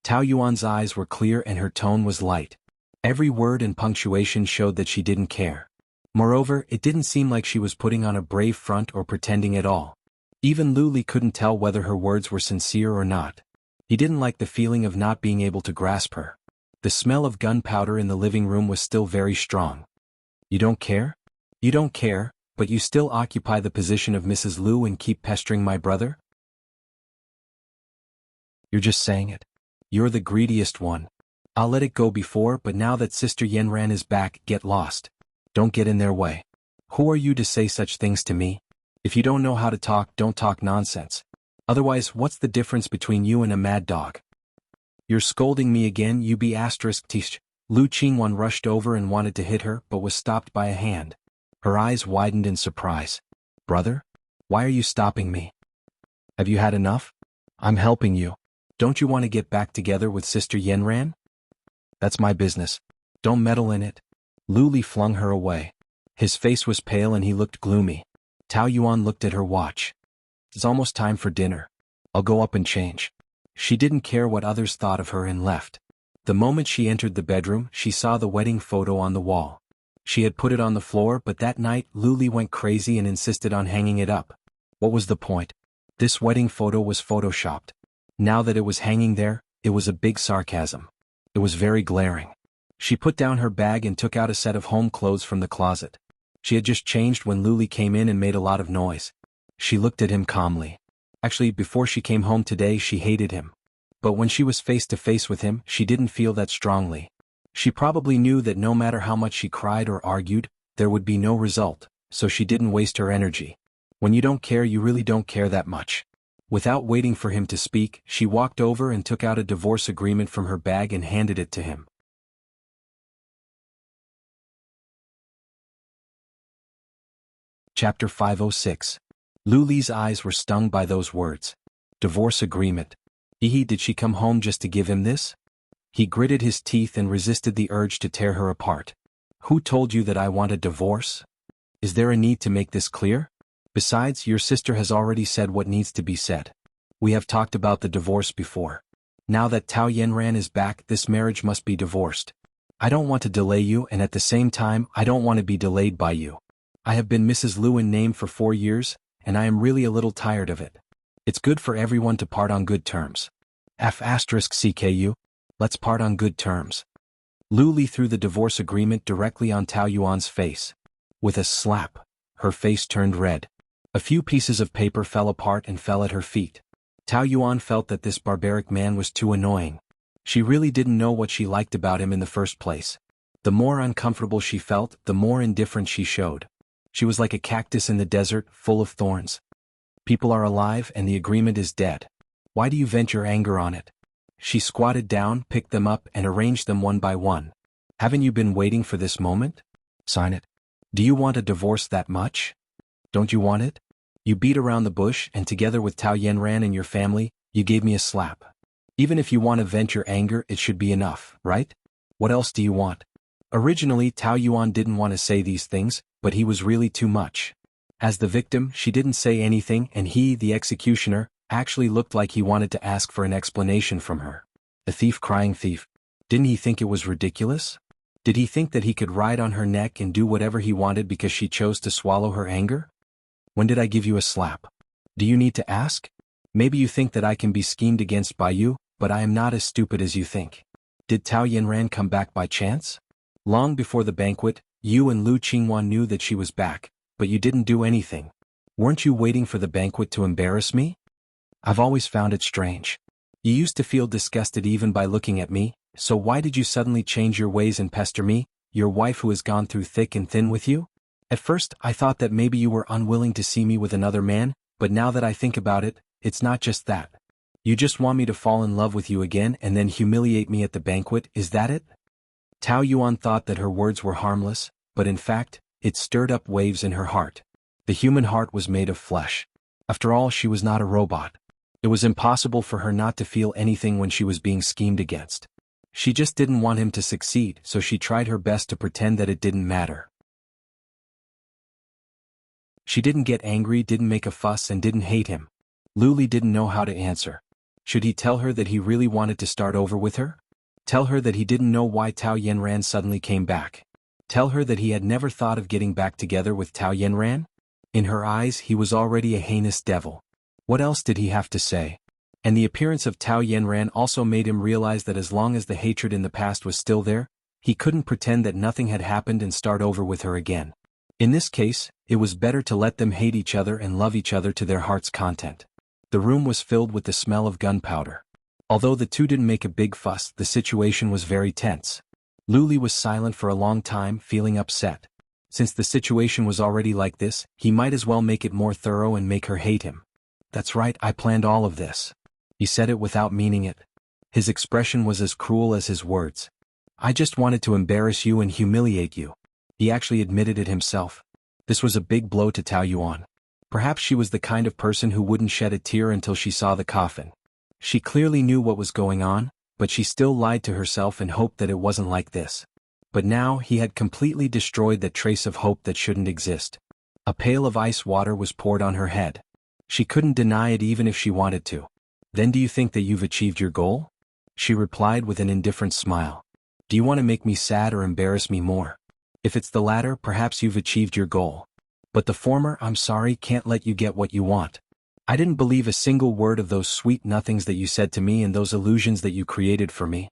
Tao Yuan's eyes were clear and her tone was light. Every word and punctuation showed that she didn't care. Moreover, it didn't seem like she was putting on a brave front or pretending at all. Even Lu Li couldn't tell whether her words were sincere or not. He didn't like the feeling of not being able to grasp her. The smell of gunpowder in the living room was still very strong. You don't care? You don't care, but you still occupy the position of Mrs. Lu and keep pestering my brother? You're just saying it. You're the greediest one. I'll let it go before, but now that Sister Yenran is back, get lost. Don't get in their way. Who are you to say such things to me? If you don't know how to talk, don't talk nonsense. Otherwise, what's the difference between you and a mad dog? You're scolding me again, you be asterisk tish. Lu Qingwan rushed over and wanted to hit her, but was stopped by a hand. Her eyes widened in surprise. Brother? Why are you stopping me? Have you had enough? I'm helping you. Don't you want to get back together with Sister Yenran? That's my business. Don't meddle in it. Lu Li flung her away. His face was pale and he looked gloomy. Tao Yuan looked at her watch. It's almost time for dinner. I'll go up and change. She didn't care what others thought of her and left. The moment she entered the bedroom, she saw the wedding photo on the wall. She had put it on the floor, but that night Lu Li went crazy and insisted on hanging it up. What was the point? This wedding photo was photoshopped. Now that it was hanging there, it was a big sarcasm. It was very glaring. She put down her bag and took out a set of home clothes from the closet. She had just changed when Lu Li came in and made a lot of noise. She looked at him calmly. Actually, before she came home today, she hated him. But when she was face to face with him, she didn't feel that strongly. She probably knew that no matter how much she cried or argued, there would be no result, so she didn't waste her energy. When you don't care, you really don't care that much. Without waiting for him to speak, she walked over and took out a divorce agreement from her bag and handed it to him. Chapter 506. Lu Li's eyes were stung by those words. Divorce agreement. Did she come home just to give him this? He gritted his teeth and resisted the urge to tear her apart. Who told you that I want a divorce? Is there a need to make this clear? Besides, your sister has already said what needs to be said. We have talked about the divorce before. Now that Tao Yenran is back, this marriage must be divorced. I don't want to delay you, and at the same time, I don't want to be delayed by you. I have been Mrs. Lu in name for 4 years, and I am really a little tired of it. It's good for everyone to part on good terms. *CKU. Let's part on good terms. Lu Li threw the divorce agreement directly on Tao Yuan's face. With a slap, her face turned red. A few pieces of paper fell apart and fell at her feet. Tao Yuan felt that this barbaric man was too annoying. She really didn't know what she liked about him in the first place. The more uncomfortable she felt, the more indifference she showed. She was like a cactus in the desert, full of thorns. People are alive and the agreement is dead. Why do you vent your anger on it? She squatted down, picked them up, and arranged them one by one. Haven't you been waiting for this moment? Sign it. Do you want a divorce that much? Don't you want it? You beat around the bush, and together with Tao Yenran and your family, you gave me a slap. Even if you want to vent your anger, it should be enough, right? What else do you want? Originally, Tao Yuan didn't want to say these things, but he was really too much. As the victim, she didn't say anything, and he, the executioner, actually looked like he wanted to ask for an explanation from her. A thief crying thief. Didn't he think it was ridiculous? Did he think that he could ride on her neck and do whatever he wanted because she chose to swallow her anger? When did I give you a slap? Do you need to ask? Maybe you think that I can be schemed against by you, but I am not as stupid as you think. Did Tao Yanran come back by chance? Long before the banquet, you and Lu Qingwan knew that she was back, but you didn't do anything. Weren't you waiting for the banquet to embarrass me? I've always found it strange. You used to feel disgusted even by looking at me, so why did you suddenly change your ways and pester me, your wife who has gone through thick and thin with you? At first, I thought that maybe you were unwilling to see me with another man, but now that I think about it, it's not just that. You just want me to fall in love with you again and then humiliate me at the banquet, is that it? Tao Yuan thought that her words were harmless, but in fact, it stirred up waves in her heart. The human heart was made of flesh. After all, she was not a robot. It was impossible for her not to feel anything when she was being schemed against. She just didn't want him to succeed, so she tried her best to pretend that it didn't matter. She didn't get angry, didn't make a fuss, and didn't hate him. Lu Li didn't know how to answer. Should he tell her that he really wanted to start over with her? Tell her that he didn't know why Tao Yanran suddenly came back? Tell her that he had never thought of getting back together with Tao Yanran? In her eyes, he was already a heinous devil. What else did he have to say? And the appearance of Tao Yanran also made him realize that as long as the hatred in the past was still there, he couldn't pretend that nothing had happened and start over with her again. In this case, it was better to let them hate each other and love each other to their heart's content. The room was filled with the smell of gunpowder. Although the two didn't make a big fuss, the situation was very tense. Lu Li was silent for a long time, feeling upset. Since the situation was already like this, he might as well make it more thorough and make her hate him. That's right, I planned all of this. He said it without meaning it. His expression was as cruel as his words. I just wanted to embarrass you and humiliate you. He actually admitted it himself. This was a big blow to Tao Yuan. Perhaps she was the kind of person who wouldn't shed a tear until she saw the coffin. She clearly knew what was going on, but she still lied to herself and hoped that it wasn't like this. But now he had completely destroyed that trace of hope that shouldn't exist. A pail of ice water was poured on her head. She couldn't deny it even if she wanted to. Then do you think that you've achieved your goal? She replied with an indifferent smile. Do you want to make me sad or embarrass me more? If it's the latter, perhaps you've achieved your goal. But the former, I'm sorry, can't let you get what you want. I didn't believe a single word of those sweet nothings that you said to me and those illusions that you created for me.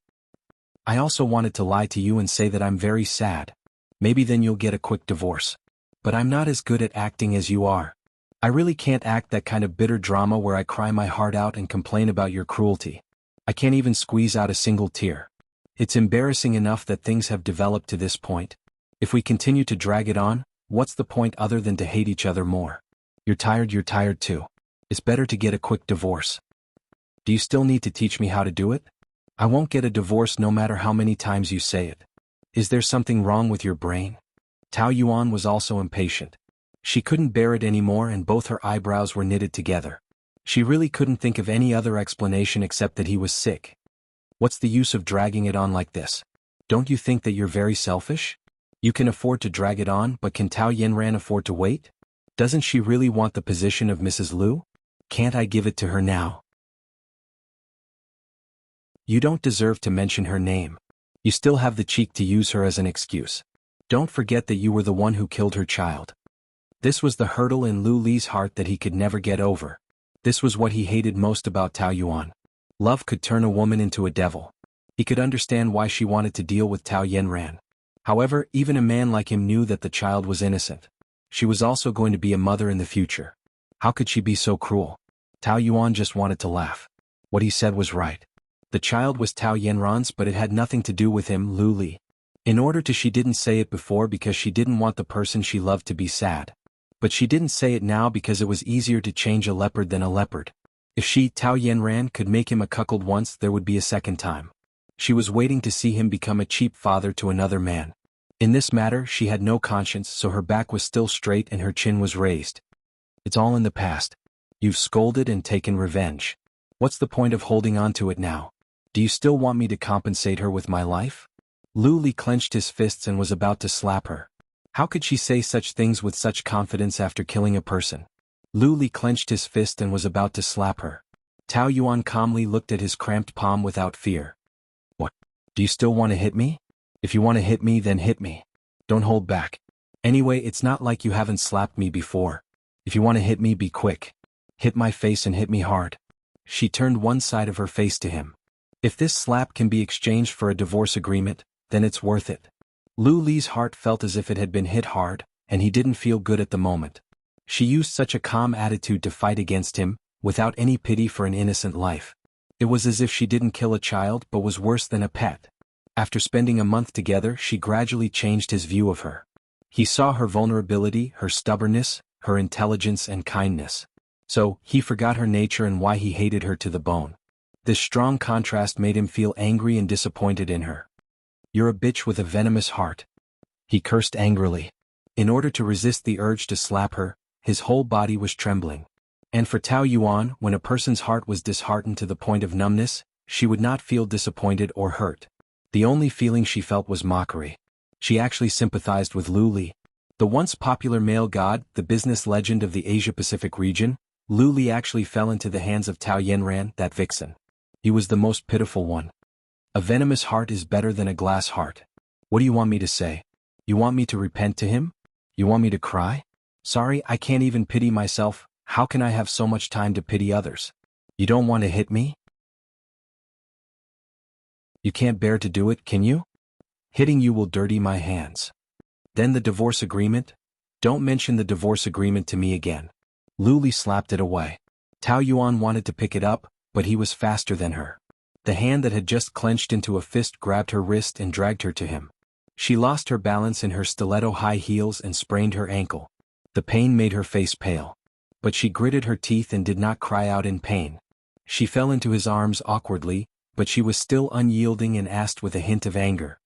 I also wanted to lie to you and say that I'm very sad. Maybe then you'll get a quick divorce. But I'm not as good at acting as you are. I really can't act that kind of bitter drama where I cry my heart out and complain about your cruelty. I can't even squeeze out a single tear. It's embarrassing enough that things have developed to this point. If we continue to drag it on, what's the point other than to hate each other more? You're tired too. It's better to get a quick divorce. Do you still need to teach me how to do it? I won't get a divorce no matter how many times you say it. Is there something wrong with your brain? Tao Yuan was also impatient. She couldn't bear it anymore and both her eyebrows were knitted together. She really couldn't think of any other explanation except that he was sick. What's the use of dragging it on like this? Don't you think that you're very selfish? You can afford to drag it on, but can Tao Yanran afford to wait? Doesn't she really want the position of Mrs. Lu? Can't I give it to her now? You don't deserve to mention her name. You still have the cheek to use her as an excuse. Don't forget that you were the one who killed her child. This was the hurdle in Lu Li's heart that he could never get over. This was what he hated most about Tao Yuan. Love could turn a woman into a devil. He could understand why she wanted to deal with Tao Yanran. However, even a man like him knew that the child was innocent. She was also going to be a mother in the future. How could she be so cruel? Tao Yuan just wanted to laugh. What he said was right. The child was Tao Yanran's, but it had nothing to do with him, Lu Li. She didn't say it before because she didn't want the person she loved to be sad. But she didn't say it now because it was easier to change a leopard than a leopard. If she, Tao Yanran, could make him a cuckold once, there would be a second time. She was waiting to see him become a cheap father to another man. In this matter, she had no conscience, so her back was still straight and her chin was raised. It's all in the past. You've scolded and taken revenge. What's the point of holding on to it now? Do you still want me to compensate her with my life? Lu Li clenched his fists and was about to slap her. How could she say such things with such confidence after killing a person? Lu Li clenched his fist and was about to slap her. Tao Yuan calmly looked at his cramped palm without fear. What? Do you still want to hit me? If you want to hit me, then hit me. Don't hold back. Anyway, it's not like you haven't slapped me before. If you want to hit me, be quick. Hit my face and hit me hard. She turned one side of her face to him. If this slap can be exchanged for a divorce agreement, then it's worth it. Lu Li's heart felt as if it had been hit hard, and he didn't feel good at the moment. She used such a calm attitude to fight against him, without any pity for an innocent life. It was as if she didn't kill a child but was worse than a pet. After spending a month together, she gradually changed his view of her. He saw her vulnerability, her stubbornness, her intelligence and kindness. So, he forgot her nature and why he hated her to the bone. This strong contrast made him feel angry and disappointed in her. "You're a bitch with a venomous heart," he cursed angrily. In order to resist the urge to slap her, his whole body was trembling. And for Tao Yuan, when a person's heart was disheartened to the point of numbness, she would not feel disappointed or hurt. The only feeling she felt was mockery. She actually sympathized with Lu Li. The once popular male god, the business legend of the Asia-Pacific region, Lu Li actually fell into the hands of Tao Yanran, that vixen. He was the most pitiful one. A venomous heart is better than a glass heart. What do you want me to say? You want me to repent to him? You want me to cry? Sorry, I can't even pity myself. How can I have so much time to pity others? You don't want to hit me? You can't bear to do it, can you? Hitting you will dirty my hands. Then the divorce agreement? Don't mention the divorce agreement to me again. Lu Li slapped it away. Tao Yuan wanted to pick it up, but he was faster than her. The hand that had just clenched into a fist grabbed her wrist and dragged her to him. She lost her balance in her stiletto high heels and sprained her ankle. The pain made her face pale. But she gritted her teeth and did not cry out in pain. She fell into his arms awkwardly, but she was still unyielding and asked with a hint of anger.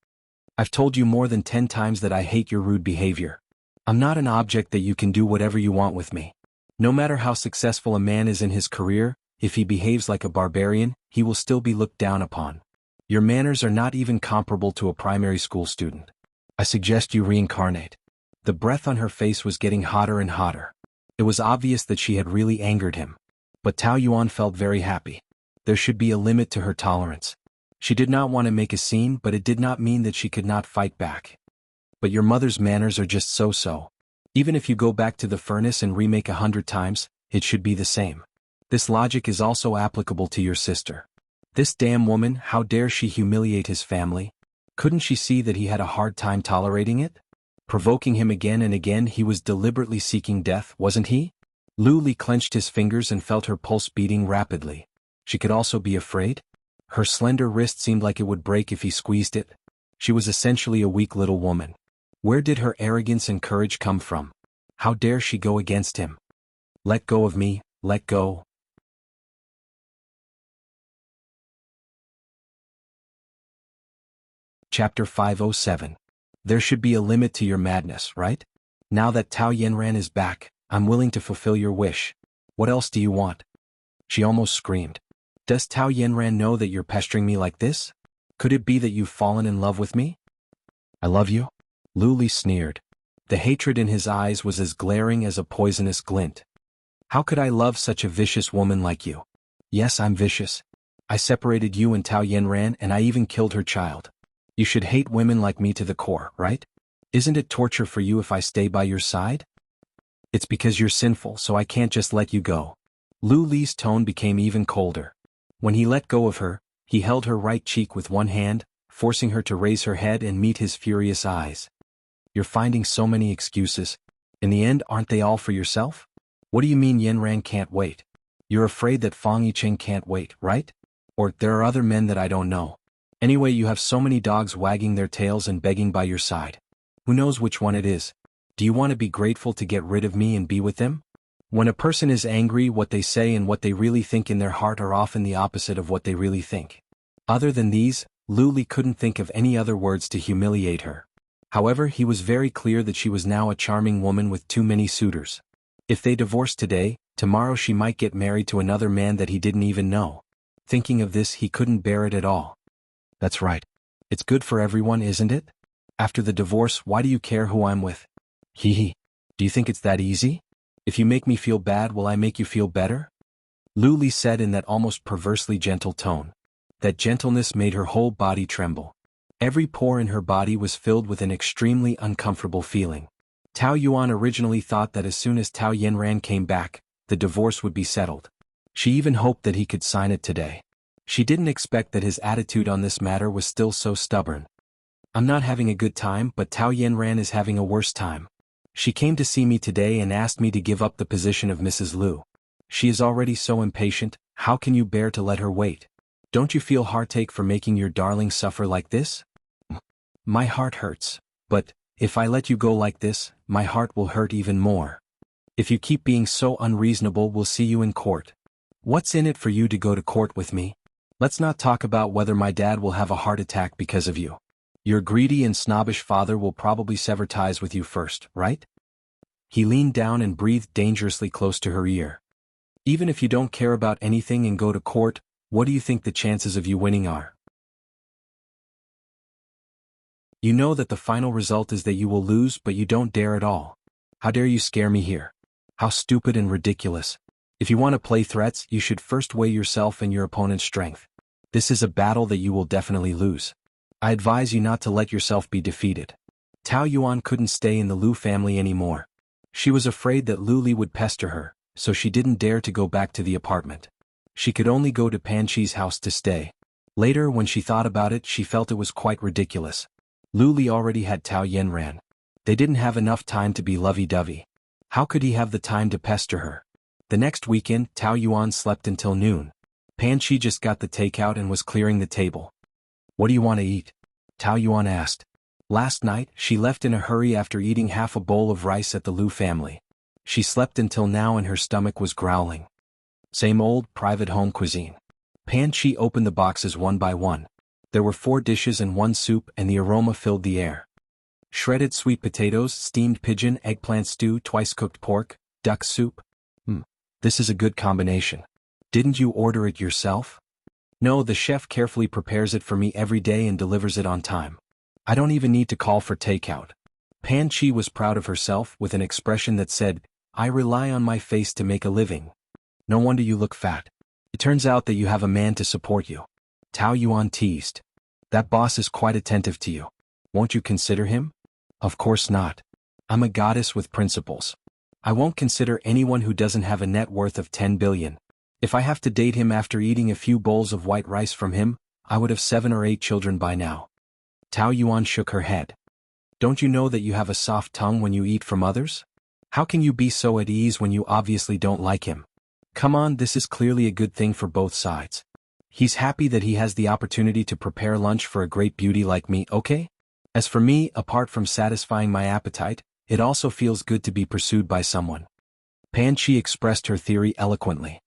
I've told you more than 10 times that I hate your rude behavior. I'm not an object that you can do whatever you want with me. No matter how successful a man is in his career, if he behaves like a barbarian, he will still be looked down upon. Your manners are not even comparable to a primary school student. I suggest you reincarnate. The breath on her face was getting hotter and hotter. It was obvious that she had really angered him. But Tao Yuan felt very happy. There should be a limit to her tolerance. She did not want to make a scene, but it did not mean that she could not fight back. But your mother's manners are just so-so. Even if you go back to the furnace and remake 100 times, it should be the same. This logic is also applicable to your sister. This damn woman, how dare she humiliate his family? Couldn't she see that he had a hard time tolerating it? Provoking him again and again, he was deliberately seeking death, wasn't he? Lu Li clenched his fingers and felt her pulse beating rapidly. She could also be afraid? Her slender wrist seemed like it would break if he squeezed it. She was essentially a weak little woman. Where did her arrogance and courage come from? How dare she go against him? Let go of me, let go. Chapter 507. There should be a limit to your madness, right? Now that Tao Yanran is back, I'm willing to fulfill your wish. What else do you want? She almost screamed. Does Tao Yanran know that you're pestering me like this? Could it be that you've fallen in love with me? I love you? Lu Li sneered. The hatred in his eyes was as glaring as a poisonous glint. How could I love such a vicious woman like you? Yes, I'm vicious. I separated you and Tao Yanran and I even killed her child. You should hate women like me to the core, right? Isn't it torture for you if I stay by your side? It's because you're sinful, so I can't just let you go. Lu Li's tone became even colder. When he let go of her, he held her right cheek with one hand, forcing her to raise her head and meet his furious eyes. You're finding so many excuses. In the end, aren't they all for yourself? What do you mean Yanran can't wait? You're afraid that Fang Yicheng can't wait, right? Or there are other men that I don't know. Anyway, you have so many dogs wagging their tails and begging by your side. Who knows which one it is? Do you want to be grateful to get rid of me and be with them? When a person is angry, what they say and what they really think in their heart are often the opposite of what they really think. Other than these, Lu Li couldn't think of any other words to humiliate her. However, he was very clear that she was now a charming woman with too many suitors. If they divorced today, tomorrow she might get married to another man that he didn't even know. Thinking of this, he couldn't bear it at all. That's right. It's good for everyone, isn't it? After the divorce, why do you care who I'm with? Hee hee. Do you think it's that easy? If you make me feel bad, will I make you feel better? Lu Li said in that almost perversely gentle tone. That gentleness made her whole body tremble. Every pore in her body was filled with an extremely uncomfortable feeling. Tao Yuan originally thought that as soon as Tao Yanran came back, the divorce would be settled. She even hoped that he could sign it today. She didn't expect that his attitude on this matter was still so stubborn. I'm not having a good time, but Tao Yanran is having a worse time. She came to see me today and asked me to give up the position of Mrs. Liu. She is already so impatient, how can you bear to let her wait? Don't you feel heartache for making your darling suffer like this? My heart hurts, but if I let you go like this, my heart will hurt even more. If you keep being so unreasonable, we'll see you in court. What's in it for you to go to court with me? Let's not talk about whether my dad will have a heart attack because of you. Your greedy and snobbish father will probably sever ties with you first, right? He leaned down and breathed dangerously close to her ear. Even if you don't care about anything and go to court, what do you think the chances of you winning are? You know that the final result is that you will lose, but you don't dare at all. How dare you scare me here? How stupid and ridiculous. If you want to play threats, you should first weigh yourself and your opponent's strength. This is a battle that you will definitely lose. I advise you not to let yourself be defeated. Tao Yuan couldn't stay in the Liu family anymore. She was afraid that Lu Li would pester her, so she didn't dare to go back to the apartment. She could only go to Pan Chi's house to stay. Later, when she thought about it, she felt it was quite ridiculous. Lu Li already had Tao Yanran. They didn't have enough time to be lovey-dovey. How could he have the time to pester her? The next weekend, Tao Yuan slept until noon. Pan Chi just got the takeout and was clearing the table. What do you want to eat? Tao Yuan asked. Last night, she left in a hurry after eating half a bowl of rice at the Liu family. She slept until now and her stomach was growling. Same old, private home cuisine. Pan Chi opened the boxes one by one. There were 4 dishes and 1 soup, and the aroma filled the air. Shredded sweet potatoes, steamed pigeon, eggplant stew, twice-cooked pork, duck soup. This is a good combination. Didn't you order it yourself? No, the chef carefully prepares it for me every day and delivers it on time. I don't even need to call for takeout. Pan Chi was proud of herself with an expression that said, I rely on my face to make a living. No wonder you look fat. It turns out that you have a man to support you. Tao Yuan teased. That boss is quite attentive to you. Won't you consider him? Of course not. I'm a goddess with principles. I won't consider anyone who doesn't have a net worth of 10 billion. If I have to date him after eating a few bowls of white rice from him, I would have 7 or 8 children by now. Tao Yuan shook her head. Don't you know that you have a soft tongue when you eat from others? How can you be so at ease when you obviously don't like him? Come on, this is clearly a good thing for both sides. He's happy that he has the opportunity to prepare lunch for a great beauty like me, okay? As for me, apart from satisfying my appetite, it also feels good to be pursued by someone. Pan Chi expressed her theory eloquently.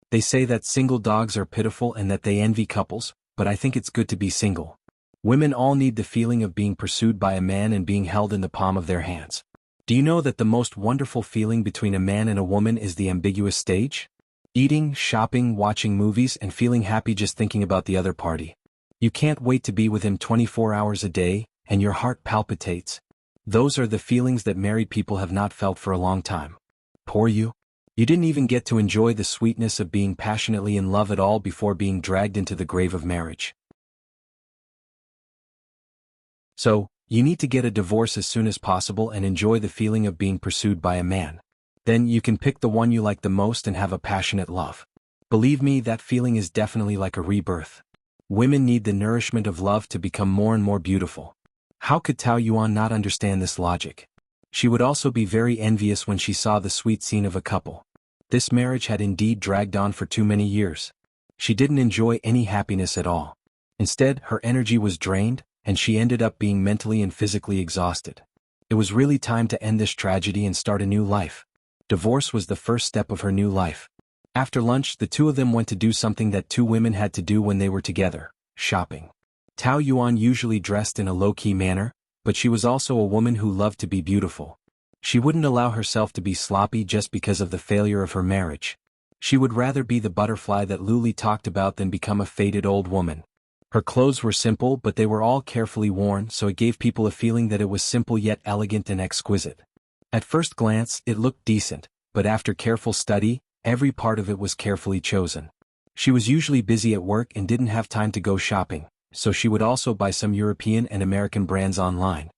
They say that single dogs are pitiful and that they envy couples, but I think it's good to be single. Women all need the feeling of being pursued by a man and being held in the palm of their hands. Do you know that the most wonderful feeling between a man and a woman is the ambiguous stage? Eating, shopping, watching movies, and feeling happy just thinking about the other party. You can't wait to be with him 24 hours a day, and your heart palpitates. Those are the feelings that married people have not felt for a long time. Poor you. You didn't even get to enjoy the sweetness of being passionately in love at all before being dragged into the grave of marriage. So, you need to get a divorce as soon as possible and enjoy the feeling of being pursued by a man. Then you can pick the one you like the most and have a passionate love. Believe me, that feeling is definitely like a rebirth. Women need the nourishment of love to become more and more beautiful. How could Tao Yuan not understand this logic? She would also be very envious when she saw the sweet scene of a couple. This marriage had indeed dragged on for too many years. She didn't enjoy any happiness at all. Instead, her energy was drained, and she ended up being mentally and physically exhausted. It was really time to end this tragedy and start a new life. Divorce was the first step of her new life. After lunch, the two of them went to do something that 2 women had to do when they were together: shopping. Tao Yuan usually dressed in a low-key manner, but she was also a woman who loved to be beautiful. She wouldn't allow herself to be sloppy just because of the failure of her marriage. She would rather be the butterfly that Lu Li talked about than become a faded old woman. Her clothes were simple, but they were all carefully worn, so it gave people a feeling that it was simple yet elegant and exquisite. At first glance, it looked decent, but after careful study, every part of it was carefully chosen. She was usually busy at work and didn't have time to go shopping, so she would also buy some European and American brands online.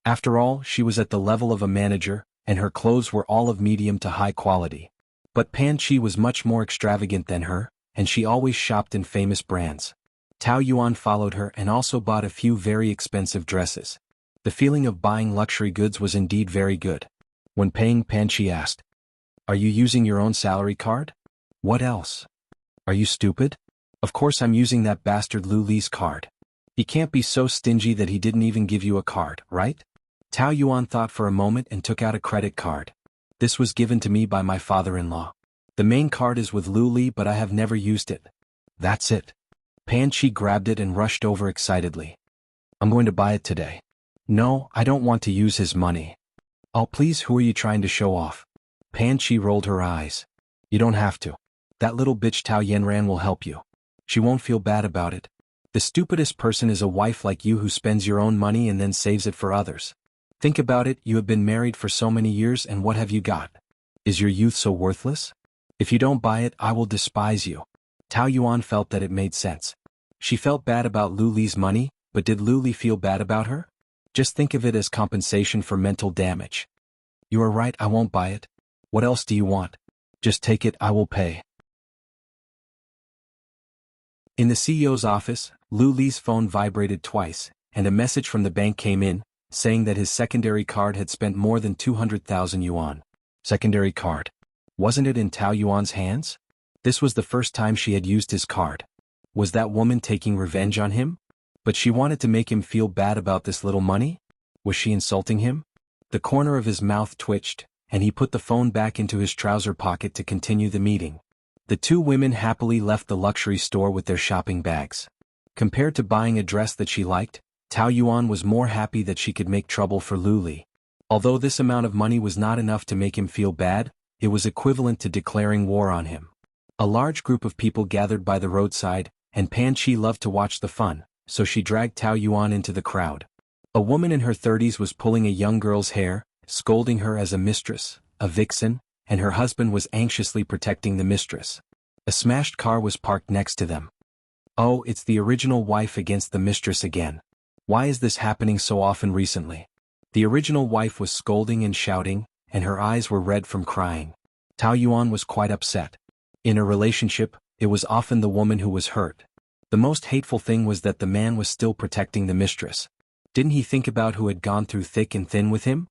After all, she was at the level of a manager, and her clothes were all of medium to high quality. But Pan Chi was much more extravagant than her, and she always shopped in famous brands. Tao Yuan followed her and also bought a few very expensive dresses. The feeling of buying luxury goods was indeed very good. When paying, Pan Chi asked, "Are you using your own salary card?" "What else? Are you stupid? Of course I'm using that bastard Lu Li's card. He can't be so stingy that he didn't even give you a card, right?" Tao Yuan thought for a moment and took out a credit card. "This was given to me by my father-in-law. The main card is with Lu Li, but I have never used it." "That's it." Pan Chi grabbed it and rushed over excitedly. "I'm going to buy it today." "No, I don't want to use his money." "Oh please, who are you trying to show off?" Pan Chi rolled her eyes. "You don't have to. That little bitch Tao Yanran will help you. She won't feel bad about it. The stupidest person is a wife like you who spends your own money and then saves it for others. Think about it, you have been married for so many years and what have you got? Is your youth so worthless? If you don't buy it, I will despise you." Tao Yuan felt that it made sense. She felt bad about Lu Li's money, but did Lu Li feel bad about her? Just think of it as compensation for mental damage. "You are right, I won't buy it. What else do you want? Just take it, I will pay." In the CEO's office, Lu Li's phone vibrated twice, and a message from the bank came in, saying that his secondary card had spent more than 200,000 yuan. Secondary card. Wasn't it in Tao Yuan's hands? This was the first time she had used his card. Was that woman taking revenge on him? But she wanted to make him feel bad about this little money? Was she insulting him? The corner of his mouth twitched, and he put the phone back into his trouser pocket to continue the meeting. The two women happily left the luxury store with their shopping bags. Compared to buying a dress that she liked, Tao Yuan was more happy that she could make trouble for Lu Li. Although this amount of money was not enough to make him feel bad, it was equivalent to declaring war on him. A large group of people gathered by the roadside, and Pan Chi loved to watch the fun, so she dragged Tao Yuan into the crowd. A woman in her 30s was pulling a young girl's hair, scolding her as a mistress, a vixen, and her husband was anxiously protecting the mistress. A smashed car was parked next to them. Oh, it's the original wife against the mistress again. Why is this happening so often recently? The original wife was scolding and shouting, and her eyes were red from crying. Tao Yuan was quite upset. In a relationship, it was often the woman who was hurt. The most hateful thing was that the man was still protecting the mistress. Didn't he think about who had gone through thick and thin with him?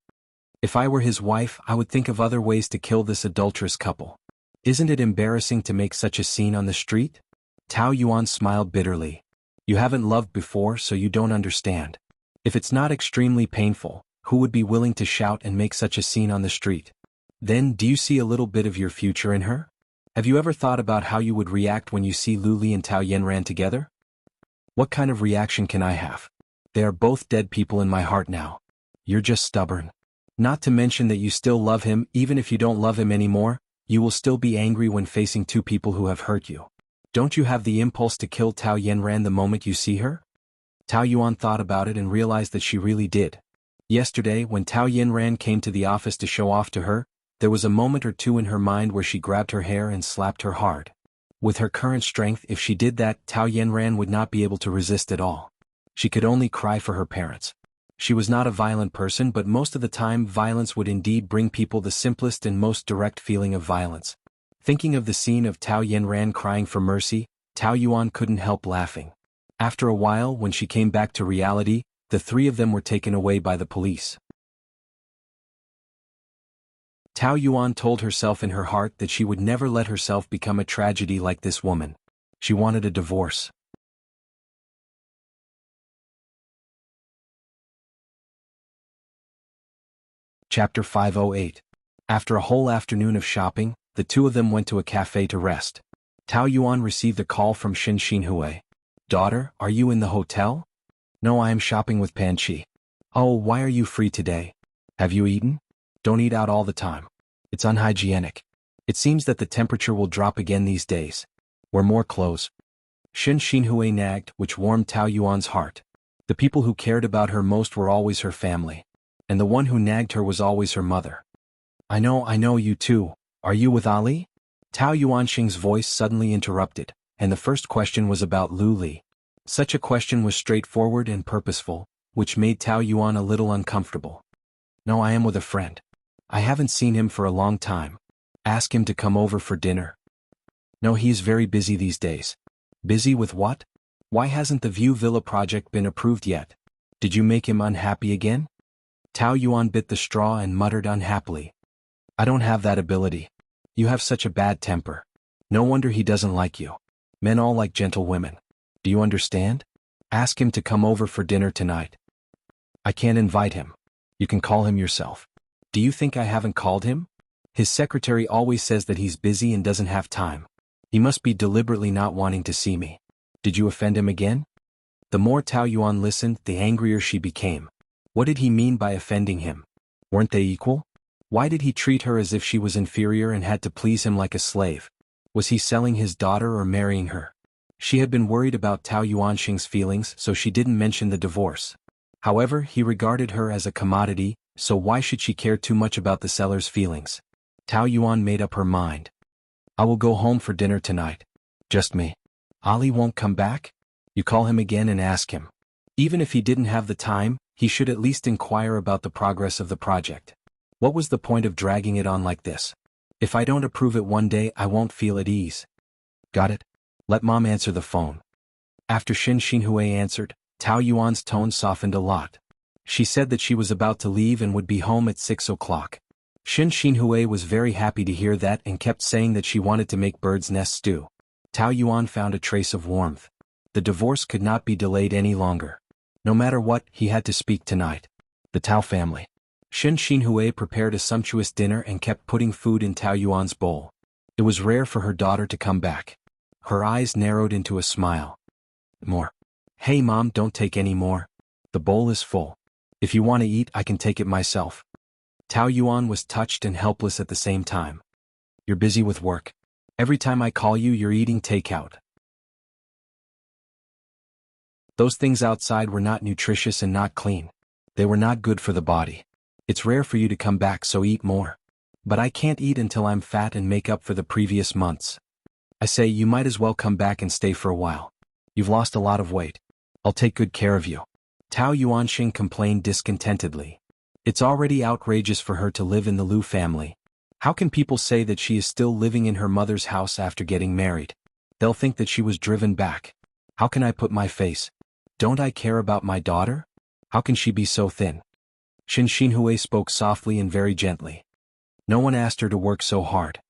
If I were his wife, I would think of other ways to kill this adulterous couple. Isn't it embarrassing to make such a scene on the street? Tao Yuan smiled bitterly. You haven't loved before, so you don't understand. If it's not extremely painful, who would be willing to shout and make such a scene on the street? Then, do you see a little bit of your future in her? Have you ever thought about how you would react when you see Lu Li and Tao Yanran together? What kind of reaction can I have? They are both dead people in my heart now. You're just stubborn. Not to mention that you still love him. Even if you don't love him anymore, you will still be angry when facing two people who have hurt you. Don't you have the impulse to kill Tao Yanran the moment you see her? Tao Yuan thought about it and realized that she really did. Yesterday, when Tao Yanran came to the office to show off to her, there was a moment or two in her mind where she grabbed her hair and slapped her hard. With her current strength, if she did that, Tao Yanran would not be able to resist at all. She could only cry for her parents. She was not a violent person, but most of the time violence would indeed bring people the simplest and most direct feeling of violence. Thinking of the scene of Tao Yanran crying for mercy, Tao Yuan couldn't help laughing. After a while, when she came back to reality, the three of them were taken away by the police. Tao Yuan told herself in her heart that she would never let herself become a tragedy like this woman. She wanted a divorce. Chapter 508. After a whole afternoon of shopping, the two of them went to a cafe to rest. Tao Yuan received a call from Xin Xinhui. Daughter, are you in the hotel? No, I am shopping with Pan Chi. Oh, why are you free today? Have you eaten? Don't eat out all the time. It's unhygienic. It seems that the temperature will drop again these days. Wear more clothes. Xin Xinhui nagged, which warmed Tao Yuan's heart. The people who cared about her most were always her family. And the one who nagged her was always her mother. I know you too. Are you with Ali? Tao Yuanxing's voice suddenly interrupted, and the first question was about Lu Li. Such a question was straightforward and purposeful, which made Tao Yuan a little uncomfortable. No, I am with a friend. I haven't seen him for a long time. Ask him to come over for dinner. No, he is very busy these days. Busy with what? Why hasn't the View Villa project been approved yet? Did you make him unhappy again? Tao Yuan bit the straw and muttered unhappily. I don't have that ability. You have such a bad temper. No wonder he doesn't like you. Men all like gentle women. Do you understand? Ask him to come over for dinner tonight. I can't invite him. You can call him yourself. Do you think I haven't called him? His secretary always says that he's busy and doesn't have time. He must be deliberately not wanting to see me. Did you offend him again? The more Tao Yuan listened, the angrier she became. What did he mean by offending him? Weren't they equal? Why did he treat her as if she was inferior and had to please him like a slave? Was he selling his daughter or marrying her? She had been worried about Tao Yuanxing's feelings, so she didn't mention the divorce. However, he regarded her as a commodity, so why should she care too much about the seller's feelings? Tao Yuan made up her mind. I will go home for dinner tonight. Just me. Ali won't come back? You call him again and ask him. Even if he didn't have the time, he should at least inquire about the progress of the project. What was the point of dragging it on like this? If I don't approve it one day, I won't feel at ease. Got it? Let Mom answer the phone. After Xin Xinhui answered, Tao Yuan's tone softened a lot. She said that she was about to leave and would be home at 6 o'clock. Xin Xinhui was very happy to hear that and kept saying that she wanted to make bird's nest stew. Tao Yuan found a trace of warmth. The divorce could not be delayed any longer. No matter what, he had to speak tonight. The Tao family. Xin Xinhui prepared a sumptuous dinner and kept putting food in Tao Yuan's bowl. It was rare for her daughter to come back. Her eyes narrowed into a smile. More. Hey Mom, don't take any more. The bowl is full. If you want to eat, I can take it myself. Tao Yuan was touched and helpless at the same time. You're busy with work. Every time I call you, you're eating takeout. Those things outside were not nutritious and not clean. They were not good for the body. It's rare for you to come back, so eat more. But I can't eat until I'm fat and make up for the previous months. I say you might as well come back and stay for a while. You've lost a lot of weight. I'll take good care of you. Tao Yuanxing complained discontentedly. It's already outrageous for her to live in the Liu family. How can people say that she is still living in her mother's house after getting married? They'll think that she was driven back. How can I put my face? Don't I care about my daughter? How can she be so thin? Xin Xinhui spoke softly and very gently. No one asked her to work so hard.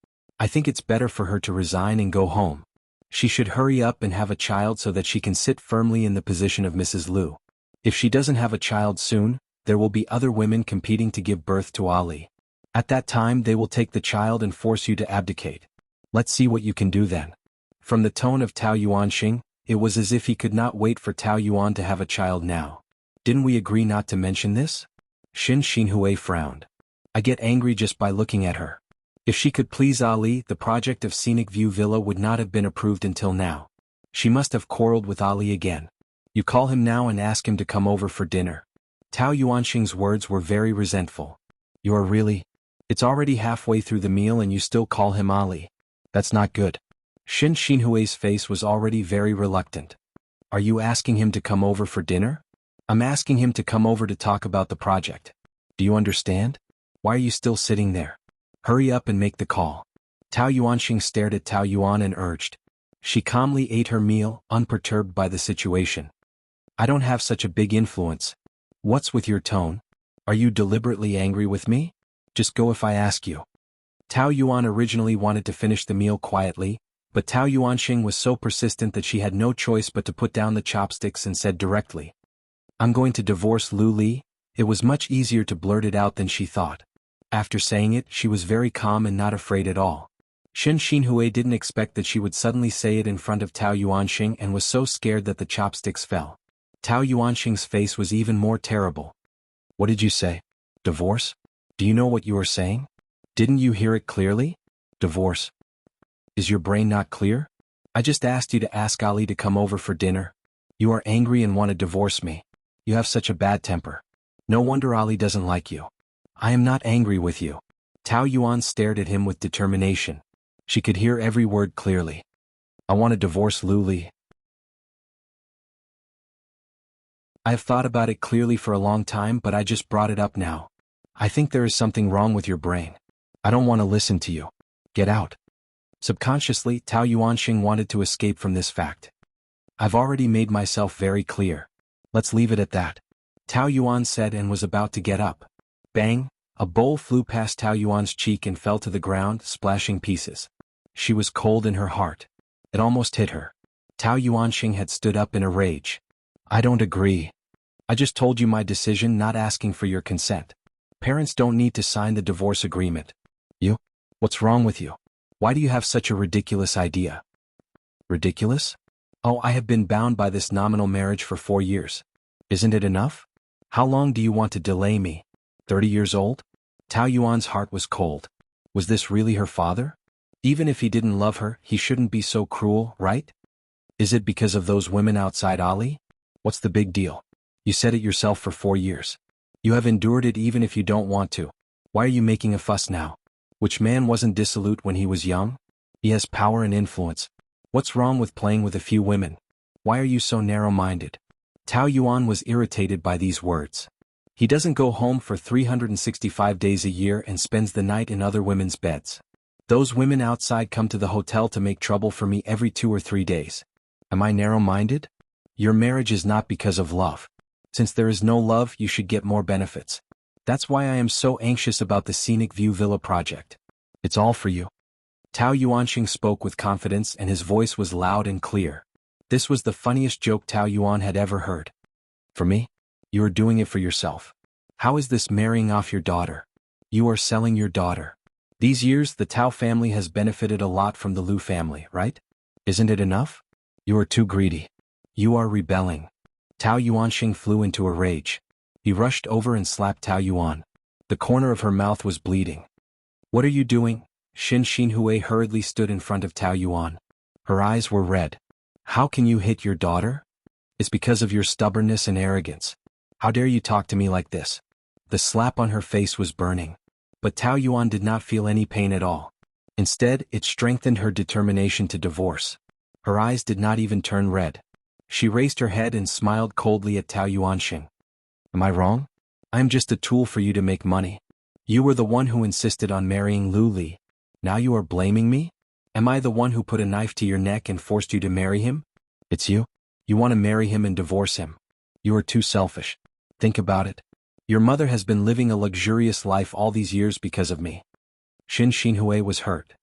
I think it's better for her to resign and go home. She should hurry up and have a child so that she can sit firmly in the position of Mrs. Liu. If she doesn't have a child soon, there will be other women competing to give birth to Ali. At that time they will take the child and force you to abdicate. Let's see what you can do then. From the tone of Tao Yuanxing, it was as if he could not wait for Tao Yuan to have a child now. Didn't we agree not to mention this? Xin Xinhui frowned. I get angry just by looking at her. If she could please Ali, the project of Scenic View Villa would not have been approved until now. She must have quarreled with Ali again. You call him now and ask him to come over for dinner. Tao Yuanxing's words were very resentful. You are really? It's already halfway through the meal and you still call him Ali. That's not good. Xin Xinhui's face was already very reluctant. Are you asking him to come over for dinner? I'm asking him to come over to talk about the project. Do you understand? Why are you still sitting there? Hurry up and make the call. Tao Yuanxing stared at Tao Yuan and urged. She calmly ate her meal, unperturbed by the situation. I don't have such a big influence. What's with your tone? Are you deliberately angry with me? Just go if I ask you. Tao Yuan originally wanted to finish the meal quietly, but Tao Yuanxing was so persistent that she had no choice but to put down the chopsticks and said directly. I'm going to divorce Lu Li. It was much easier to blurt it out than she thought. After saying it, she was very calm and not afraid at all. Xin Xinhui didn't expect that she would suddenly say it in front of Tao Yuanxing and was so scared that the chopsticks fell. Tao Yuanxing's face was even more terrible. What did you say? Divorce? Do you know what you are saying? Didn't you hear it clearly? Divorce. Is your brain not clear? I just asked you to ask Ali to come over for dinner. You are angry and want to divorce me. You have such a bad temper. No wonder Ali doesn't like you. I am not angry with you. Tao Yuan stared at him with determination. She could hear every word clearly. I want to divorce Lu Li. I have thought about it clearly for a long time, but I just brought it up now. I think there is something wrong with your brain. I don't want to listen to you. Get out. Subconsciously, Tao Yuanxing wanted to escape from this fact. I've already made myself very clear. Let's leave it at that. Tao Yuan said and was about to get up. Bang! A bowl flew past Tao Yuan's cheek and fell to the ground, splashing pieces. She was cold in her heart. It almost hit her. Tao Yuanxing had stood up in a rage. I don't agree. I just told you my decision, not asking for your consent. Parents don't need to sign the divorce agreement. You? What's wrong with you? Why do you have such a ridiculous idea? Ridiculous? Oh, I have been bound by this nominal marriage for 4 years. Isn't it enough? How long do you want to delay me? 30 years old? Tao Yuan's heart was cold. Was this really her father? Even if he didn't love her, he shouldn't be so cruel, right? Is it because of those women outside Ali? What's the big deal? You said it yourself for 4 years. You have endured it even if you don't want to. Why are you making a fuss now? Which man wasn't dissolute when he was young? He has power and influence. What's wrong with playing with a few women? Why are you so narrow-minded? Tao Yuan was irritated by these words. He doesn't go home for 365 days a year and spends the night in other women's beds. Those women outside come to the hotel to make trouble for me every 2 or 3 days. Am I narrow-minded? Your marriage is not because of love. Since there is no love, you should get more benefits. That's why I am so anxious about the Scenic View Villa project. It's all for you. Tao Yuanxing spoke with confidence and his voice was loud and clear. This was the funniest joke Tao Yuan had ever heard. For me? You are doing it for yourself. How is this marrying off your daughter? You are selling your daughter. These years, the Tao family has benefited a lot from the Lu family, right? Isn't it enough? You are too greedy. You are rebelling. Tao Yuanxing flew into a rage. He rushed over and slapped Tao Yuan. The corner of her mouth was bleeding. What are you doing? Xin Xinhui hurriedly stood in front of Tao Yuan. Her eyes were red. How can you hit your daughter? It's because of your stubbornness and arrogance. How dare you talk to me like this? The slap on her face was burning. But Tao Yuan did not feel any pain at all. Instead, it strengthened her determination to divorce. Her eyes did not even turn red. She raised her head and smiled coldly at Tao Yuanxing. Am I wrong? I am just a tool for you to make money. You were the one who insisted on marrying Lu Li. Now you are blaming me? Am I the one who put a knife to your neck and forced you to marry him? It's you? You want to marry him and divorce him. You are too selfish. Think about it. Your mother has been living a luxurious life all these years because of me. Xin Xinhui was hurt.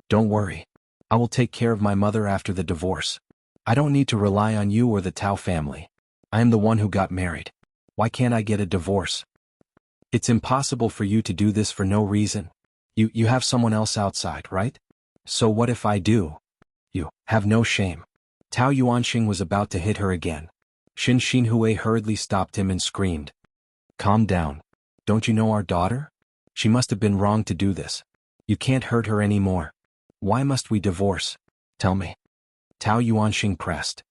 Don't worry. I will take care of my mother after the divorce. I don't need to rely on you or the Tao family. I am the one who got married. Why can't I get a divorce? It's impossible for you to do this for no reason. You have someone else outside, right? So what if I do? You have no shame. Tao Yuanxing was about to hit her again. Xin Xinhui hurriedly stopped him and screamed. Calm down. Don't you know our daughter? She must have been wrong to do this. You can't hurt her anymore. Why must we divorce? Tell me. Tao Yuanxing pressed.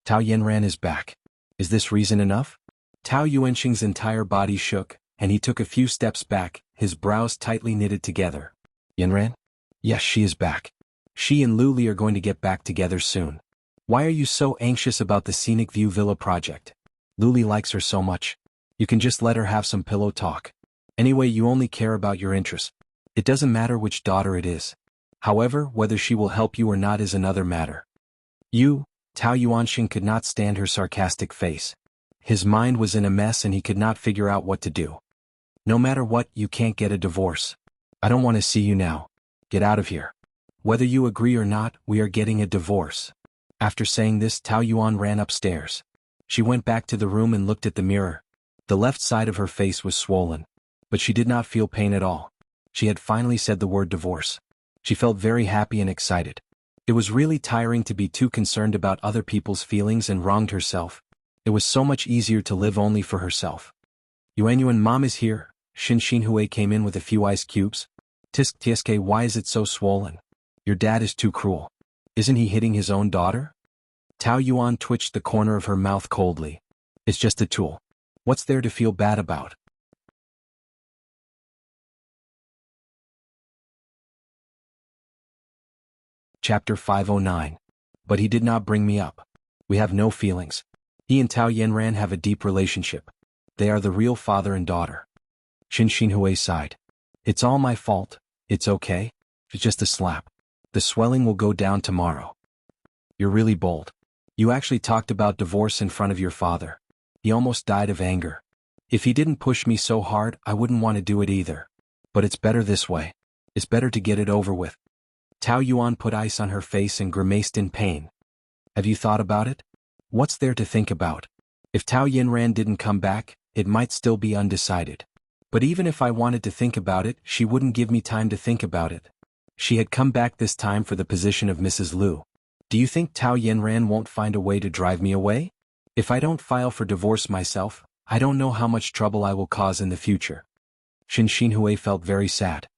Tao Yanran is back. Is this reason enough? Tao Yuanxing's entire body shook, and he took a few steps back, his brows tightly knitted together. Yanran? Yes, she is back. She and Lu Li are going to get back together soon. Why are you so anxious about the Scenic View Villa project? Lu Li likes her so much. You can just let her have some pillow talk. Anyway, you only care about your interests. It doesn't matter which daughter it is. However, whether she will help you or not is another matter. Tao Yuanxing could not stand her sarcastic face. His mind was in a mess and he could not figure out what to do. No matter what, you can't get a divorce. I don't want to see you now. Get out of here. Whether you agree or not, we are getting a divorce. After saying this, Tao Yuan ran upstairs. She went back to the room and looked at the mirror. The left side of her face was swollen. But she did not feel pain at all. She had finally said the word divorce. She felt very happy and excited. It was really tiring to be too concerned about other people's feelings and wronged herself. It was so much easier to live only for herself. Yuan, mom is here. Xin Xinhui came in with a few ice cubes. Tsk, why is it so swollen? Your dad is too cruel. Isn't he hitting his own daughter? Tao Yuan twitched the corner of her mouth coldly. It's just a tool. What's there to feel bad about? Chapter 509. But he did not bring me up. We have no feelings. He and Tao Yanran have a deep relationship. They are the real father and daughter. Xin Xinhui sighed. It's all my fault. It's okay. It's just a slap. The swelling will go down tomorrow. You're really bold. You actually talked about divorce in front of your father. He almost died of anger. If he didn't push me so hard, I wouldn't want to do it either. But it's better this way. It's better to get it over with. Tao Yuan put ice on her face and grimaced in pain. Have you thought about it? What's there to think about? If Tao Yinran didn't come back, it might still be undecided. But even if I wanted to think about it, she wouldn't give me time to think about it. She had come back this time for the position of Mrs. Liu. Do you think Tao Yinran won't find a way to drive me away? If I don't file for divorce myself, I don't know how much trouble I will cause in the future. Xin Xinhui felt very sad.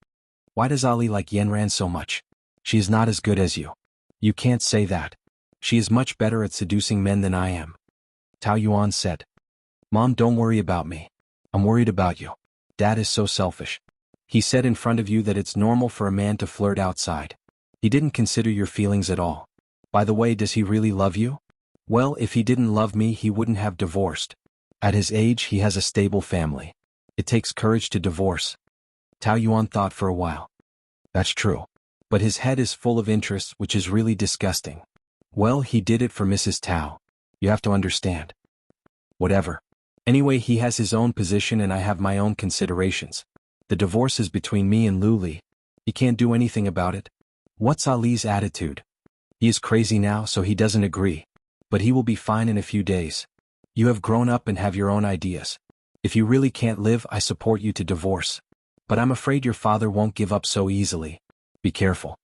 Why does Ali like Yinran so much? She is not as good as you. You can't say that. She is much better at seducing men than I am. Tao Yuan said. Mom, don't worry about me. I'm worried about you. Dad is so selfish. He said in front of you that it's normal for a man to flirt outside. He didn't consider your feelings at all. By the way, does he really love you? Well, if he didn't love me, he wouldn't have divorced. At his age, he has a stable family. It takes courage to divorce. Tao Yuan thought for a while. That's true. But his head is full of interests, which is really disgusting. Well, he did it for Mrs. Tao. You have to understand. Whatever. Anyway, he has his own position and I have my own considerations. The divorce is between me and Lu Li. He can't do anything about it. What's Ali's attitude? He is crazy now, so he doesn't agree. But he will be fine in a few days. You have grown up and have your own ideas. If you really can't live, I support you to divorce. But I'm afraid your father won't give up so easily. Be careful.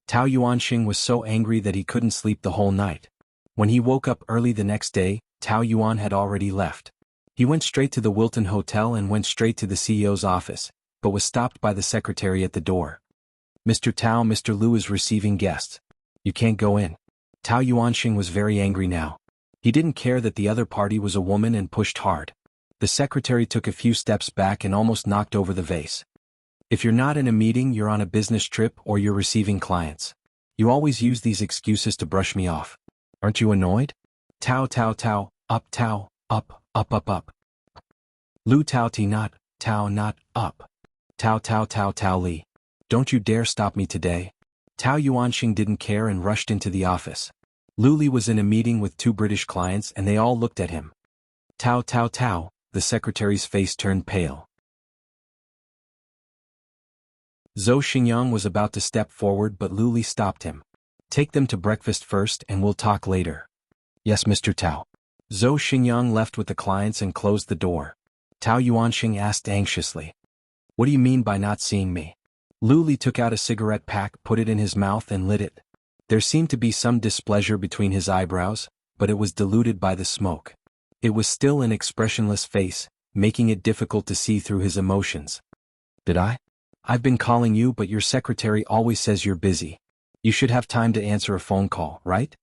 Tao Yuanxing was so angry that he couldn't sleep the whole night. When he woke up early the next day, Tao Yuan had already left. He went straight to the Wilton Hotel and went straight to the CEO's office, but was stopped by the secretary at the door. Mr. Tao, Mr. Liu is receiving guests. You can't go in. Tao Yuanxing was very angry now. He didn't care that the other party was a woman and pushed hard. The secretary took a few steps back and almost knocked over the vase. If you're not in a meeting, you're on a business trip or you're receiving clients. You always use these excuses to brush me off. Aren't you annoyed? Tao, Tao, Tao, up, Tao, up, up, up, up. Lu Tao Ti not, Tao not, up. Tao, Tao, Tao, Tao Li. Don't you dare stop me today. Tao Yuanxing didn't care and rushed into the office. Lu Li was in a meeting with 2 British clients and they all looked at him. Tao, Tao, Tao, the secretary's face turned pale. Zhou Xingyang was about to step forward but Lu Li stopped him. Take them to breakfast first and we'll talk later. Yes, Mr. Tao. Zhou Xingyang left with the clients and closed the door. Tao Yuanxing asked anxiously. What do you mean by not seeing me? Lu Li took out a cigarette pack, put it in his mouth and lit it. There seemed to be some displeasure between his eyebrows, but it was diluted by the smoke. It was still an expressionless face, making it difficult to see through his emotions. Did I? I've been calling you but your secretary always says you're busy. You should have time to answer a phone call, right?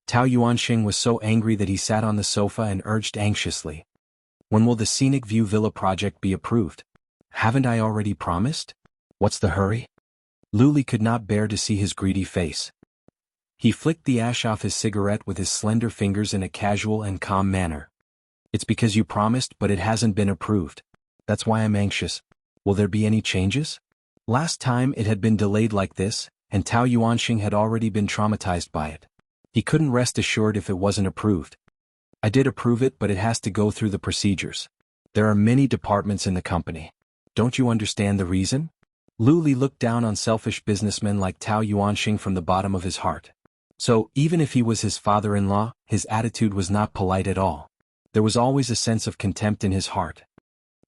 Tao Yuanxing was so angry that he sat on the sofa and urged anxiously. When will the Scenic View Villa project be approved? Haven't I already promised? What's the hurry? Lu Li could not bear to see his greedy face. He flicked the ash off his cigarette with his slender fingers in a casual and calm manner. It's because you promised but it hasn't been approved. That's why I'm anxious. Will there be any changes? Last time it had been delayed like this, and Tao Yuanxing had already been traumatized by it. He couldn't rest assured if it wasn't approved. I did approve it but it has to go through the procedures. There are many departments in the company. Don't you understand the reason? Lu Li looked down on selfish businessmen like Tao Yuanxing from the bottom of his heart. So, even if he was his father-in-law, his attitude was not polite at all. There was always a sense of contempt in his heart.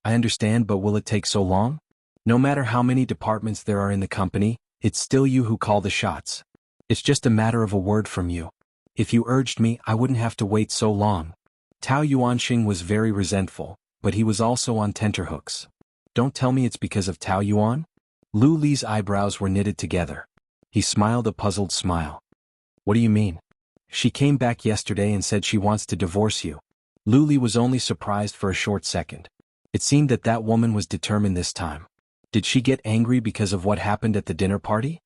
I understand, but will it take so long? No matter how many departments there are in the company, it's still you who call the shots. It's just a matter of a word from you. If you urged me, I wouldn't have to wait so long. Tao Yuanxing was very resentful, but he was also on tenterhooks. Don't tell me it's because of Tao Yuan? Lu Li's eyebrows were knitted together. He smiled a puzzled smile. What do you mean? She came back yesterday and said she wants to divorce you. Lu Li was only surprised for a short second. It seemed that that woman was determined this time. Did she get angry because of what happened at the dinner party?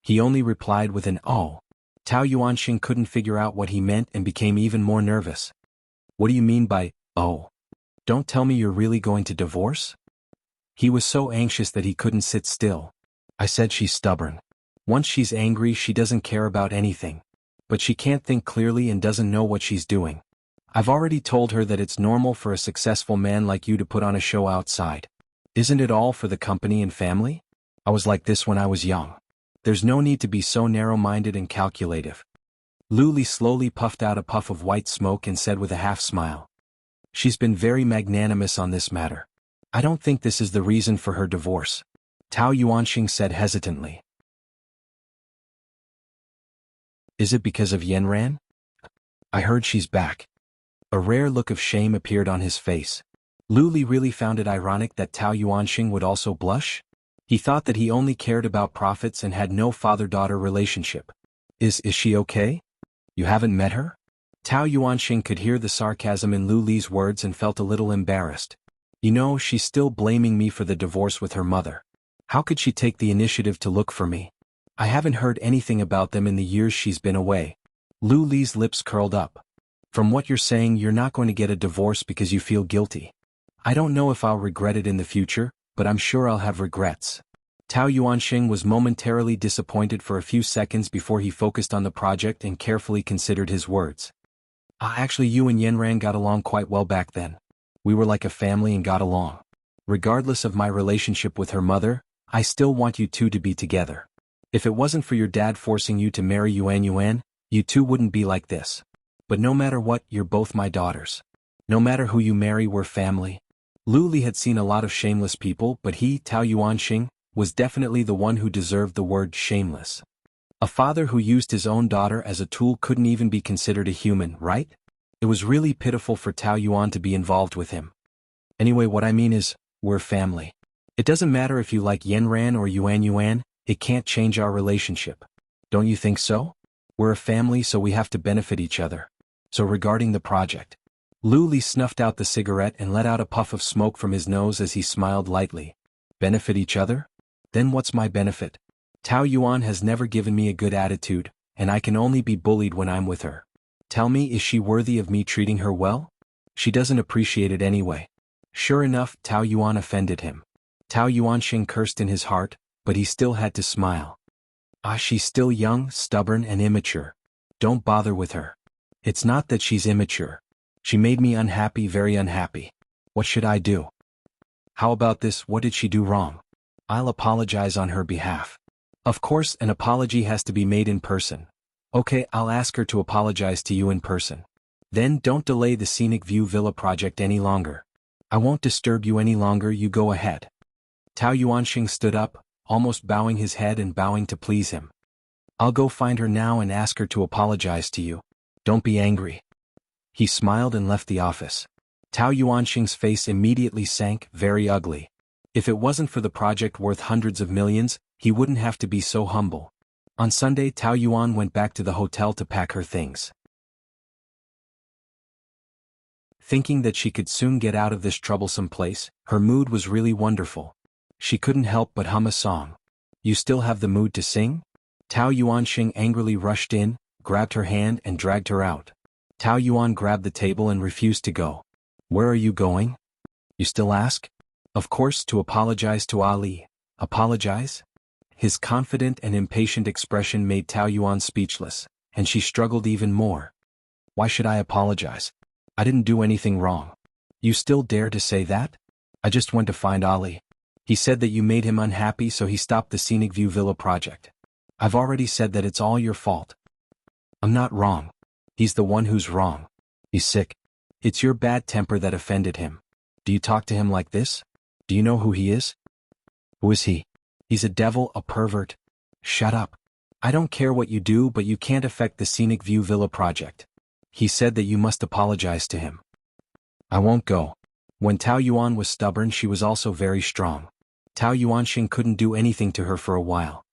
He only replied with an "oh." Tao Yuanxing couldn't figure out what he meant and became even more nervous. What do you mean by, "oh"? Don't tell me you're really going to divorce? He was so anxious that he couldn't sit still. I said she's stubborn. Once she's angry, she doesn't care about anything. But she can't think clearly and doesn't know what she's doing. I've already told her that it's normal for a successful man like you to put on a show outside. Isn't it all for the company and family? I was like this when I was young. There's no need to be so narrow-minded and calculative. Luli slowly puffed out a puff of white smoke and said with a half-smile. She's been very magnanimous on this matter. I don't think this is the reason for her divorce. Tao Yuanxing said hesitantly. Is it because of Yanran? I heard she's back. A rare look of shame appeared on his face. Luli really found it ironic that Tao Yuanxing would also blush? He thought that he only cared about profits and had no father-daughter relationship. Is she okay? You haven't met her? Tao Yuanxing could hear the sarcasm in Luli's words and felt a little embarrassed. You know, she's still blaming me for the divorce with her mother. How could she take the initiative to look for me? I haven't heard anything about them in the years she's been away. Luli's lips curled up. From what you're saying, you're not going to get a divorce because you feel guilty. I don't know if I'll regret it in the future, but I'm sure I'll have regrets. Tao Yuanxing was momentarily disappointed for a few seconds before he focused on the project and carefully considered his words. Actually, you and Yanran got along quite well back then. We were like a family and got along. Regardless of my relationship with her mother, I still want you two to be together. If it wasn't for your dad forcing you to marry Yuan, you two wouldn't be like this. But no matter what, you're both my daughters. No matter who you marry, we're family. Luli had seen a lot of shameless people, but he, Tao Yuanxing, was definitely the one who deserved the word shameless. A father who used his own daughter as a tool couldn't even be considered a human, right? It was really pitiful for Tao Yuan to be involved with him. Anyway, what I mean is, we're family. It doesn't matter if you like Yanran or Yuan, it can't change our relationship. Don't you think so? We're a family, so we have to benefit each other. So regarding the project. Luli snuffed out the cigarette and let out a puff of smoke from his nose as he smiled lightly. Benefit each other? Then what's my benefit? Tao Yuan has never given me a good attitude, and I can only be bullied when I'm with her. Tell me, is she worthy of me treating her well? She doesn't appreciate it anyway. Sure enough, Tao Yuan offended him. Tao Yuanxing cursed in his heart, but he still had to smile. She's still young, stubborn, and immature. Don't bother with her. It's not that she's immature. She made me unhappy, very unhappy. What should I do? How about this? What did she do wrong? I'll apologize on her behalf. Of course, an apology has to be made in person. Okay, I'll ask her to apologize to you in person. Then don't delay the Scenic View Villa project any longer. I won't disturb you any longer, you go ahead. Tao Yuanxing stood up, almost bowing his head and bowing to please him. I'll go find her now and ask her to apologize to you. Don't be angry. He smiled and left the office. Tao Yuanxing's face immediately sank, very ugly. If it wasn't for the project worth hundreds of millions, he wouldn't have to be so humble. On Sunday, Tao Yuan went back to the hotel to pack her things. Thinking that she could soon get out of this troublesome place, her mood was really wonderful. She couldn't help but hum a song. You still have the mood to sing? Tao Yuanxing angrily rushed in, grabbed her hand and dragged her out. Tao Yuan grabbed the table and refused to go. Where are you going? You still ask? Of course, to apologize to Ali. Apologize? His confident and impatient expression made Tao Yuan speechless, and she struggled even more. Why should I apologize? I didn't do anything wrong. You still dare to say that? I just went to find Ali. He said that you made him unhappy, so he stopped the Scenic View Villa project. I've already said that it's all your fault. I'm not wrong. He's the one who's wrong. He's sick. It's your bad temper that offended him. Do you talk to him like this? Do you know who he is? Who is he? He's a devil, a pervert. Shut up. I don't care what you do, but you can't affect the Scenic View Villa project. He said that you must apologize to him. I won't go. When Tao Yuan was stubborn, she was also very strong. Tao Yuanxing couldn't do anything to her for a while.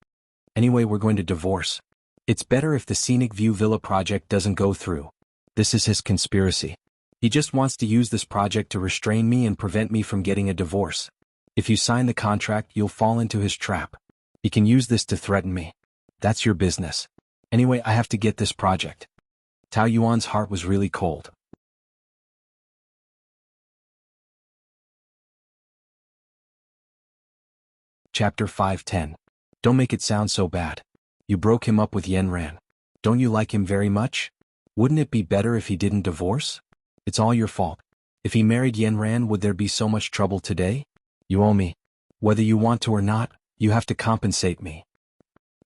Anyway, we're going to divorce. It's better if the Scenic View Villa project doesn't go through. This is his conspiracy. He just wants to use this project to restrain me and prevent me from getting a divorce. If you sign the contract, you'll fall into his trap. He can use this to threaten me. That's your business. Anyway, I have to get this project. Tao Yuan's heart was really cold. Chapter 5:10. Don't make it sound so bad. You broke him up with Yenran. Don't you like him very much? Wouldn't it be better if he didn't divorce? It's all your fault. If he married Yenran, would there be so much trouble today? You owe me. Whether you want to or not, you have to compensate me.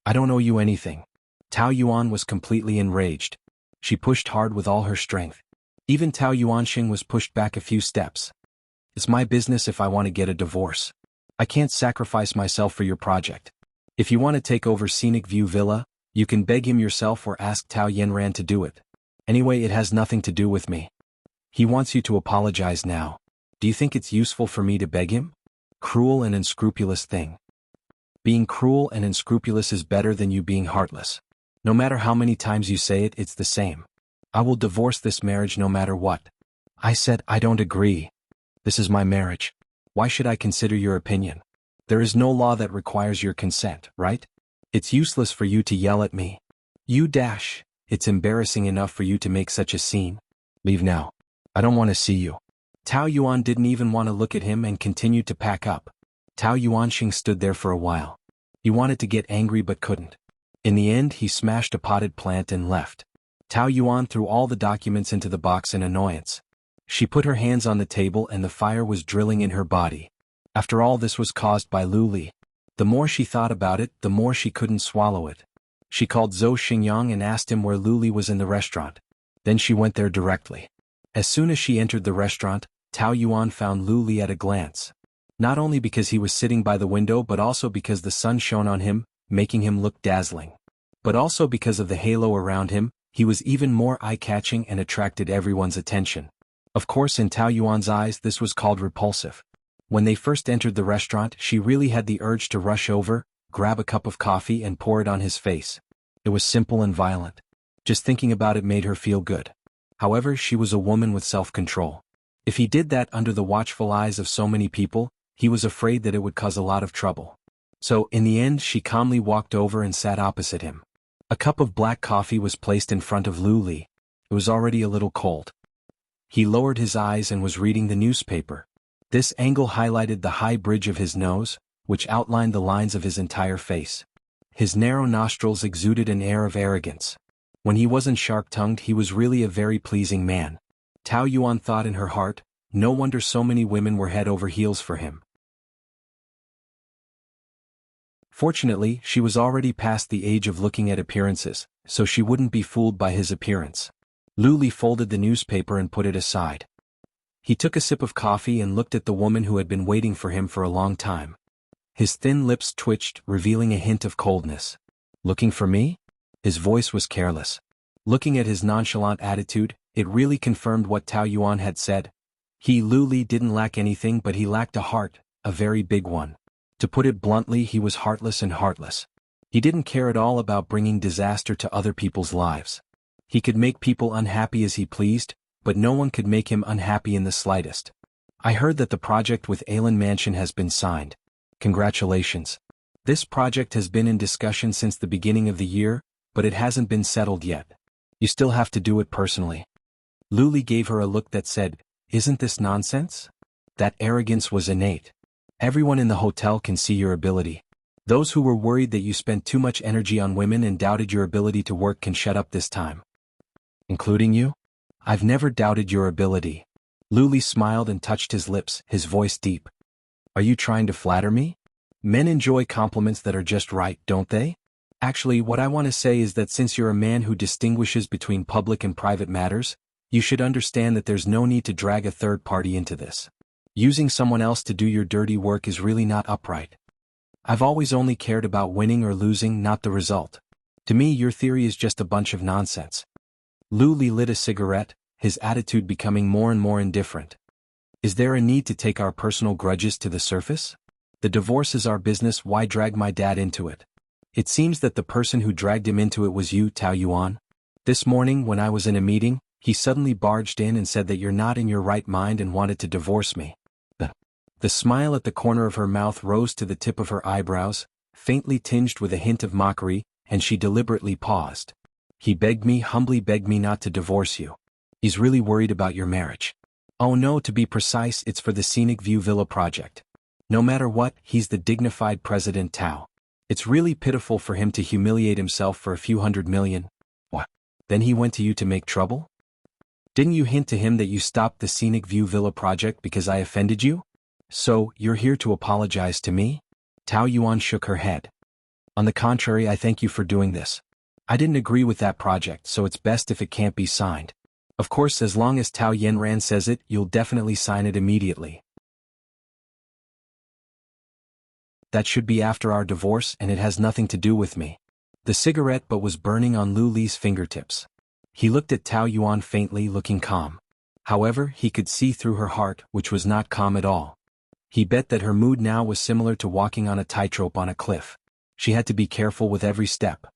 I don't owe you anything. Tao Yuan was completely enraged. She pushed hard with all her strength. Even Tao Yuanxing was pushed back a few steps. It's my business if I want to get a divorce. I can't sacrifice myself for your project. If you want to take over Scenic View Villa, you can beg him yourself or ask Tao Yenran to do it. Anyway, it has nothing to do with me. He wants you to apologize now. Do you think it's useful for me to beg him? Cruel and unscrupulous thing. Being cruel and unscrupulous is better than you being heartless. No matter how many times you say it, it's the same. I will divorce this marriage no matter what. I said I don't agree. This is my marriage. Why should I consider your opinion? There is no law that requires your consent, right? It's useless for you to yell at me. It's embarrassing enough for you to make such a scene. Leave now. I don't want to see you. Tao Yuan didn't even want to look at him and continued to pack up. Tao Yuanxing stood there for a while. He wanted to get angry but couldn't. In the end, he smashed a potted plant and left. Tao Yuan threw all the documents into the box in annoyance. She put her hands on the table and the fire was drilling in her body. After all, this was caused by Lu Li. The more she thought about it, the more she couldn't swallow it. She called Zhou Xingyang and asked him where Lu Li was in the restaurant. Then she went there directly. As soon as she entered the restaurant, Tao Yuan found Lu Li at a glance. Not only because he was sitting by the window but also because the sun shone on him, making him look dazzling. But also because of the halo around him, he was even more eye-catching and attracted everyone's attention. Of course, in Tao Yuan's eyes this was called repulsive. When they first entered the restaurant, she really had the urge to rush over, grab a cup of coffee and pour it on his face. It was simple and violent. Just thinking about it made her feel good. However, she was a woman with self-control. If he did that under the watchful eyes of so many people, he was afraid that it would cause a lot of trouble. So, in the end, she calmly walked over and sat opposite him. A cup of black coffee was placed in front of Lu Li. It was already a little cold. He lowered his eyes and was reading the newspaper. This angle highlighted the high bridge of his nose, which outlined the lines of his entire face. His narrow nostrils exuded an air of arrogance. When he wasn't sharp-tongued, he was really a very pleasing man. Tao Yuan thought in her heart, no wonder so many women were head over heels for him. Fortunately, she was already past the age of looking at appearances, so she wouldn't be fooled by his appearance. Lu Li folded the newspaper and put it aside. He took a sip of coffee and looked at the woman who had been waiting for him for a long time. His thin lips twitched, revealing a hint of coldness. Looking for me? His voice was careless. Looking at his nonchalant attitude, it really confirmed what Tao Yuan had said. Lu Li didn't lack anything, but he lacked a heart, a very big one. To put it bluntly, he was heartless and heartless. He didn't care at all about bringing disaster to other people's lives. He could make people unhappy as he pleased, but no one could make him unhappy in the slightest. I heard that the project with Alan Mansion has been signed. Congratulations. This project has been in discussion since the beginning of the year, but it hasn't been settled yet. You still have to do it personally. Lu Li gave her a look that said, "Isn't this nonsense?" That arrogance was innate. Everyone in the hotel can see your ability. Those who were worried that you spent too much energy on women and doubted your ability to work can shut up this time. Including you? I've never doubted your ability. Lu Li smiled and touched his lips, his voice deep. Are you trying to flatter me? Men enjoy compliments that are just right, don't they? Actually, what I want to say is that since you're a man who distinguishes between public and private matters, you should understand that there's no need to drag a third party into this. Using someone else to do your dirty work is really not upright. I've always only cared about winning or losing, not the result. To me, your theory is just a bunch of nonsense. Lu Li lit a cigarette, his attitude becoming more and more indifferent. Is there a need to take our personal grudges to the surface? The divorce is our business, why drag my dad into it? It seems that the person who dragged him into it was you, Tao Yuan. This morning, when I was in a meeting, he suddenly barged in and said that you're not in your right mind and wanted to divorce me. The smile at the corner of her mouth rose to the tip of her eyebrows, faintly tinged with a hint of mockery, and she deliberately paused. He humbly begged me not to divorce you. He's really worried about your marriage. Oh no, to be precise, it's for the Scenic View Villa project. No matter what, he's the dignified President Tao. It's really pitiful for him to humiliate himself for a few $100 million. What? Then he went to you to make trouble? Didn't you hint to him that you stopped the Scenic View Villa project because I offended you? So, you're here to apologize to me? Tao Yuan shook her head. On the contrary, I thank you for doing this. I didn't agree with that project, so it's best if it can't be signed. Of course, as long as Tao Yanran says it, you'll definitely sign it immediately. That should be after our divorce, and it has nothing to do with me. The cigarette butt was burning on Lu Li's fingertips. He looked at Tao Yuan faintly, looking calm. However, he could see through her heart, which was not calm at all. He bet that her mood now was similar to walking on a tightrope on a cliff. She had to be careful with every step.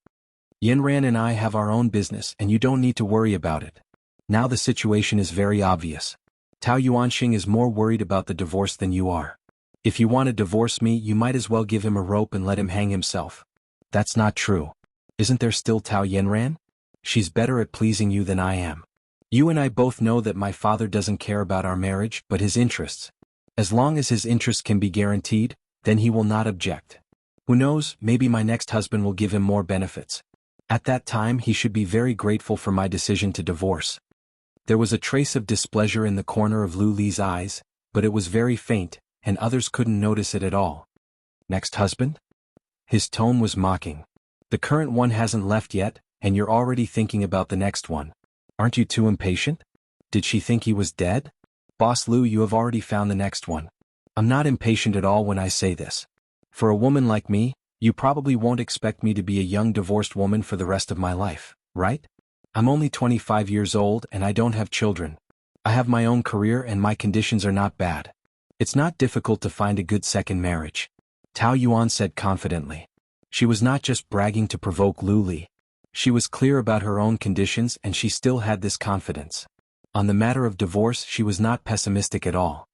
Yanran and I have our own business, and you don't need to worry about it. Now the situation is very obvious. Tao Yuanxing is more worried about the divorce than you are. If you want to divorce me, you might as well give him a rope and let him hang himself. That's not true. Isn't there still Tao Yanran? She's better at pleasing you than I am. You and I both know that my father doesn't care about our marriage, but his interests. As long as his interests can be guaranteed, then he will not object. Who knows, maybe my next husband will give him more benefits. At that time he should be very grateful for my decision to divorce. There was a trace of displeasure in the corner of Lu Li's eyes, but it was very faint, and others couldn't notice it at all. Next husband? His tone was mocking. The current one hasn't left yet, and you're already thinking about the next one. Aren't you too impatient? Did she think he was dead? Boss Lu, you have already found the next one. I'm not impatient at all when I say this. For a woman like me, you probably won't expect me to be a young divorced woman for the rest of my life, right? I'm only 25 years old and I don't have children. I have my own career and my conditions are not bad. It's not difficult to find a good second marriage. Tao Yuan said confidently. She was not just bragging to provoke Lu Li. She was clear about her own conditions and she still had this confidence. On the matter of divorce, she was not pessimistic at all.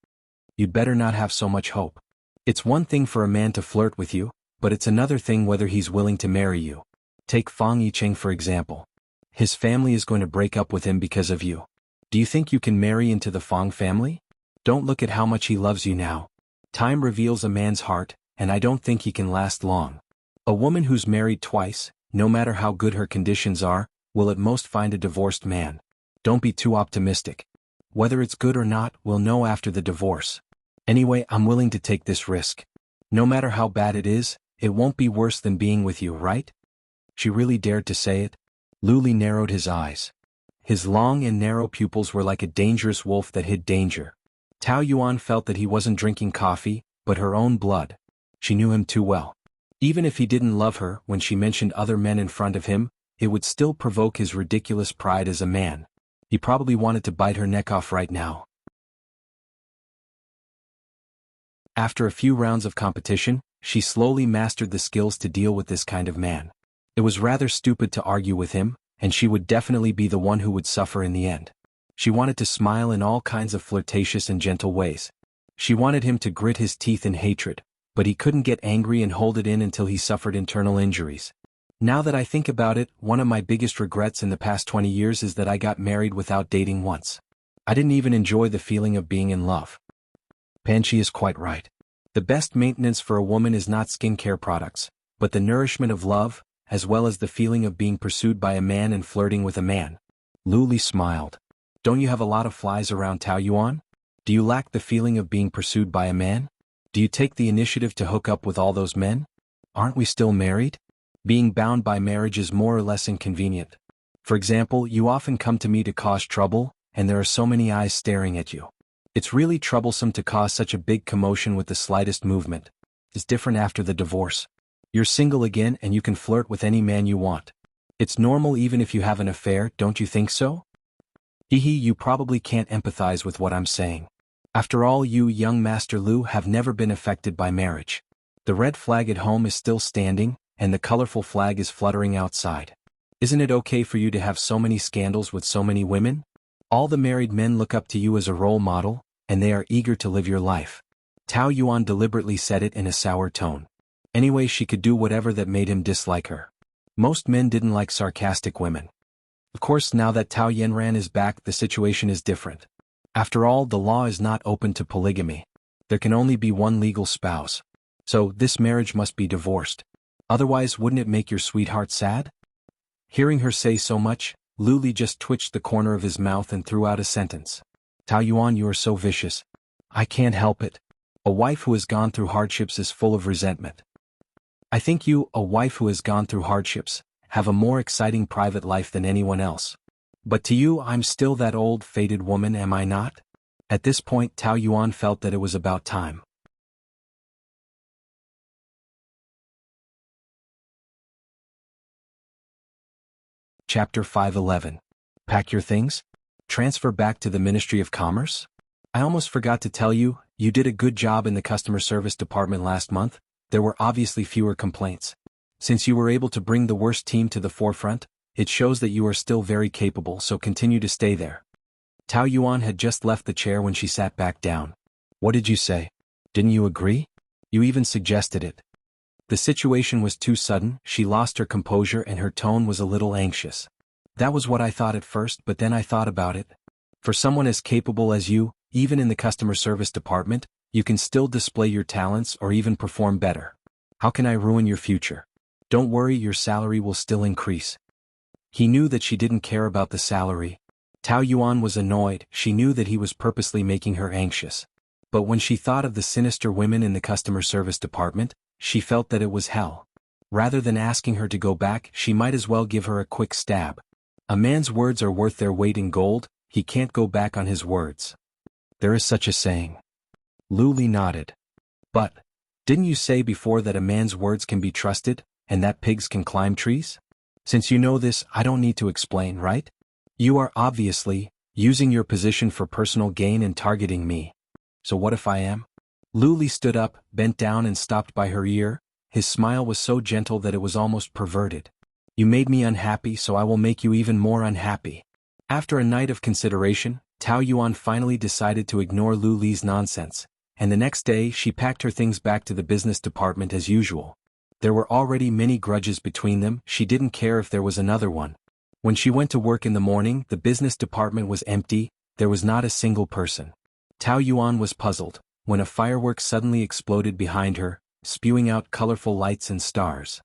You'd better not have so much hope. It's one thing for a man to flirt with you, but it's another thing whether he's willing to marry you. Take Fang Yicheng for example. His family is going to break up with him because of you. Do you think you can marry into the Fang family? Don't look at how much he loves you now. Time reveals a man's heart, and I don't think he can last long. A woman who's married twice, no matter how good her conditions are, will at most find a divorced man. Don't be too optimistic. Whether it's good or not, we'll know after the divorce. Anyway, I'm willing to take this risk. No matter how bad it is, it won't be worse than being with you, right? She really dared to say it. Lu Li narrowed his eyes. His long and narrow pupils were like a dangerous wolf that hid danger. Tao Yuan felt that he wasn't drinking coffee, but her own blood. She knew him too well. Even if he didn't love her when she mentioned other men in front of him, it would still provoke his ridiculous pride as a man. He probably wanted to bite her neck off right now. After a few rounds of competition, she slowly mastered the skills to deal with this kind of man. It was rather stupid to argue with him, and she would definitely be the one who would suffer in the end. She wanted to smile in all kinds of flirtatious and gentle ways. She wanted him to grit his teeth in hatred, but he couldn't get angry and hold it in until he suffered internal injuries. Now that I think about it, one of my biggest regrets in the past 20 years is that I got married without dating once. I didn't even enjoy the feeling of being in love. Panchi is quite right. The best maintenance for a woman is not skincare products, but the nourishment of love, as well as the feeling of being pursued by a man and flirting with a man. Lu Li smiled. Don't you have a lot of flies around Tao Yuan? Do you lack the feeling of being pursued by a man? Do you take the initiative to hook up with all those men? Aren't we still married? Being bound by marriage is more or less inconvenient. For example, you often come to me to cause trouble, and there are so many eyes staring at you. It's really troublesome to cause such a big commotion with the slightest movement. It's different after the divorce. You're single again and you can flirt with any man you want. It's normal even if you have an affair, don't you think so? Hehe, you probably can't empathize with what I'm saying. After all, you, young Master Lu, have never been affected by marriage. The red flag at home is still standing, and the colorful flag is fluttering outside. Isn't it okay for you to have so many scandals with so many women? All the married men look up to you as a role model, and they are eager to live your life. Tao Yuan deliberately said it in a sour tone. Anyway, she could do whatever that made him dislike her. Most men didn't like sarcastic women. Of course, now that Tao Yanran is back, the situation is different. After all, the law is not open to polygamy. There can only be one legal spouse. So, this marriage must be divorced. Otherwise, wouldn't it make your sweetheart sad? Hearing her say so much, Lu Li just twitched the corner of his mouth and threw out a sentence. Tao Yuan, you are so vicious. I can't help it. A wife who has gone through hardships is full of resentment. I think you, a wife who has gone through hardships, have a more exciting private life than anyone else. But to you, I'm still that old, faded woman, am I not? At this point, Tao Yuan felt that it was about time. Chapter 511. Pack your things? Transfer back to the Ministry of Commerce? I almost forgot to tell you, you did a good job in the customer service department last month. There were obviously fewer complaints. Since you were able to bring the worst team to the forefront, it shows that you are still very capable, so continue to stay there. Tao Yuan had just left the chair when she sat back down. What did you say? Didn't you agree? You even suggested it. The situation was too sudden, she lost her composure and her tone was a little anxious. That was what I thought at first, but then I thought about it. For someone as capable as you, even in the customer service department, you can still display your talents or even perform better. How can I ruin your future? Don't worry, your salary will still increase. He knew that she didn't care about the salary. Tao Yuan was annoyed, she knew that he was purposely making her anxious. But when she thought of the sinister women in the customer service department, she felt that it was hell. Rather than asking her to go back, she might as well give her a quick stab. A man's words are worth their weight in gold, he can't go back on his words. There is such a saying. Lu Li nodded. But, didn't you say before that a man's words can be trusted, and that pigs can climb trees? Since you know this, I don't need to explain, right? You are obviously using your position for personal gain and targeting me. So what if I am? Lu Li stood up, bent down and stopped by her ear. His smile was so gentle that it was almost perverted. You made me unhappy, so I will make you even more unhappy. After a night of consideration, Tao Yuan finally decided to ignore Lu Li's nonsense, and the next day she packed her things back to the business department as usual. There were already many grudges between them, she didn't care if there was another one. When she went to work in the morning, the business department was empty, there was not a single person. Tao Yuan was puzzled, when a firework suddenly exploded behind her, spewing out colorful lights and stars.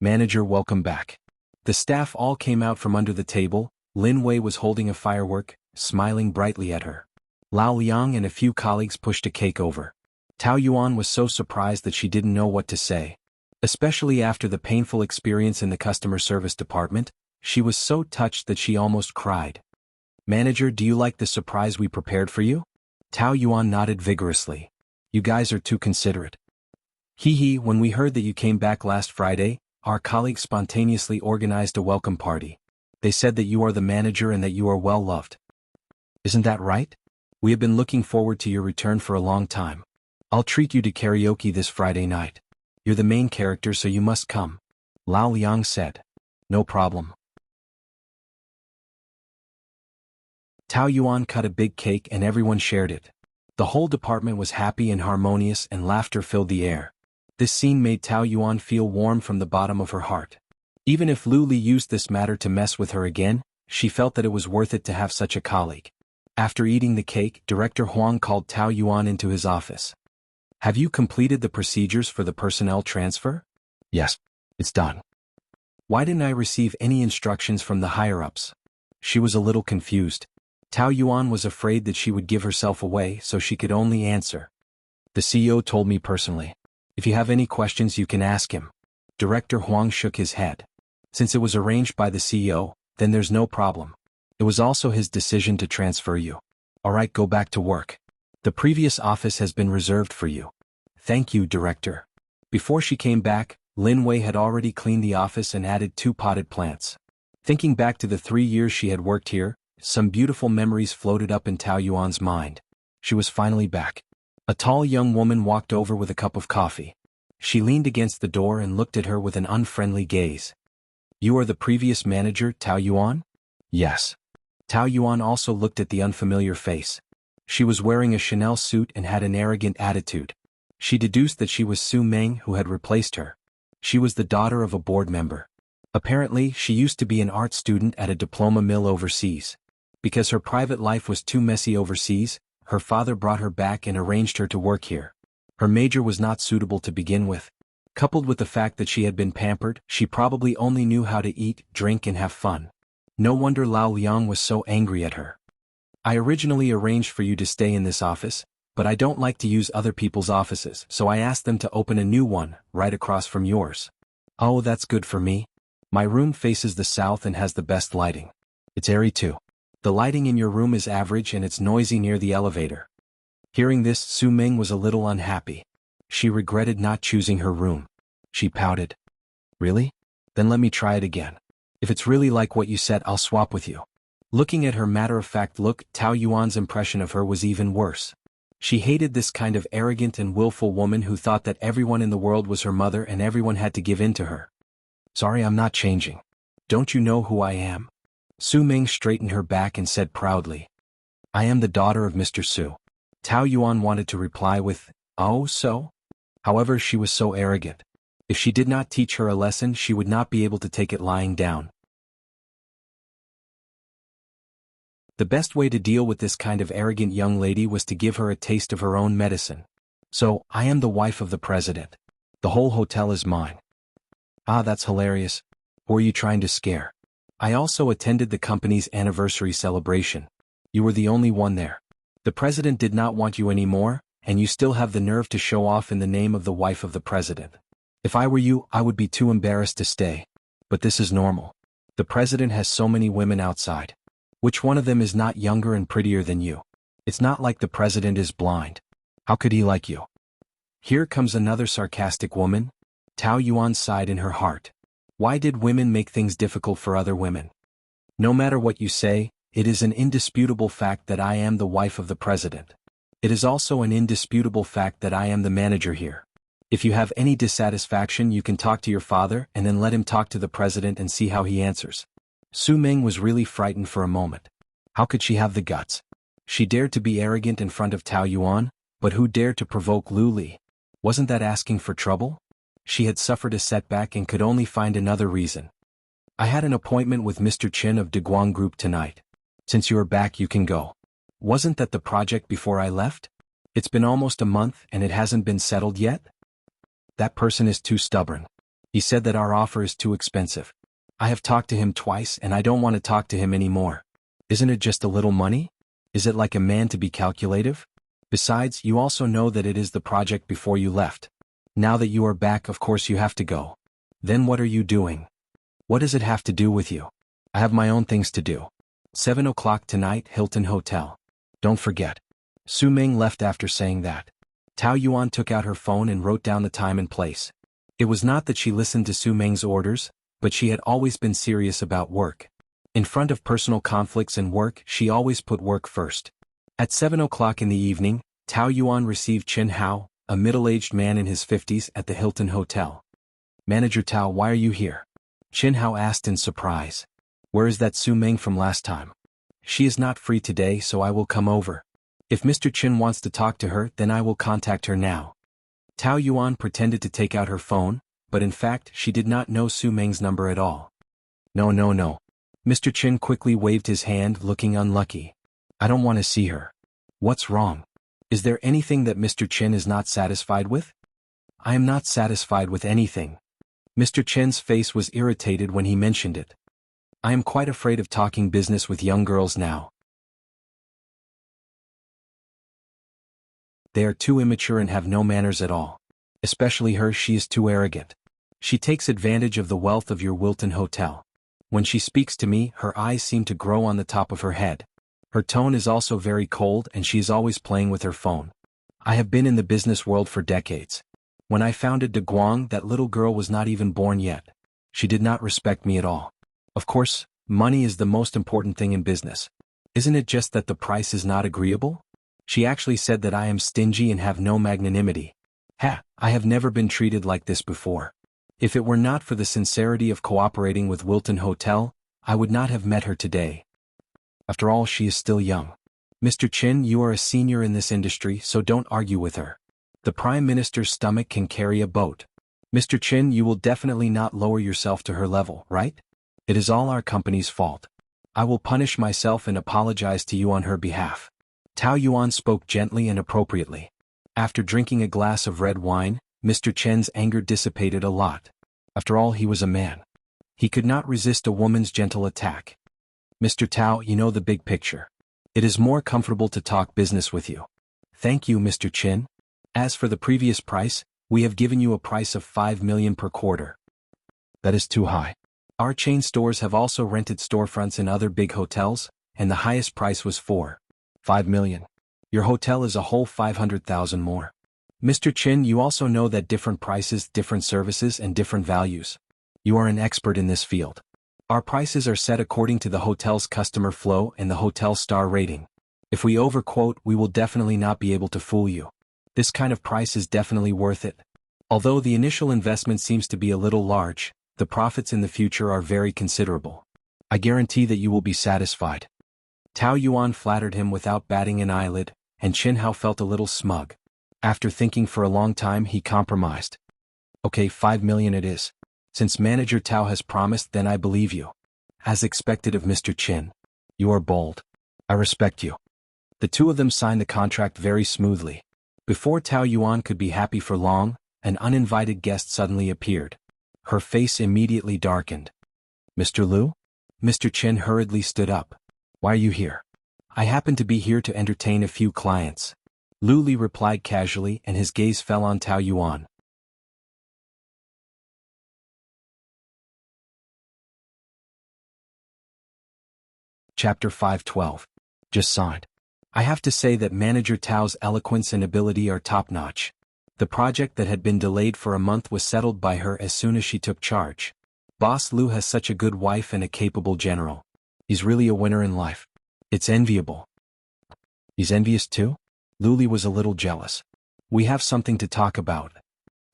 Manager, welcome back. The staff all came out from under the table. Lin Wei was holding a firework, smiling brightly at her. Lao Liang and a few colleagues pushed a cake over. Tao Yuan was so surprised that she didn't know what to say. Especially after the painful experience in the customer service department, she was so touched that she almost cried. Manager, do you like the surprise we prepared for you? Tao Yuan nodded vigorously. You guys are too considerate. When we heard that you came back last Friday, our colleagues spontaneously organized a welcome party. They said that you are the manager and that you are well loved. Isn't that right? We have been looking forward to your return for a long time. I'll treat you to karaoke this Friday night. You're the main character, so you must come. Lao Liang said. No problem. Tao Yuan cut a big cake and everyone shared it. The whole department was happy and harmonious and laughter filled the air. This scene made Tao Yuan feel warm from the bottom of her heart. Even if Lu Li used this matter to mess with her again, she felt that it was worth it to have such a colleague. After eating the cake, Director Huang called Tao Yuan into his office. Have you completed the procedures for the personnel transfer? Yes, it's done. Why didn't I receive any instructions from the higher-ups? She was a little confused. Tao Yuan was afraid that she would give herself away, so she could only answer. The CEO told me personally. If you have any questions, you can ask him. Director Huang shook his head. Since it was arranged by the CEO, then there's no problem. It was also his decision to transfer you. Alright, go back to work. The previous office has been reserved for you. Thank you, Director. Before she came back, Lin Wei had already cleaned the office and added 2 potted plants. Thinking back to the 3 years she had worked here, some beautiful memories floated up in Tao Yuan's mind. She was finally back. A tall young woman walked over with a cup of coffee. She leaned against the door and looked at her with an unfriendly gaze. You are the previous manager, Tao Yuan? Yes. Tao Yuan also looked at the unfamiliar face. She was wearing a Chanel suit and had an arrogant attitude. She deduced that she was Su Meng, who had replaced her. She was the daughter of a board member. Apparently, she used to be an art student at a diploma mill overseas. Because her private life was too messy overseas, her father brought her back and arranged her to work here. Her major was not suitable to begin with. Coupled with the fact that she had been pampered, she probably only knew how to eat, drink and have fun. No wonder Lao Liang was so angry at her. I originally arranged for you to stay in this office, but I don't like to use other people's offices, so I asked them to open a new one, right across from yours. Oh, that's good for me. My room faces the south and has the best lighting. It's airy too. The lighting in your room is average and it's noisy near the elevator. Hearing this, Su Ming was a little unhappy. She regretted not choosing her room. She pouted. Really? Then let me try it again. If it's really like what you said, I'll swap with you. Looking at her matter-of-fact look, Tao Yuan's impression of her was even worse. She hated this kind of arrogant and willful woman who thought that everyone in the world was her mother and everyone had to give in to her. Sorry, I'm not changing. Don't you know who I am? Su Ming straightened her back and said proudly. I am the daughter of Mr. Su. Tao Yuan wanted to reply with, oh so? However, she was so arrogant. If she did not teach her a lesson, she would not be able to take it lying down. The best way to deal with this kind of arrogant young lady was to give her a taste of her own medicine. So, I am the wife of the president. The whole hotel is mine. Ah, that's hilarious. Who are you trying to scare? I also attended the company's anniversary celebration. You were the only one there. The president did not want you anymore, and you still have the nerve to show off in the name of the wife of the president. If I were you, I would be too embarrassed to stay. But this is normal. The president has so many women outside. Which one of them is not younger and prettier than you? It's not like the president is blind. How could he like you? Here comes another sarcastic woman. Tao Yuan sighed in her heart. Why did women make things difficult for other women? No matter what you say, it is an indisputable fact that I am the wife of the president. It is also an indisputable fact that I am the manager here. If you have any dissatisfaction, you can talk to your father and then let him talk to the president and see how he answers. Su Ming was really frightened for a moment. How could she have the guts? She dared to be arrogant in front of Tao Yuan, but who dared to provoke Lu Li? Wasn't that asking for trouble? She had suffered a setback and could only find another reason. I had an appointment with Mr. Chin of Deguang Group tonight. Since you are back, you can go. Wasn't that the project before I left? It's been almost a month and it hasn't been settled yet? That person is too stubborn. He said that our offer is too expensive. I have talked to him twice and I don't want to talk to him anymore. Isn't it just a little money? Is it like a man to be calculative? Besides, you also know that it is the project before you left. Now that you are back, of course you have to go. Then what are you doing? What does it have to do with you? I have my own things to do. 7 o'clock tonight, Hilton Hotel. Don't forget. Su Ming left after saying that. Tao Yuan took out her phone and wrote down the time and place. It was not that she listened to Su Ming's orders, but she had always been serious about work. In front of personal conflicts and work, she always put work first. At 7 o'clock in the evening, Tao Yuan received Chen Hao, a middle-aged man in his 50s, at the Hilton Hotel. Manager Tao, why are you here? Chen Hao asked in surprise. Where is that Su Ming from last time? She is not free today, so I will come over. If Mr. Chen wants to talk to her, then I will contact her now. Tao Yuan pretended to take out her phone, but in fact she did not know Su Ming's number at all. No. Mr. Chen quickly waved his hand, looking unlucky. I don't want to see her. What's wrong? Is there anything that Mr. Chen is not satisfied with? I am not satisfied with anything. Mr. Chen's face was irritated when he mentioned it. I am quite afraid of talking business with young girls now. They are too immature and have no manners at all. Especially her, she is too arrogant. She takes advantage of the wealth of your Wilton Hotel. When she speaks to me, her eyes seem to grow on the top of her head. Her tone is also very cold and she is always playing with her phone. I have been in the business world for decades. When I founded De Guang, that little girl was not even born yet. She did not respect me at all. Of course, money is the most important thing in business. Isn't it just that the price is not agreeable? She actually said that I am stingy and have no magnanimity. I have never been treated like this before. If it were not for the sincerity of cooperating with Wilton Hotel, I would not have met her today. After all, she is still young. Mr. Chin, you are a senior in this industry, so don't argue with her. The Prime Minister's stomach can carry a boat. Mr. Chin, you will definitely not lower yourself to her level, right? It is all our company's fault. I will punish myself and apologize to you on her behalf. Tao Yuan spoke gently and appropriately. After drinking a glass of red wine, Mr. Chen's anger dissipated a lot. After all, he was a man. He could not resist a woman's gentle attack. Mr. Tao, you know the big picture. It is more comfortable to talk business with you. Thank you, Mr. Chen. As for the previous price, we have given you a price of 5 million per quarter. That is too high. Our chain stores have also rented storefronts in other big hotels, and the highest price was 5 million. Your hotel is a whole 500,000 more. Mr. Chen, you also know that different prices, different services, and different values. You are an expert in this field. Our prices are set according to the hotel's customer flow and the hotel star rating. If we overquote, we will definitely not be able to fool you. This kind of price is definitely worth it. Although the initial investment seems to be a little large, the profits in the future are very considerable. I guarantee that you will be satisfied. Tao Yuan flattered him without batting an eyelid, and Qin Hao felt a little smug. After thinking for a long time, he compromised. Okay, 5 million it is. Since Manager Tao has promised, then I believe you. As expected of Mr. Qin. You are bold. I respect you. The two of them signed the contract very smoothly. Before Tao Yuan could be happy for long, an uninvited guest suddenly appeared. Her face immediately darkened. Mr. Liu? Mr. Chen hurriedly stood up. Why are you here? I happen to be here to entertain a few clients. Liu Li replied casually, and his gaze fell on Tao Yuan. Chapter 512. Just signed. I have to say that Manager Tao's eloquence and ability are top-notch. The project that had been delayed for a month was settled by her as soon as she took charge. Boss Liu has such a good wife and a capable general. He's really a winner in life. It's enviable. He's envious too? Liu Li was a little jealous. We have something to talk about.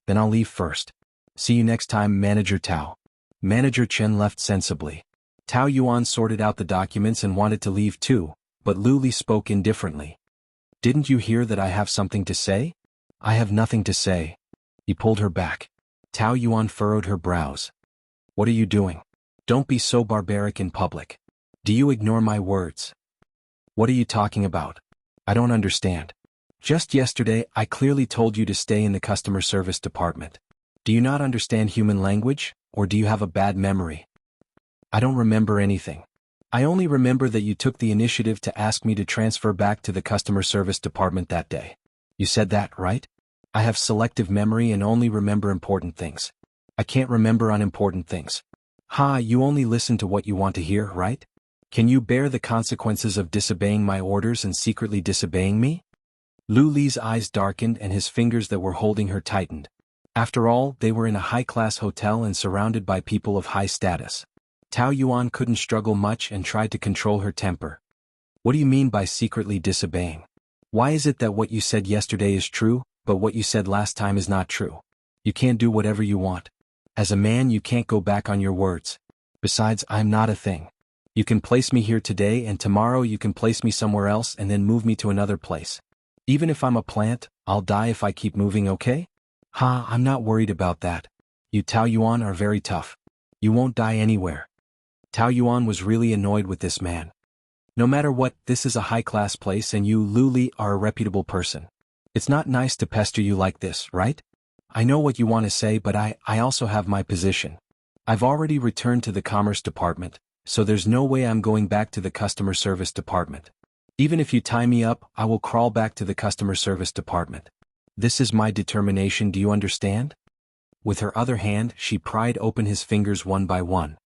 Then I'll leave first. See you next time, Manager Tao. Manager Chen left sensibly. Tao Yuan sorted out the documents and wanted to leave too, but Liu Li spoke indifferently. Didn't you hear that I have something to say? I have nothing to say. He pulled her back. Tao Yuan furrowed her brows. What are you doing? Don't be so barbaric in public. Do you ignore my words? What are you talking about? I don't understand. Just yesterday, I clearly told you to stay in the customer service department. Do you not understand human language, or do you have a bad memory? I don't remember anything. I only remember that you took the initiative to ask me to transfer back to the customer service department that day. You said that, right? I have selective memory and only remember important things. I can't remember unimportant things. You only listen to what you want to hear, right? Can you bear the consequences of disobeying my orders and secretly disobeying me? Liu Li's eyes darkened and his fingers that were holding her tightened. After all, they were in a high-class hotel and surrounded by people of high status. Tao Yuan couldn't struggle much and tried to control her temper. What do you mean by secretly disobeying? Why is it that what you said yesterday is true, but what you said last time is not true? You can't do whatever you want. As a man, you can't go back on your words. Besides, I'm not a thing. You can place me here today and tomorrow you can place me somewhere else and then move me to another place. Even if I'm a plant, I'll die if I keep moving, okay? I'm not worried about that. You Tao Yuan are very tough. You won't die anywhere. Tao Yuan was really annoyed with this man. No matter what, this is a high-class place and you, Liu Li, are a reputable person. It's not nice to pester you like this, right? I know what you want to say, but I also have my position. I've already returned to the commerce department, so there's no way I'm going back to the customer service department. Even if you tie me up, I will crawl back to the customer service department. This is my determination, do you understand? With her other hand, she pried open his fingers one by one.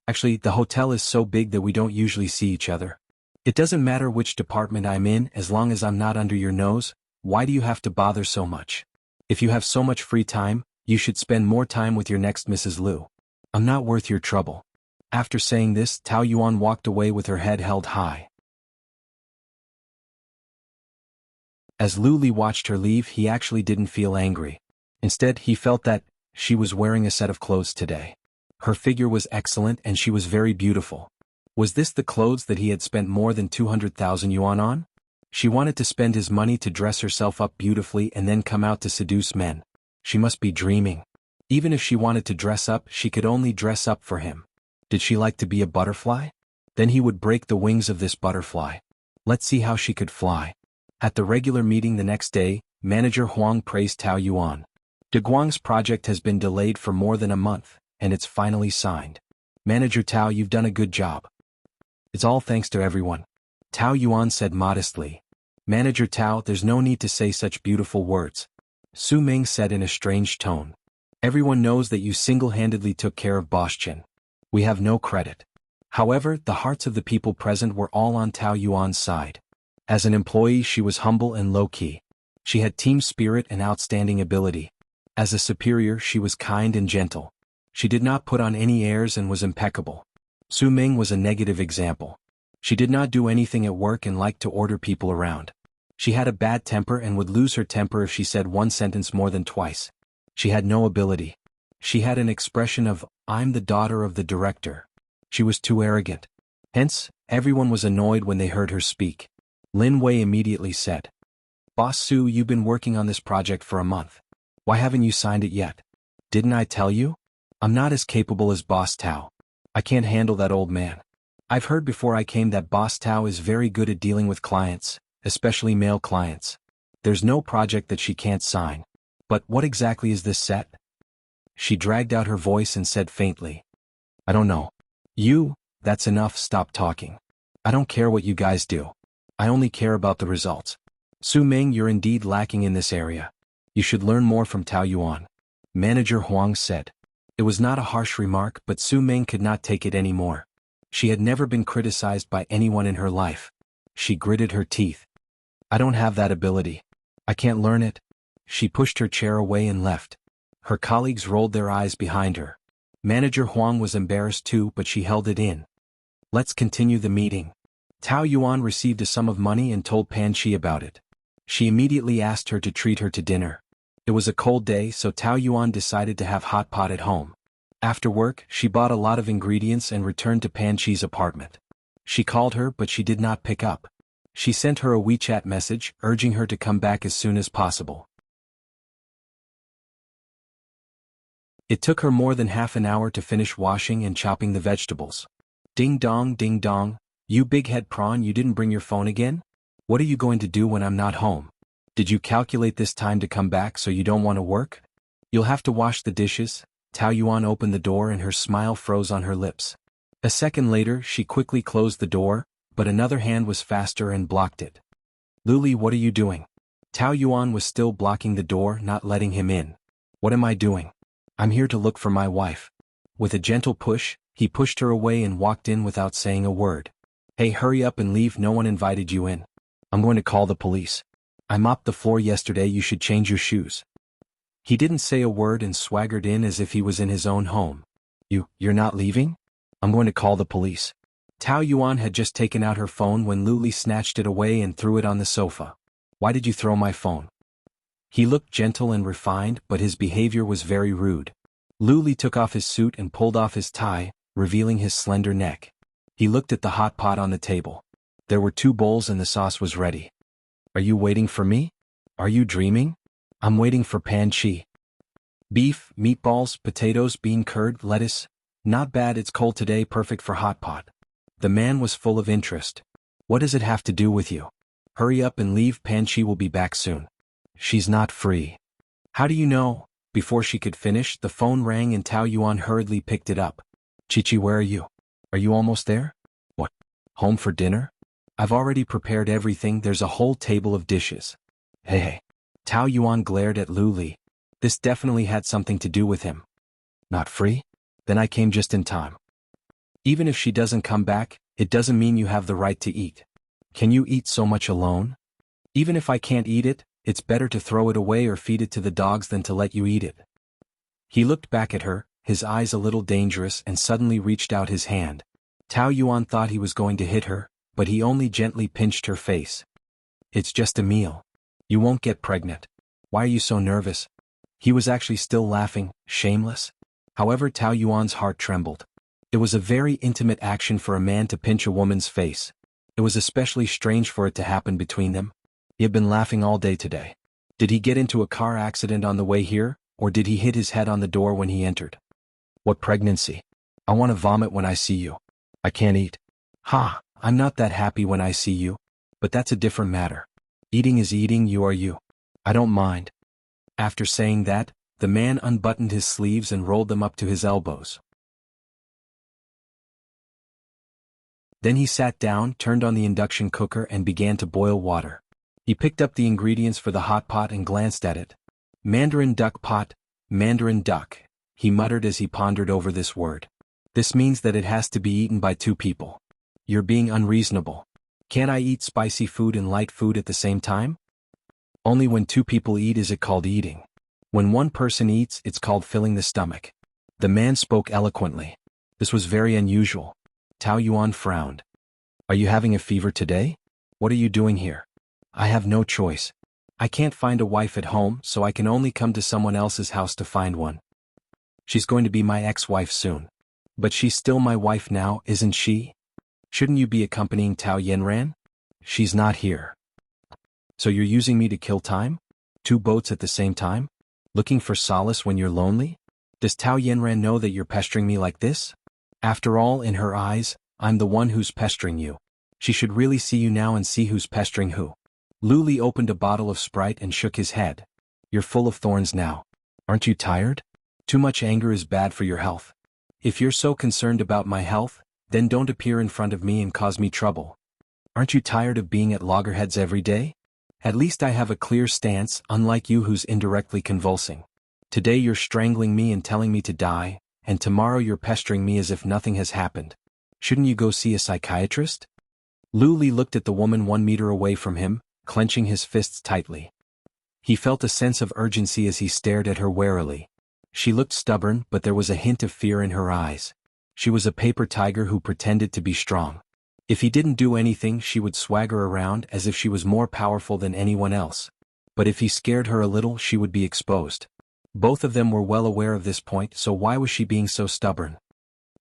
Actually, the hotel is so big that we don't usually see each other. It doesn't matter which department I'm in as long as I'm not under your nose. Why do you have to bother so much? If you have so much free time, you should spend more time with your next Mrs. Liu. I'm not worth your trouble. After saying this, Tao Yuan walked away with her head held high. As Liu Li watched her leave, he actually didn't feel angry. Instead, he felt that she was wearing a set of clothes today. Her figure was excellent and she was very beautiful. Was this the clothes that he had spent more than 200,000 yuan on? She wanted to spend his money to dress herself up beautifully and then come out to seduce men. She must be dreaming. Even if she wanted to dress up, she could only dress up for him. Did she like to be a butterfly? Then he would break the wings of this butterfly. Let's see how she could fly. At the regular meeting the next day, Manager Huang praised Tao Yuan. De Guang's project has been delayed for more than a month, and it's finally signed. Manager Tao, you've done a good job. It's all thanks to everyone. Tao Yuan said modestly. Manager Tao, there's no need to say such beautiful words. Su Ming said in a strange tone. Everyone knows that you single-handedly took care of Boss Chen. We have no credit. However, the hearts of the people present were all on Tao Yuan's side. As an employee, she was humble and low-key. She had team spirit and outstanding ability. As a superior, she was kind and gentle. She did not put on any airs and was impeccable. Su Ming was a negative example. She did not do anything at work and liked to order people around. She had a bad temper and would lose her temper if she said one sentence more than twice. She had no ability. She had an expression of, I'm the daughter of the director. She was too arrogant. Hence, everyone was annoyed when they heard her speak. Lin Wei immediately said, Boss Su, you've been working on this project for a month. Why haven't you signed it yet? Didn't I tell you? I'm not as capable as Boss Tao. I can't handle that old man. I've heard before I came that Boss Tao is very good at dealing with clients, especially male clients. There's no project that she can't sign. But what exactly is this set? She dragged out her voice and said faintly. I don't know. That's enough, stop talking. I don't care what you guys do. I only care about the results. Su Ming, you're indeed lacking in this area. You should learn more from Tao Yuan. Manager Huang said. It was not a harsh remark, but Su Ming could not take it anymore. She had never been criticized by anyone in her life. She gritted her teeth. I don't have that ability. I can't learn it. She pushed her chair away and left. Her colleagues rolled their eyes behind her. Manager Huang was embarrassed too, but she held it in. Let's continue the meeting. Tao Yuan received a sum of money and told Pan Chi about it. She immediately asked her to treat her to dinner. It was a cold day, so Tao Yuan decided to have hot pot at home. After work, she bought a lot of ingredients and returned to Pan Chi's apartment. She called her, but she did not pick up. She sent her a WeChat message, urging her to come back as soon as possible. It took her more than half an hour to finish washing and chopping the vegetables. Ding dong, you big head prawn, you didn't bring your phone again? What are you going to do when I'm not home? Did you calculate this time to come back so you don't want to work? You'll have to wash the dishes. Tao Yuan opened the door and her smile froze on her lips. A second later, she quickly closed the door, but another hand was faster and blocked it. Luli, what are you doing? Tao Yuan was still blocking the door, not letting him in. What am I doing? I'm here to look for my wife. With a gentle push, he pushed her away and walked in without saying a word. Hey, hurry up and leave, no one invited you in. I'm going to call the police. I mopped the floor yesterday, you should change your shoes. He didn't say a word and swaggered in as if he was in his own home. You're not leaving? I'm going to call the police. Tao Yuan had just taken out her phone when Luli snatched it away and threw it on the sofa. Why did you throw my phone? He looked gentle and refined, but his behavior was very rude. Luli took off his suit and pulled off his tie, revealing his slender neck. He looked at the hot pot on the table. There were 2 bowls and the sauce was ready. Are you waiting for me? Are you dreaming? I'm waiting for Pan Chi. Beef, meatballs, potatoes, bean curd, lettuce. Not bad, it's cold today, perfect for hot pot. The man was full of interest. What does it have to do with you? Hurry up and leave, Pan Chi will be back soon. She's not free. How do you know? Before she could finish, the phone rang and Tao Yuan hurriedly picked it up. Chichi, where are you? Are you almost there? What? Home for dinner? I've already prepared everything, there's a whole table of dishes. Hey. Tao Yuan glared at Luli. This definitely had something to do with him. Not free? Then I came just in time. Even if she doesn't come back, it doesn't mean you have the right to eat. Can you eat so much alone? Even if I can't eat it, it's better to throw it away or feed it to the dogs than to let you eat it. He looked back at her, his eyes a little dangerous, and suddenly reached out his hand. Tao Yuan thought he was going to hit her, but he only gently pinched her face. It's just a meal. You won't get pregnant. Why are you so nervous? He was actually still laughing, shameless. However, Tao Yuan's heart trembled. It was a very intimate action for a man to pinch a woman's face. It was especially strange for it to happen between them. He had been laughing all day today. Did he get into a car accident on the way here, or did he hit his head on the door when he entered? What pregnancy? I want to vomit when I see you. I can't eat. I'm not that happy when I see you. But that's a different matter. Eating is eating, you are you. I don't mind. After saying that, The man unbuttoned his sleeves and rolled them up to his elbows. Then he sat down, turned on the induction cooker and began to boil water. He picked up the ingredients for the hot pot and glanced at it. Mandarin duck pot, Mandarin duck, he muttered as he pondered over this word. This means that it has to be eaten by 2 people. You're being unreasonable. Can't I eat spicy food and light food at the same time? Only when 2 people eat is it called eating. When 1 person eats, it's called filling the stomach. The man spoke eloquently. This was very unusual. Tao Yuan frowned. Are you having a fever today? What are you doing here? I have no choice. I can't find a wife at home, so I can only come to someone else's house to find one. She's going to be my ex-wife soon. But she's still my wife now, isn't she? Shouldn't you be accompanying Tao Yanran? She's not here. So you're using me to kill time? 2 boats at the same time? Looking for solace when you're lonely? Does Tao Yanran know that you're pestering me like this? After all, in her eyes, I'm the one who's pestering you. She should really see you now and see who's pestering who. Lu Li opened a bottle of Sprite and shook his head. You're full of thorns now. Aren't you tired? Too much anger is bad for your health. If you're so concerned about my health, then don't appear in front of me and cause me trouble. Aren't you tired of being at loggerheads every day? At least I have a clear stance, unlike you who's indirectly convulsing. Today you're strangling me and telling me to die, and tomorrow you're pestering me as if nothing has happened. Shouldn't you go see a psychiatrist? Lu Li looked at the woman 1 meter away from him, clenching his fists tightly. He felt a sense of urgency as he stared at her warily. She looked stubborn, but there was a hint of fear in her eyes. She was a paper tiger who pretended to be strong. If he didn't do anything, she would swagger around as if she was more powerful than anyone else. But if he scared her a little, she would be exposed. Both of them were well aware of this point, so why was she being so stubborn?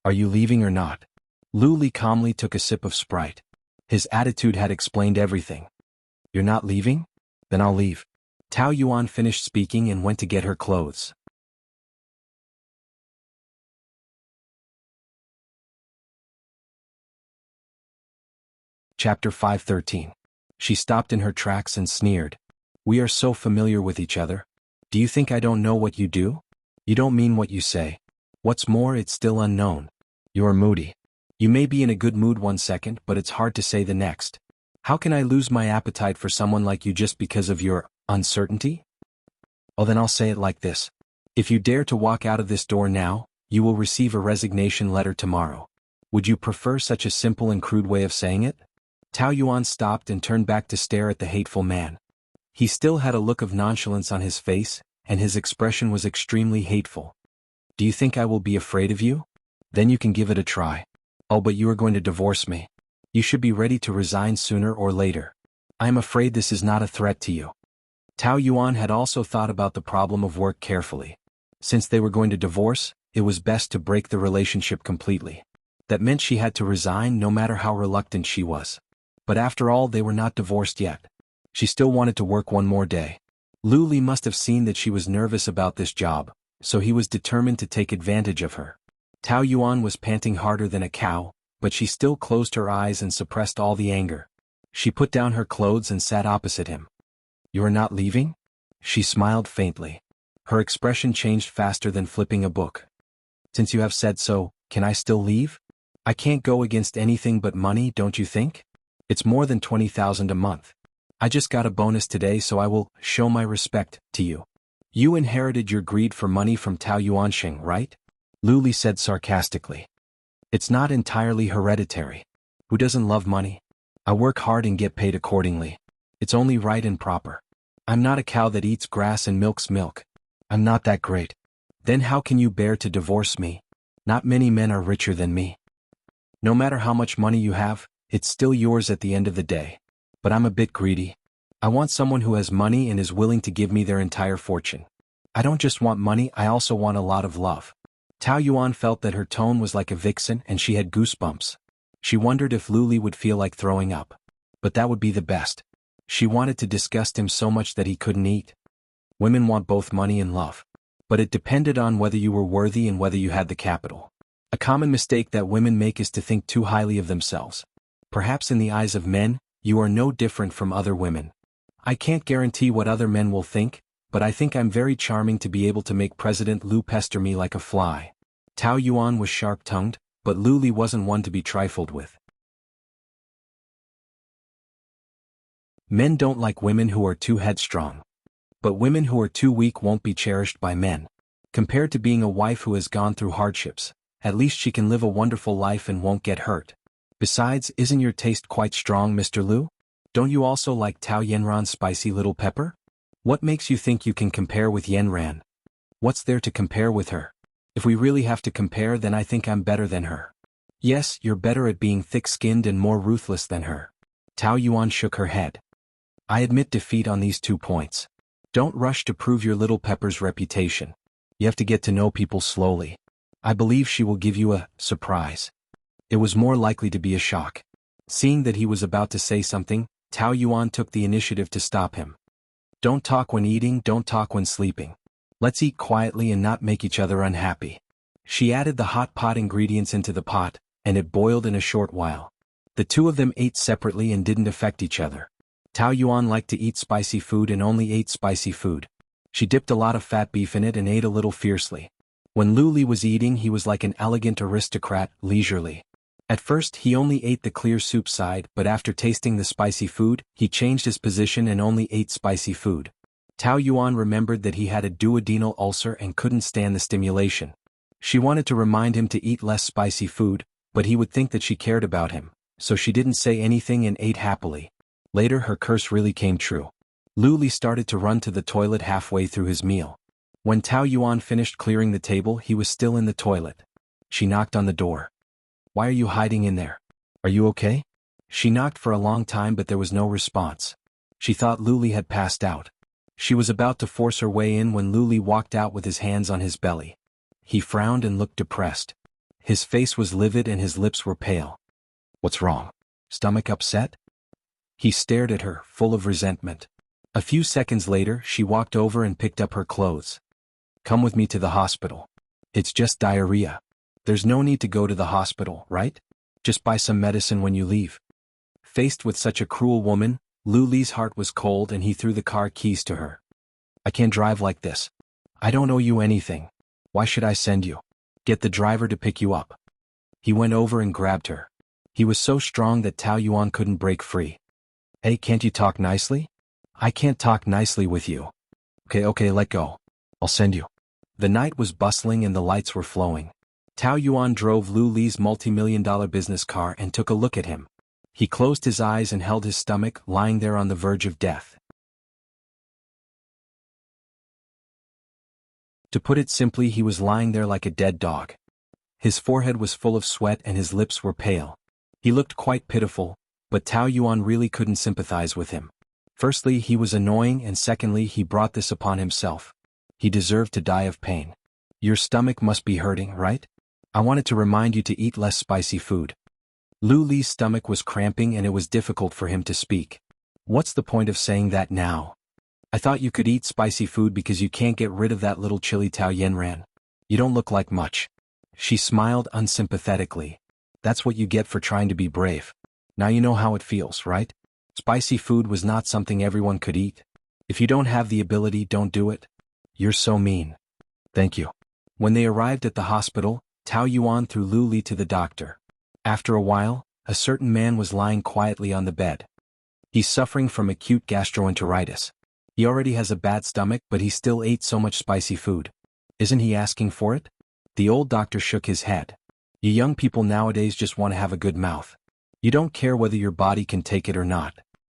Are you leaving or not? Lu Li calmly took a sip of Sprite. His attitude had explained everything. You're not leaving? Then I'll leave. Tao Yuan finished speaking and went to get her clothes. Chapter 513. She stopped in her tracks and sneered. We are so familiar with each other. Do you think I don't know what you do? You don't mean what you say. What's more, it's still unknown. You're moody. You may be in a good mood 1 second, but it's hard to say the next. How can I lose my appetite for someone like you just because of your uncertainty? Oh, then I'll say it like this. If you dare to walk out of this door now, you will receive a resignation letter tomorrow. Would you prefer such a simple and crude way of saying it? Tao Yuan stopped and turned back to stare at the hateful man. He still had a look of nonchalance on his face, and his expression was extremely hateful. Do you think I will be afraid of you? Then you can give it a try. Oh, but you are going to divorce me. You should be ready to resign sooner or later. I am afraid this is not a threat to you. Tao Yuan had also thought about the problem of work carefully. Since they were going to divorce, it was best to break the relationship completely. That meant she had to resign no matter how reluctant she was. But after all, they were not divorced yet. She still wanted to work 1 more day. Lu Li must have seen that she was nervous about this job, so he was determined to take advantage of her. Tao Yuan was panting harder than a cow, but she still closed her eyes and suppressed all the anger. She put down her clothes and sat opposite him. You are not leaving? She smiled faintly. Her expression changed faster than flipping a book. Since you have said so, can I still leave? I can't go against anything but money, don't you think? It's more than 20,000 a month. I just got a bonus today, so I will show my respect to you. You inherited your greed for money from Tao Yuanxing, right? Lu Li said sarcastically. It's not entirely hereditary. Who doesn't love money? I work hard and get paid accordingly. It's only right and proper. I'm not a cow that eats grass and milks milk. I'm not that great. Then how can you bear to divorce me? Not many men are richer than me. No matter how much money you have, it's still yours at the end of the day. But I'm a bit greedy. I want someone who has money and is willing to give me their entire fortune. I don't just want money, I also want a lot of love. Tao Yuan felt that her tone was like a vixen and she had goosebumps. She wondered if Lu Li would feel like throwing up. But that would be the best. She wanted to disgust him so much that he couldn't eat. Women want both money and love. But it depended on whether you were worthy and whether you had the capital. A common mistake that women make is to think too highly of themselves. Perhaps in the eyes of men, you are no different from other women. I can't guarantee what other men will think, but I think I'm very charming to be able to make President Lu pester me like a fly. Tao Yuan was sharp-tongued, but Lu Li wasn't one to be trifled with. Men don't like women who are too headstrong. But women who are too weak won't be cherished by men. Compared to being a wife who has gone through hardships, at least she can live a wonderful life and won't get hurt. Besides, isn't your taste quite strong, Mr. Lu? Don't you also like Tao Yanran's spicy little pepper? What makes you think you can compare with Yanran? What's there to compare with her? If we really have to compare, then I think I'm better than her. Yes, you're better at being thick-skinned and more ruthless than her. Tao Yuan shook her head. I admit defeat on these 2 points. Don't rush to prove your little pepper's reputation. You have to get to know people slowly. I believe she will give you a surprise. It was more likely to be a shock. Seeing that he was about to say something, Tao Yuan took the initiative to stop him. Don't talk when eating, don't talk when sleeping. Let's eat quietly and not make each other unhappy. She added the hot pot ingredients into the pot, and it boiled in a short while. The 2 of them ate separately and didn't affect each other. Tao Yuan liked to eat spicy food and only ate spicy food. She dipped a lot of fat beef in it and ate a little fiercely. When Lu Li was eating, he was like an elegant aristocrat, leisurely. At first he only ate the clear soup side, but after tasting the spicy food, he changed his position and only ate spicy food. Tao Yuan remembered that he had a duodenal ulcer and couldn't stand the stimulation. She wanted to remind him to eat less spicy food, but he would think that she cared about him, so she didn't say anything and ate happily. Later her curse really came true. Lu Li started to run to the toilet halfway through his meal. When Tao Yuan finished clearing the table, he was still in the toilet. She knocked on the door. Why are you hiding in there? Are you okay? She knocked for a long time but there was no response. She thought Lu Li had passed out. She was about to force her way in when Lu Li walked out with his hands on his belly. He frowned and looked depressed. His face was livid and his lips were pale. What's wrong? Stomach upset? He stared at her, full of resentment. A few seconds later, she walked over and picked up her clothes. Come with me to the hospital. It's just diarrhea. There's no need to go to the hospital, right? Just buy some medicine when you leave. Faced with such a cruel woman, Lu Li's heart was cold and he threw the car keys to her. I can't drive like this. I don't owe you anything. Why should I send you? Get the driver to pick you up. He went over and grabbed her. He was so strong that Tao Yuan couldn't break free. Hey, can't you talk nicely? I can't talk nicely with you. Okay, let go. I'll send you. The night was bustling and the lights were flowing. Tao Yuan drove Lu Li's multi-million-dollar business car and took a look at him. He closed his eyes and held his stomach, lying there on the verge of death. To put it simply, he was lying there like a dead dog. His forehead was full of sweat and his lips were pale. He looked quite pitiful, but Tao Yuan really couldn't sympathize with him. Firstly, he was annoying, and secondly, he brought this upon himself. He deserved to die of pain. Your stomach must be hurting, right? I wanted to remind you to eat less spicy food. Lu Li's stomach was cramping and it was difficult for him to speak. What's the point of saying that now? I thought you could eat spicy food because you can't get rid of that little chili Tao Yanran. You don't look like much. She smiled unsympathetically. That's what you get for trying to be brave. Now you know how it feels, right? Spicy food was not something everyone could eat. If you don't have the ability, don't do it. You're so mean. Thank you. When they arrived at the hospital, Tao Yuan threw Lu Li to the doctor. After a while, a certain man was lying quietly on the bed. He's suffering from acute gastroenteritis. He already has a bad stomach, but he still ate so much spicy food. Isn't he asking for it? The old doctor shook his head. You young people nowadays just want to have a good mouth. You don't care whether your body can take it or not.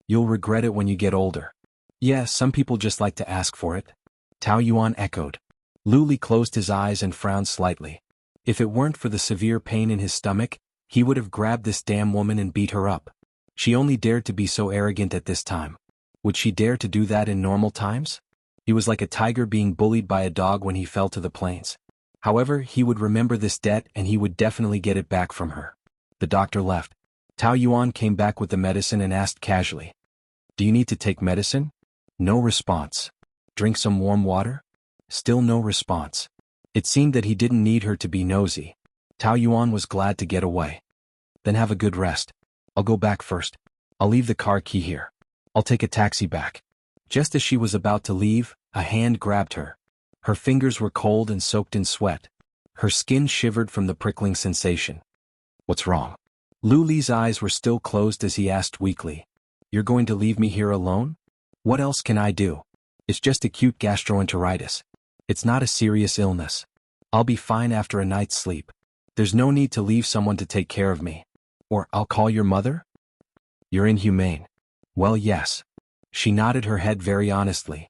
You'll regret it when you get older. Yeah, some people just like to ask for it. Tao Yuan echoed. Lu Li closed his eyes and frowned slightly. If it weren't for the severe pain in his stomach, he would have grabbed this damn woman and beat her up. She only dared to be so arrogant at this time. Would she dare to do that in normal times? He was like a tiger being bullied by a dog when he fell to the plains. However, he would remember this debt and he would definitely get it back from her. The doctor left. Tao Yuan came back with the medicine and asked casually, "Do you need to take medicine?" No response. Drink some warm water? Still no response. It seemed that he didn't need her to be nosy. Tao Yuan was glad to get away. Then have a good rest. I'll go back first. I'll leave the car key here. I'll take a taxi back. Just as she was about to leave, a hand grabbed her. Her fingers were cold and soaked in sweat. Her skin shivered from the prickling sensation. What's wrong? Lu Li's eyes were still closed as he asked weakly. You're going to leave me here alone? What else can I do? It's just acute gastroenteritis. It's not a serious illness. I'll be fine after a night's sleep. There's no need to leave someone to take care of me. Or I'll call your mother? You're inhumane. Well, yes. She nodded her head very honestly.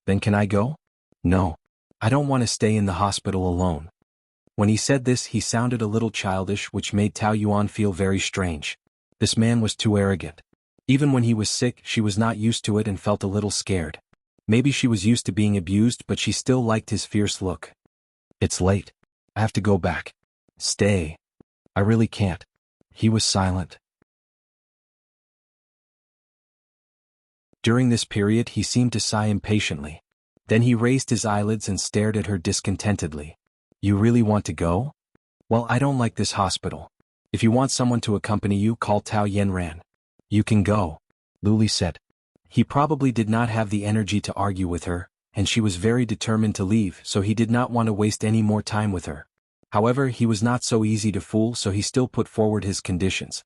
Then can I go? No. I don't want to stay in the hospital alone. When he said this, he sounded a little childish, which made Tao Yuan feel very strange. This man was too arrogant. Even when he was sick, she was not used to it and felt a little scared. Maybe she was used to being abused, but she still liked his fierce look. It's late. I have to go back. Stay. I really can't. He was silent. During this period, he seemed to sigh impatiently. Then he raised his eyelids and stared at her discontentedly. You really want to go? Well, I don't like this hospital. If you want someone to accompany you, call Tao Yenran. You can go, Lu Li said. He probably did not have the energy to argue with her, and she was very determined to leave, so he did not want to waste any more time with her. However, he was not so easy to fool, so he still put forward his conditions.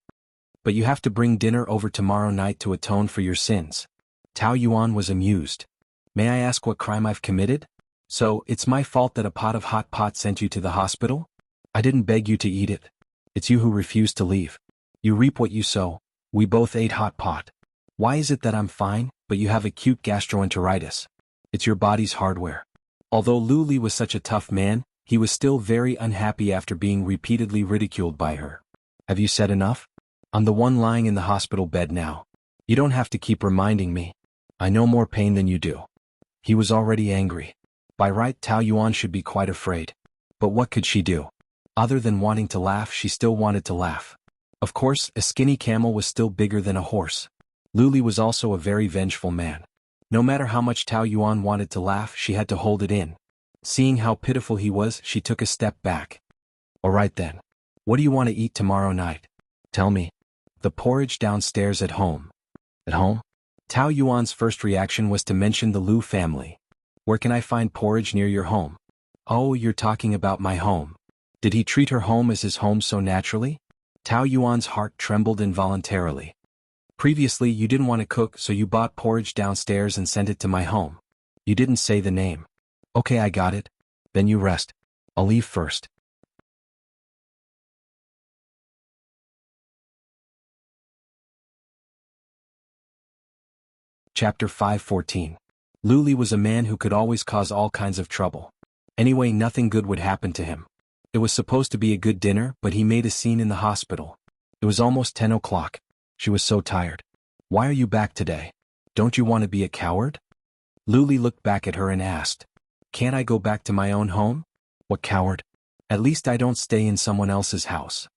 But you have to bring dinner over tomorrow night to atone for your sins. Tao Yuan was amused. May I ask what crime I've committed? So, it's my fault that a pot of hot pot sent you to the hospital? I didn't beg you to eat it. It's you who refused to leave. You reap what you sow. We both ate hot pot. Why is it that I'm fine, but you have acute gastroenteritis? It's your body's hardware. Although Lu Li was such a tough man, he was still very unhappy after being repeatedly ridiculed by her. Have you said enough? I'm the one lying in the hospital bed now. You don't have to keep reminding me. I know more pain than you do. He was already angry. By right, Tao Yuan should be quite afraid. But what could she do? Other than wanting to laugh, she still wanted to laugh. Of course, a skinny camel was still bigger than a horse. Lu Li was also a very vengeful man. No matter how much Tao Yuan wanted to laugh, she had to hold it in. Seeing how pitiful he was, she took a step back. All right then. What do you want to eat tomorrow night? Tell me. The porridge downstairs at home. At home? Tao Yuan's first reaction was to mention the Lu family. Where can I find porridge near your home? Oh, you're talking about my home. Did he treat her home as his home so naturally? Tao Yuan's heart trembled involuntarily. Previously, you didn't want to cook, so you bought porridge downstairs and sent it to my home. You didn't say the name. Okay, I got it. Then you rest. I'll leave first. Chapter 5:14. Lu Li was a man who could always cause all kinds of trouble. Anyway, nothing good would happen to him. It was supposed to be a good dinner, but he made a scene in the hospital. It was almost 10 o'clock. She was so tired. Why are you back today? Don't you want to be a coward? Lu Li looked back at her and asked. Can't I go back to my own home? What coward? At least I don't stay in someone else's house.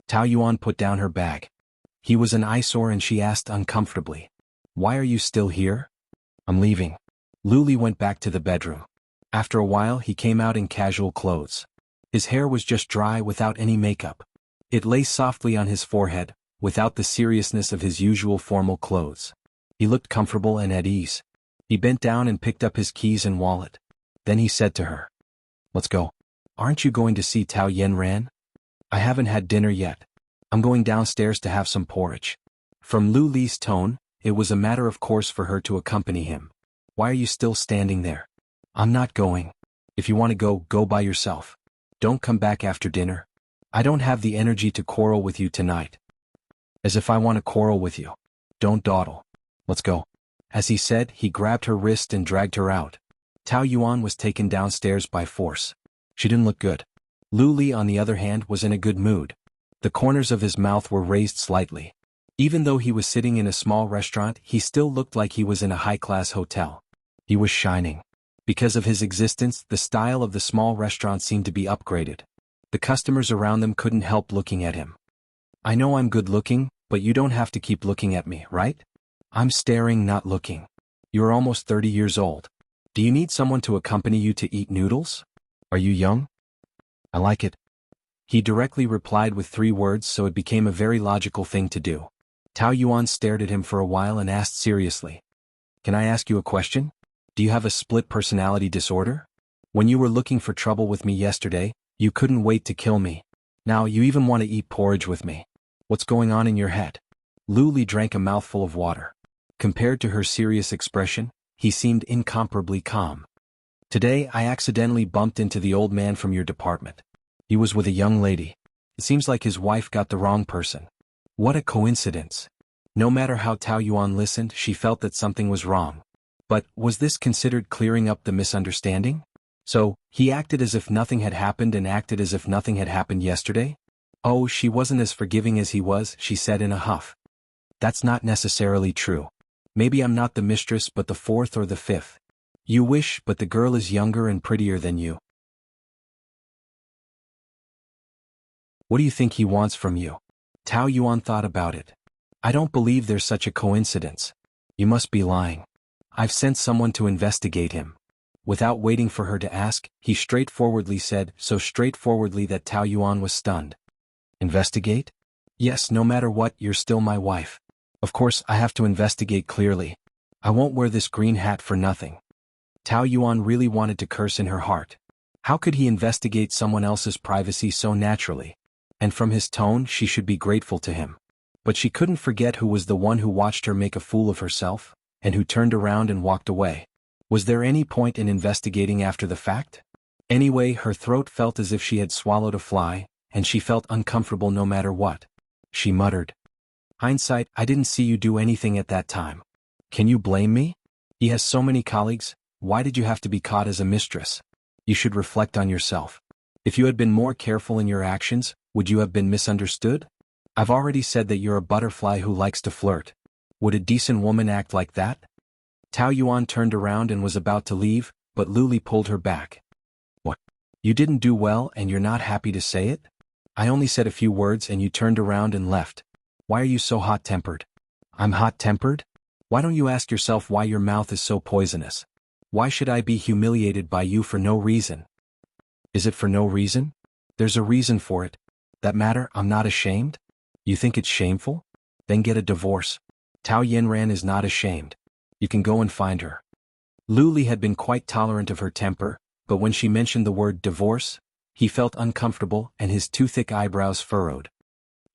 Tao Yuan put down her bag. He was an eyesore and she asked uncomfortably. Why are you still here? I'm leaving. Lu Li went back to the bedroom. After a while, he came out in casual clothes. His hair was just dry without any makeup. It lay softly on his forehead, without the seriousness of his usual formal clothes. He looked comfortable and at ease. He bent down and picked up his keys and wallet. Then he said to her. Let's go. Aren't you going to see Tao Yenran? I haven't had dinner yet. I'm going downstairs to have some porridge. From Lu Li's tone, it was a matter of course for her to accompany him. Why are you still standing there? I'm not going. If you want to go, go by yourself. Don't come back after dinner. I don't have the energy to quarrel with you tonight. As if I want to quarrel with you. Don't dawdle. Let's go. As he said, he grabbed her wrist and dragged her out. Tao Yuan was taken downstairs by force. She didn't look good. Lu Li, on the other hand, was in a good mood. The corners of his mouth were raised slightly. Even though he was sitting in a small restaurant, he still looked like he was in a high-class hotel. He was shining. Because of his existence, the style of the small restaurant seemed to be upgraded. The customers around them couldn't help looking at him. I know I'm good-looking, but you don't have to keep looking at me, right? I'm staring, not looking. You're almost 30 years old. Do you need someone to accompany you to eat noodles? Are you young? I like it. He directly replied with 3 words, so it became a very logical thing to do. Tao Yuan stared at him for a while and asked seriously. Can I ask you a question? Do you have a split personality disorder? When you were looking for trouble with me yesterday, you couldn't wait to kill me. Now you even want to eat porridge with me. What's going on in your head? Lu Li drank a mouthful of water. Compared to her serious expression, he seemed incomparably calm. Today I accidentally bumped into the old man from your department. He was with a young lady. It seems like his wife got the wrong person. What a coincidence. No matter how Tao Yuan listened, she felt that something was wrong. But was this considered clearing up the misunderstanding? So, he acted as if nothing had happened and acted as if nothing had happened yesterday? Oh, she wasn't as forgiving as he was, she said in a huff. That's not necessarily true. Maybe I'm not the mistress but the fourth or the fifth. You wish, but the girl is younger and prettier than you. What do you think he wants from you? Tao Yuan thought about it. I don't believe there's such a coincidence. You must be lying. I've sent someone to investigate him. Without waiting for her to ask, he straightforwardly said, so straightforwardly that Tao Yuan was stunned. Investigate? Yes, no matter what, you're still my wife. Of course, I have to investigate clearly. I won't wear this green hat for nothing. Tao Yuan really wanted to curse in her heart. How could he investigate someone else's privacy so naturally? And from his tone, she should be grateful to him. But she couldn't forget who was the one who watched her make a fool of herself, and who turned around and walked away. Was there any point in investigating after the fact? Anyway, her throat felt as if she had swallowed a fly, and she felt uncomfortable no matter what. She muttered. Hindsight, I didn't see you do anything at that time. Can you blame me? He has so many colleagues, why did you have to be caught as a mistress? You should reflect on yourself. If you had been more careful in your actions, would you have been misunderstood? I've already said that you're a butterfly who likes to flirt. Would a decent woman act like that? Tao Yuan turned around and was about to leave, but Lu Li pulled her back. What? You didn't do well and you're not happy to say it? I only said a few words and you turned around and left. Why are you so hot-tempered? I'm hot-tempered? Why don't you ask yourself why your mouth is so poisonous? Why should I be humiliated by you for no reason? Is it for no reason? There's a reason for it. That matter, I'm not ashamed? You think it's shameful? Then get a divorce. Tao Yanran is not ashamed. You can go and find her. Lu Li had been quite tolerant of her temper, but when she mentioned the word divorce, he felt uncomfortable and his too thick eyebrows furrowed.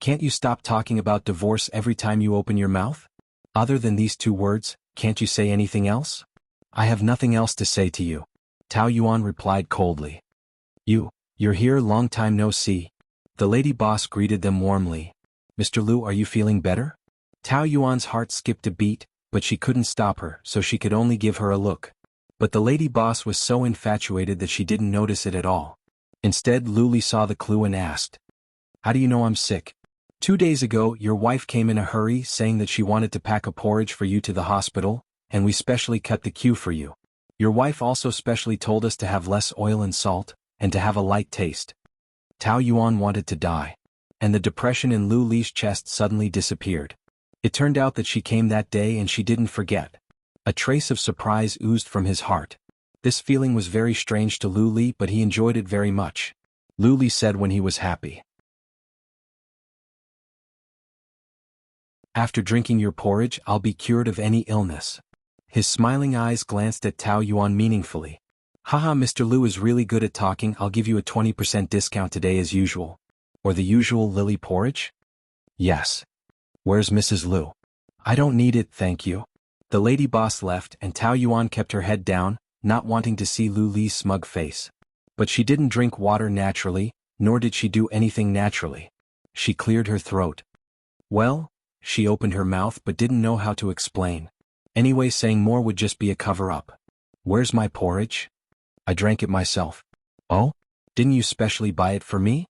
Can't you stop talking about divorce every time you open your mouth? Other than these two words, can't you say anything else? I have nothing else to say to you. Tao Yuan replied coldly. You're here, long time no see. The lady boss greeted them warmly. Mr. Lu, are you feeling better? Tao Yuan's heart skipped a beat, but she couldn't stop her, so she could only give her a look. But the lady boss was so infatuated that she didn't notice it at all. Instead, Lu Li saw the clue and asked, How do you know I'm sick? 2 days ago, your wife came in a hurry saying that she wanted to pack a porridge for you to the hospital, and we specially cut the queue for you. Your wife also specially told us to have less oil and salt, and to have a light taste. Tao Yuan wanted to die. And the depression in Lu Li's chest suddenly disappeared. It turned out that she came that day and she didn't forget. A trace of surprise oozed from his heart. This feeling was very strange to Lu Li, but he enjoyed it very much. Lu Li said when he was happy. After drinking your porridge, I'll be cured of any illness. His smiling eyes glanced at Tao Yuan meaningfully. Haha, Mr. Lu is really good at talking, I'll give you a 20% discount today as usual. Or the usual lily porridge? Yes. Where's Mrs. Lu? I don't need it, thank you. The lady boss left and Tao Yuan kept her head down, not wanting to see Lu Li's smug face. But she didn't drink water naturally, nor did she do anything naturally. She cleared her throat. Well, she opened her mouth but didn't know how to explain. Anyway, saying more would just be a cover-up. Where's my porridge? I drank it myself. Oh? Didn't you specially buy it for me?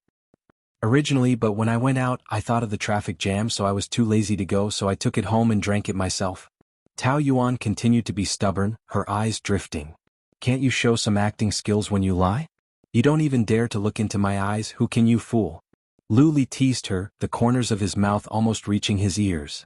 Originally, but when I went out, I thought of the traffic jam, so I was too lazy to go, so I took it home and drank it myself. Tao Yuan continued to be stubborn, her eyes drifting. Can't you show some acting skills when you lie? You don't even dare to look into my eyes, who can you fool? Lu Li teased her, the corners of his mouth almost reaching his ears.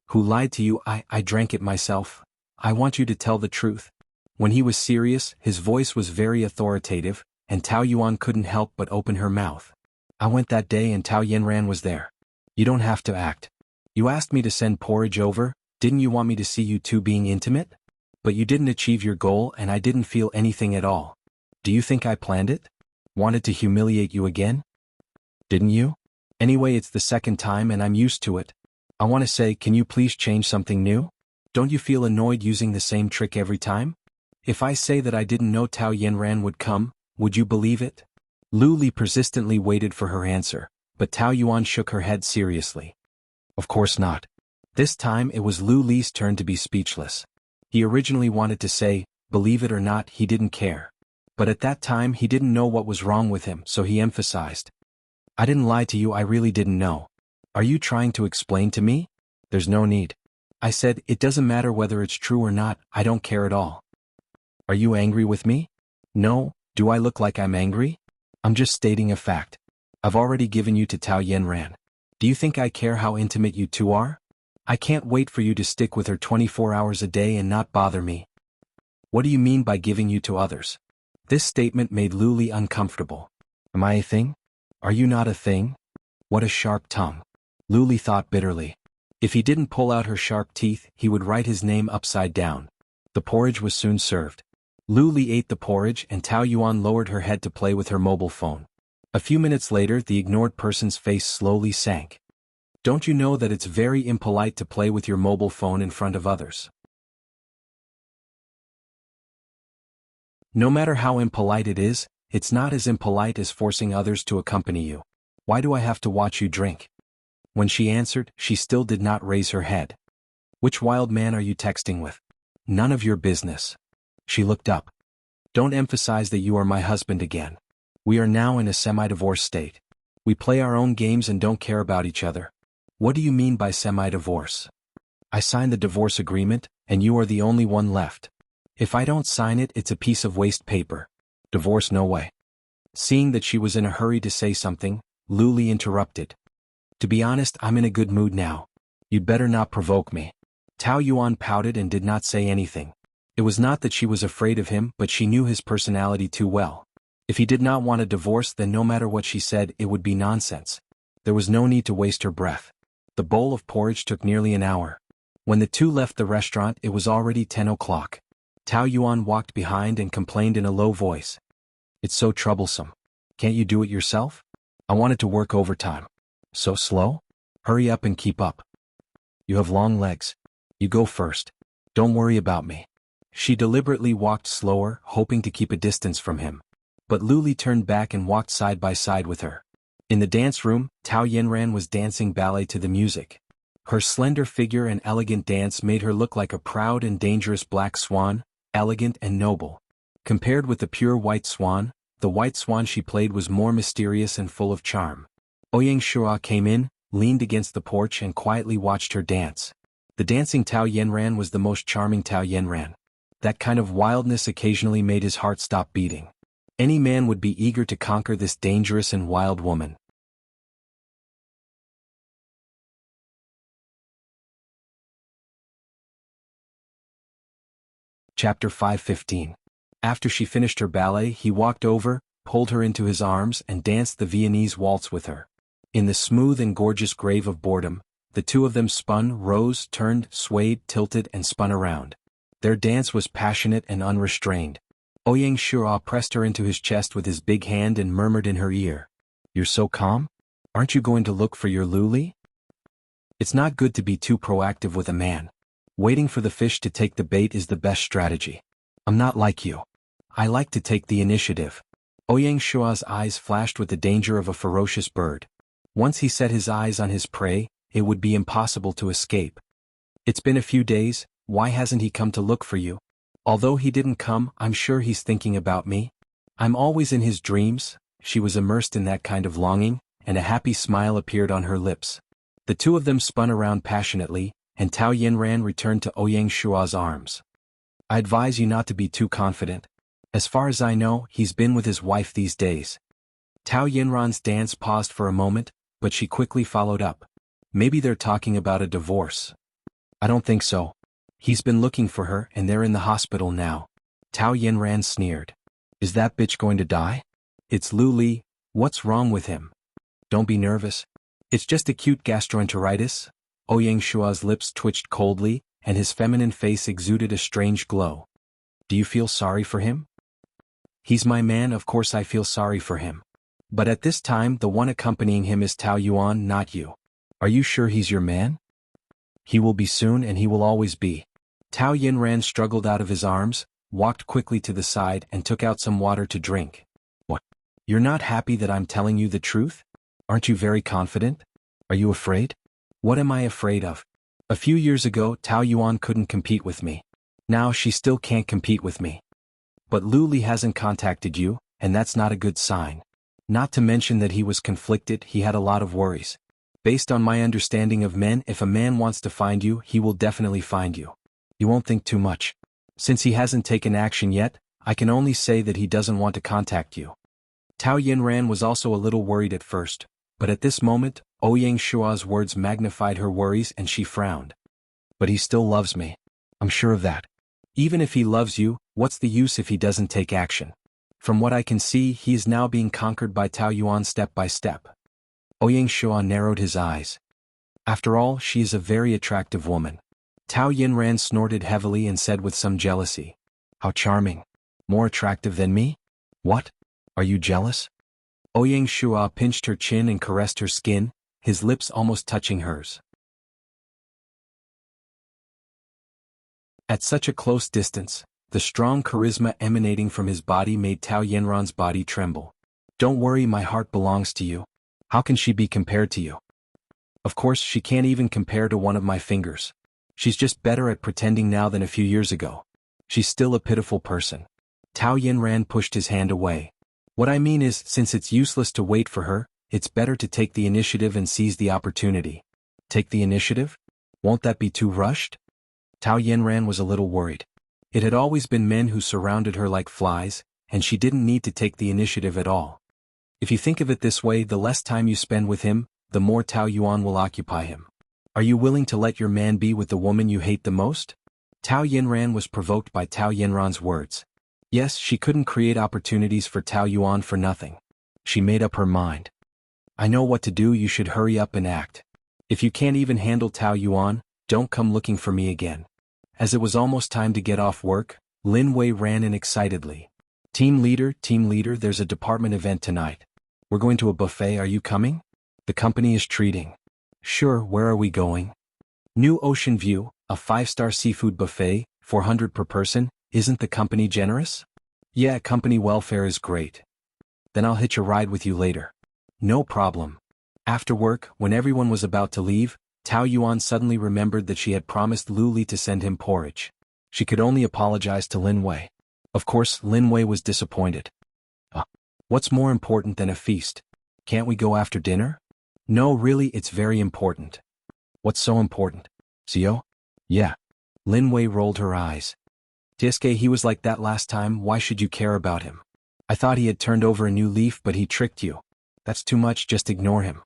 Who lied to you? I drank it myself. I want you to tell the truth. When he was serious, his voice was very authoritative, and Tao Yuan couldn't help but open her mouth. I went that day and Tao Yanran was there. You don't have to act. You asked me to send porridge over, didn't you want me to see you two being intimate? But you didn't achieve your goal and I didn't feel anything at all. Do you think I planned it? Wanted to humiliate you again? Didn't you? Anyway, it's the second time and I'm used to it. I want to say, can you please change something new? Don't you feel annoyed using the same trick every time? If I say that I didn't know Tao Yanran would come, would you believe it? Lu Li persistently waited for her answer, but Tao Yuan shook her head seriously. Of course not. This time it was Lu Li's turn to be speechless. He originally wanted to say, believe it or not, he didn't care. But at that time he didn't know what was wrong with him, so he emphasized. I didn't lie to you, I really didn't know. Are you trying to explain to me? There's no need. I said, it doesn't matter whether it's true or not, I don't care at all. Are you angry with me? No, do I look like I'm angry? I'm just stating a fact. I've already given you to Tao Yanran. Do you think I care how intimate you two are? I can't wait for you to stick with her 24 hours a day and not bother me. What do you mean by giving you to others? This statement made Lu Li uncomfortable. Am I a thing? Are you not a thing? What a sharp tongue. Lu Li thought bitterly. If he didn't pull out her sharp teeth, he would write his name upside down. The porridge was soon served. Lu Li ate the porridge and Tao Yuan lowered her head to play with her mobile phone. A few minutes later, the ignored person's face slowly sank. Don't you know that it's very impolite to play with your mobile phone in front of others? No matter how impolite it is, it's not as impolite as forcing others to accompany you. Why do I have to watch you drink? When she answered, she still did not raise her head. Which wild man are you texting with? None of your business. She looked up. Don't emphasize that you are my husband again. We are now in a semi-divorce state. We play our own games and don't care about each other. What do you mean by semi-divorce? I signed the divorce agreement, and you are the only one left. If I don't sign it, it's a piece of waste paper. Divorce no way. Seeing that she was in a hurry to say something, Lu Li interrupted. To be honest, I'm in a good mood now. You'd better not provoke me. Tao Yuan pouted and did not say anything. It was not that she was afraid of him, but she knew his personality too well. If he did not want a divorce, then no matter what she said, it would be nonsense. There was no need to waste her breath. The bowl of porridge took nearly an hour. When the two left the restaurant, it was already 10 o'clock. Tao Yuan walked behind and complained in a low voice. It's so troublesome. Can't you do it yourself? I wanted to work overtime. So slow? Hurry up and keep up. You have long legs. You go first. Don't worry about me. She deliberately walked slower, hoping to keep a distance from him. But Lu Li turned back and walked side by side with her. In the dance room, Tao Yanran was dancing ballet to the music. Her slender figure and elegant dance made her look like a proud and dangerous black swan, elegant and noble. Compared with the pure white swan, the white swan she played was more mysterious and full of charm. Ouyang Shua came in, leaned against the porch and quietly watched her dance. The dancing Tao Yanran was the most charming Tao Yanran. That kind of wildness occasionally made his heart stop beating. Any man would be eager to conquer this dangerous and wild woman. Chapter 5:15. After she finished her ballet, he walked over, pulled her into his arms and danced the Viennese waltz with her. In the smooth and gorgeous grave of boredom, the two of them spun, rose, turned, swayed, tilted and spun around. Their dance was passionate and unrestrained. Ouyang Shua pressed her into his chest with his big hand and murmured in her ear. You're so calm? Aren't you going to look for your Lu Li? It's not good to be too proactive with a man. Waiting for the fish to take the bait is the best strategy. I'm not like you. I like to take the initiative. Ouyang Shua's eyes flashed with the danger of a ferocious bird. Once he set his eyes on his prey, it would be impossible to escape. It's been a few days, why hasn't he come to look for you? Although he didn't come, I'm sure he's thinking about me. I'm always in his dreams. She was immersed in that kind of longing, and a happy smile appeared on her lips. The two of them spun around passionately, and Tao Yanran returned to Ouyang Shua's arms. I advise you not to be too confident. As far as I know, he's been with his wife these days. Tao Yanran's dance paused for a moment, but she quickly followed up. Maybe they're talking about a divorce. I don't think so. He's been looking for her and they're in the hospital now. Tao Yanran sneered. Is that bitch going to die? It's Lu Li. What's wrong with him? Don't be nervous. It's just acute gastroenteritis. Ouyang Shua's lips twitched coldly, and his feminine face exuded a strange glow. Do you feel sorry for him? He's my man, of course I feel sorry for him. But at this time the one accompanying him is Tao Yuan, not you. Are you sure he's your man? He will be soon and he will always be. Tao Yinran struggled out of his arms, walked quickly to the side and took out some water to drink. What? You're not happy that I'm telling you the truth? Aren't you very confident? Are you afraid? What am I afraid of? A few years ago Tao Yuan couldn't compete with me. Now she still can't compete with me. But Lu Li hasn't contacted you, and that's not a good sign. Not to mention that he was conflicted, he had a lot of worries. Based on my understanding of men, if a man wants to find you, he will definitely find you. You won't think too much. Since he hasn't taken action yet, I can only say that he doesn't want to contact you. Tao Yinran was also a little worried at first, but at this moment, Ouyang Shua's words magnified her worries and she frowned. But he still loves me. I'm sure of that. Even if he loves you, what's the use if he doesn't take action? From what I can see, he is now being conquered by Tao Yuan step by step. Ouyang Shua narrowed his eyes. After all, she is a very attractive woman. Tao Yinran snorted heavily and said with some jealousy. How charming. More attractive than me? What? Are you jealous? Ouyang Shua pinched her chin and caressed her skin, his lips almost touching hers. At such a close distance, the strong charisma emanating from his body made Tao Yinran's body tremble. Don't worry, my heart belongs to you. How can she be compared to you? Of course, she can't even compare to one of my fingers. She's just better at pretending now than a few years ago. She's still a pitiful person. Tao Yinran pushed his hand away. What I mean is, since it's useless to wait for her, it's better to take the initiative and seize the opportunity. Take the initiative? Won't that be too rushed? Tao Yinran was a little worried. It had always been men who surrounded her like flies, and she didn't need to take the initiative at all. If you think of it this way, the less time you spend with him, the more Tao Yuan will occupy him. Are you willing to let your man be with the woman you hate the most? Tao Yinran was provoked by Tao Yinran's words. Yes, she couldn't create opportunities for Tao Yuan for nothing. She made up her mind. I know what to do, you should hurry up and act. If you can't even handle Tao Yuan, don't come looking for me again. As it was almost time to get off work, Lin Wei ran in excitedly. Team leader, there's a department event tonight. We're going to a buffet, are you coming? The company is treating. Sure, where are we going? New Ocean View, a 5-star seafood buffet, 400 per person, isn't the company generous? Yeah, company welfare is great. Then I'll hitch a ride with you later. No problem. After work, when everyone was about to leave, Tao Yuan suddenly remembered that she had promised Lu Li to send him porridge. She could only apologize to Lin Wei. Of course, Lin Wei was disappointed. What's more important than a feast? Can't we go after dinner? No, really, it's very important. What's so important? Xiao? Yeah. Lin Wei rolled her eyes. Tiske, he was like that last time, why should you care about him? I thought he had turned over a new leaf, but he tricked you. That's too much, just ignore him.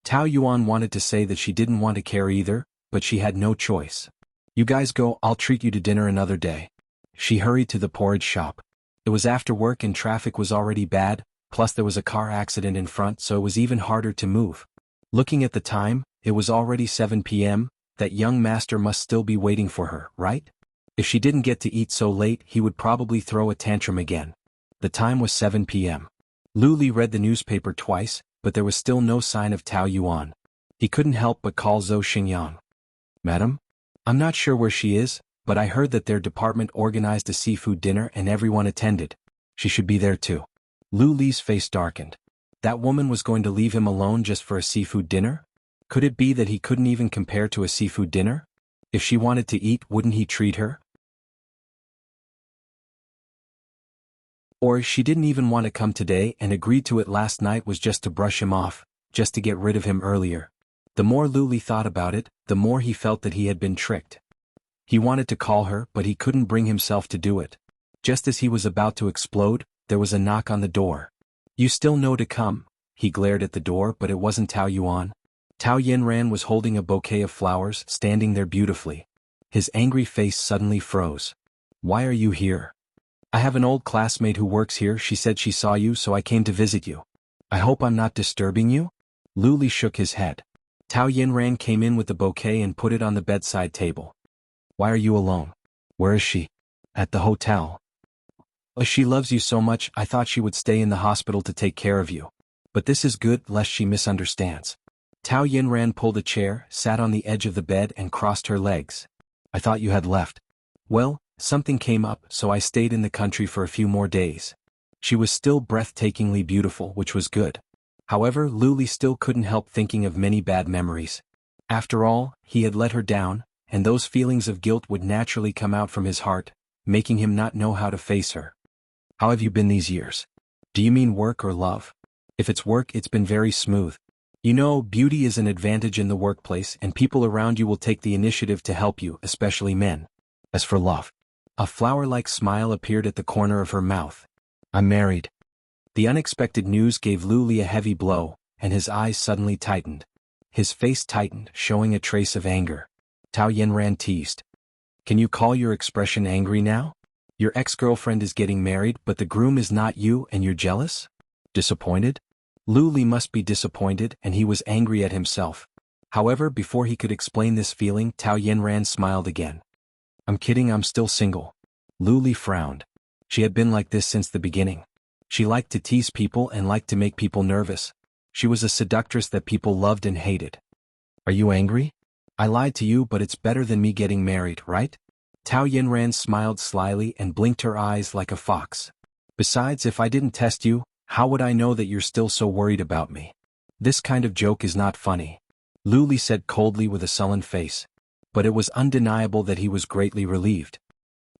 Tao Yuan wanted to say that she didn't want to care either, but she had no choice. You guys go, I'll treat you to dinner another day. She hurried to the porridge shop. It was after work and traffic was already bad, plus there was a car accident in front, so it was even harder to move. Looking at the time, it was already 7 p.m., that young master must still be waiting for her, right? If she didn't get to eat so late, he would probably throw a tantrum again. The time was 7 p.m. Lu Li read the newspaper twice, but there was still no sign of Tao Yuan. He couldn't help but call Zhou Xingyang. Madam? I'm not sure where she is, but I heard that their department organized a seafood dinner and everyone attended. She should be there too. Lu Li's face darkened. That woman was going to leave him alone just for a seafood dinner? Could it be that he couldn't even compare to a seafood dinner? If she wanted to eat, wouldn't he treat her? Or she didn't even want to come today and agreed to it last night was just to brush him off, just to get rid of him earlier. The more Lu Li thought about it, the more he felt that he had been tricked. He wanted to call her, but he couldn't bring himself to do it. Just as he was about to explode, there was a knock on the door. You still know to come? He glared at the door, but it wasn't Tao Yuan. Tao Yinran was holding a bouquet of flowers, standing there beautifully. His angry face suddenly froze. Why are you here? I have an old classmate who works here, she said she saw you, so I came to visit you. I hope I'm not disturbing you? Lu Li shook his head. Tao Yinran came in with the bouquet and put it on the bedside table. Why are you alone? Where is she? At the hotel. She loves you so much, I thought she would stay in the hospital to take care of you. But this is good, lest she misunderstands. Tao Yinran pulled a chair, sat on the edge of the bed and crossed her legs. I thought you had left. Well, something came up, so I stayed in the country for a few more days. She was still breathtakingly beautiful, which was good. However, Luli still couldn't help thinking of many bad memories. After all, he had let her down, and those feelings of guilt would naturally come out from his heart, making him not know how to face her. How have you been these years? Do you mean work or love? If it's work, it's been very smooth. You know, beauty is an advantage in the workplace, and people around you will take the initiative to help you, especially men. As for love, a flower-like smile appeared at the corner of her mouth. I'm married. The unexpected news gave Luli a heavy blow, and his eyes suddenly tightened. His face tightened, showing a trace of anger. Tao Yinran teased. Can you call your expression angry now? Your ex-girlfriend is getting married, but the groom is not you, and you're jealous? Disappointed? Luli must be disappointed, and he was angry at himself. However, before he could explain this feeling, Tao Yinran smiled again. I'm kidding, I'm still single. Luli frowned. She had been like this since the beginning. She liked to tease people and liked to make people nervous. She was a seductress that people loved and hated. Are you angry? I lied to you, but it's better than me getting married, right? Tao Yinran smiled slyly and blinked her eyes like a fox. Besides, if I didn't test you, how would I know that you're still so worried about me? This kind of joke is not funny. Luli said coldly with a sullen face. But it was undeniable that he was greatly relieved.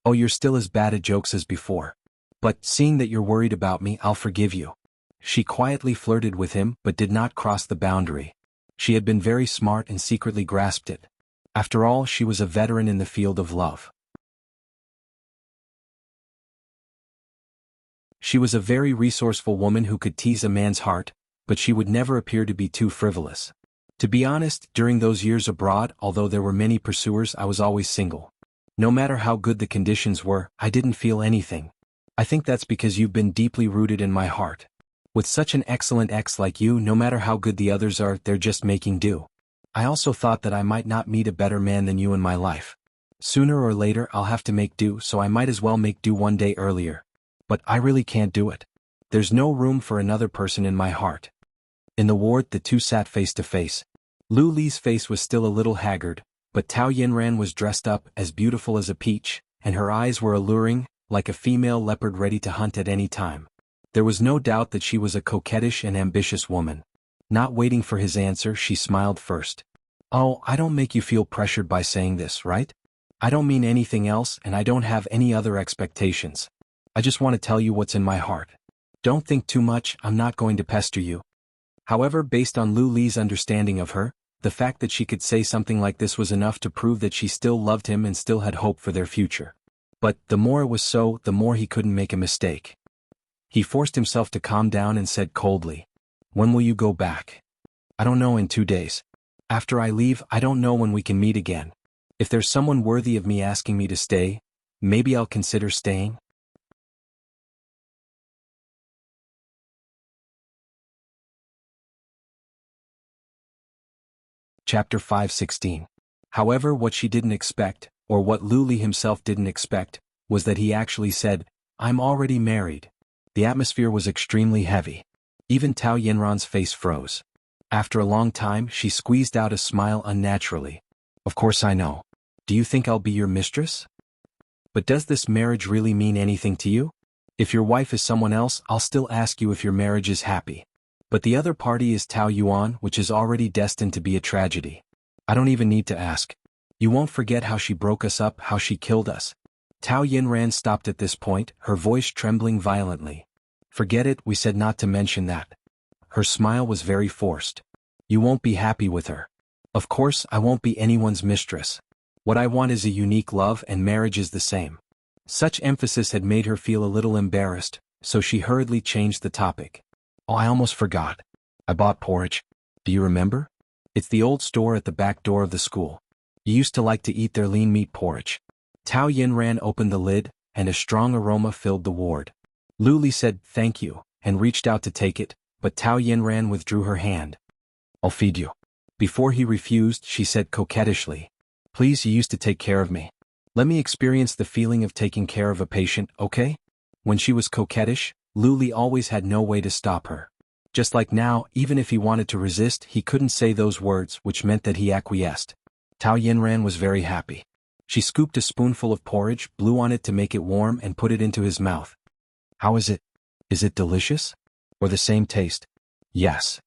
Oh, you're still as bad at jokes as before. But, seeing that you're worried about me, I'll forgive you. She quietly flirted with him but did not cross the boundary. She had been very smart and secretly grasped it. After all, she was a veteran in the field of love. She was a very resourceful woman who could tease a man's heart, but she would never appear to be too frivolous. To be honest, during those years abroad, although there were many pursuers, I was always single. No matter how good the conditions were, I didn't feel anything. I think that's because you've been deeply rooted in my heart. With such an excellent ex like you, no matter how good the others are, they're just making do. I also thought that I might not meet a better man than you in my life. Sooner or later I'll have to make do, so I might as well make do one day earlier. But I really can't do it. There's no room for another person in my heart. In the ward, the two sat face to face. Luli's face was still a little haggard, but Tao Yinran was dressed up, as beautiful as a peach, and her eyes were alluring, like a female leopard ready to hunt at any time. There was no doubt that she was a coquettish and ambitious woman. Not waiting for his answer, she smiled first. Oh, I don't make you feel pressured by saying this, right? I don't mean anything else, and I don't have any other expectations. I just want to tell you what's in my heart. Don't think too much, I'm not going to pester you. However, based on Luli's understanding of her, the fact that she could say something like this was enough to prove that she still loved him and still had hope for their future. But, the more it was so, the more he couldn't make a mistake. He forced himself to calm down and said coldly, When will you go back? I don't know, in 2 days. After I leave, I don't know when we can meet again. If there's someone worthy of me asking me to stay, maybe I'll consider staying. Chapter 5:16. However, what she didn't expect, or what Luli himself didn't expect, was that he actually said, I'm already married. The atmosphere was extremely heavy. Even Tao Yinran's face froze. After a long time, she squeezed out a smile unnaturally. Of course I know. Do you think I'll be your mistress? But does this marriage really mean anything to you? If your wife is someone else, I'll still ask you if your marriage is happy. But the other party is Tao Yuan, which is already destined to be a tragedy. I don't even need to ask. You won't forget how she broke us up, how she killed us. Tao Yinran stopped at this point, her voice trembling violently. Forget it, we said not to mention that. Her smile was very forced. You won't be happy with her. Of course, I won't be anyone's mistress. What I want is a unique love, and marriage is the same. Such emphasis had made her feel a little embarrassed, so she hurriedly changed the topic. Oh, I almost forgot. I bought porridge. Do you remember? It's the old store at the back door of the school. You used to like to eat their lean meat porridge. Tao Yinran opened the lid, and a strong aroma filled the ward. Luli said, thank you, and reached out to take it, but Tao Yinran withdrew her hand. I'll feed you. Before he refused, she said coquettishly, please, you used to take care of me. Let me experience the feeling of taking care of a patient, okay? When she was coquettish, Luli always had no way to stop her. Just like now, even if he wanted to resist, he couldn't say those words, which meant that he acquiesced. Tao Yinran was very happy. She scooped a spoonful of porridge, blew on it to make it warm, and put it into his mouth. How is it? Is it delicious? Or the same taste? Yes.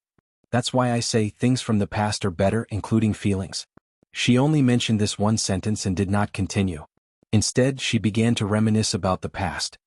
That's why I say things from the past are better, including feelings. She only mentioned this one sentence and did not continue. Instead, she began to reminisce about the past.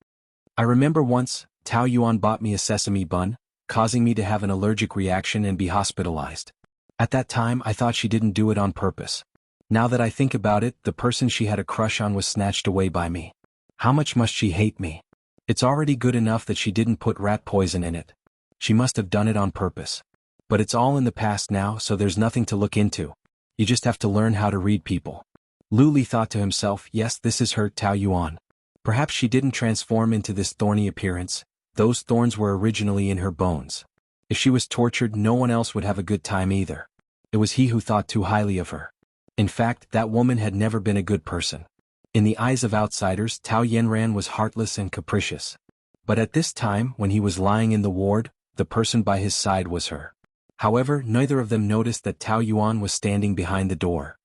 I remember once, Tao Yuan bought me a sesame bun, causing me to have an allergic reaction and be hospitalized. At that time, I thought she didn't do it on purpose. Now that I think about it, the person she had a crush on was snatched away by me. How much must she hate me? It's already good enough that she didn't put rat poison in it. She must have done it on purpose. But it's all in the past now, so there's nothing to look into. You just have to learn how to read people. Luli thought to himself, yes, this is her Tao Yuan. Perhaps she didn't transform into this thorny appearance. Those thorns were originally in her bones. If she was tortured, no one else would have a good time either. It was he who thought too highly of her. In fact, that woman had never been a good person. In the eyes of outsiders, Tao Yanran was heartless and capricious. But at this time, when he was lying in the ward, the person by his side was her. However, neither of them noticed that Tao Yuan was standing behind the door.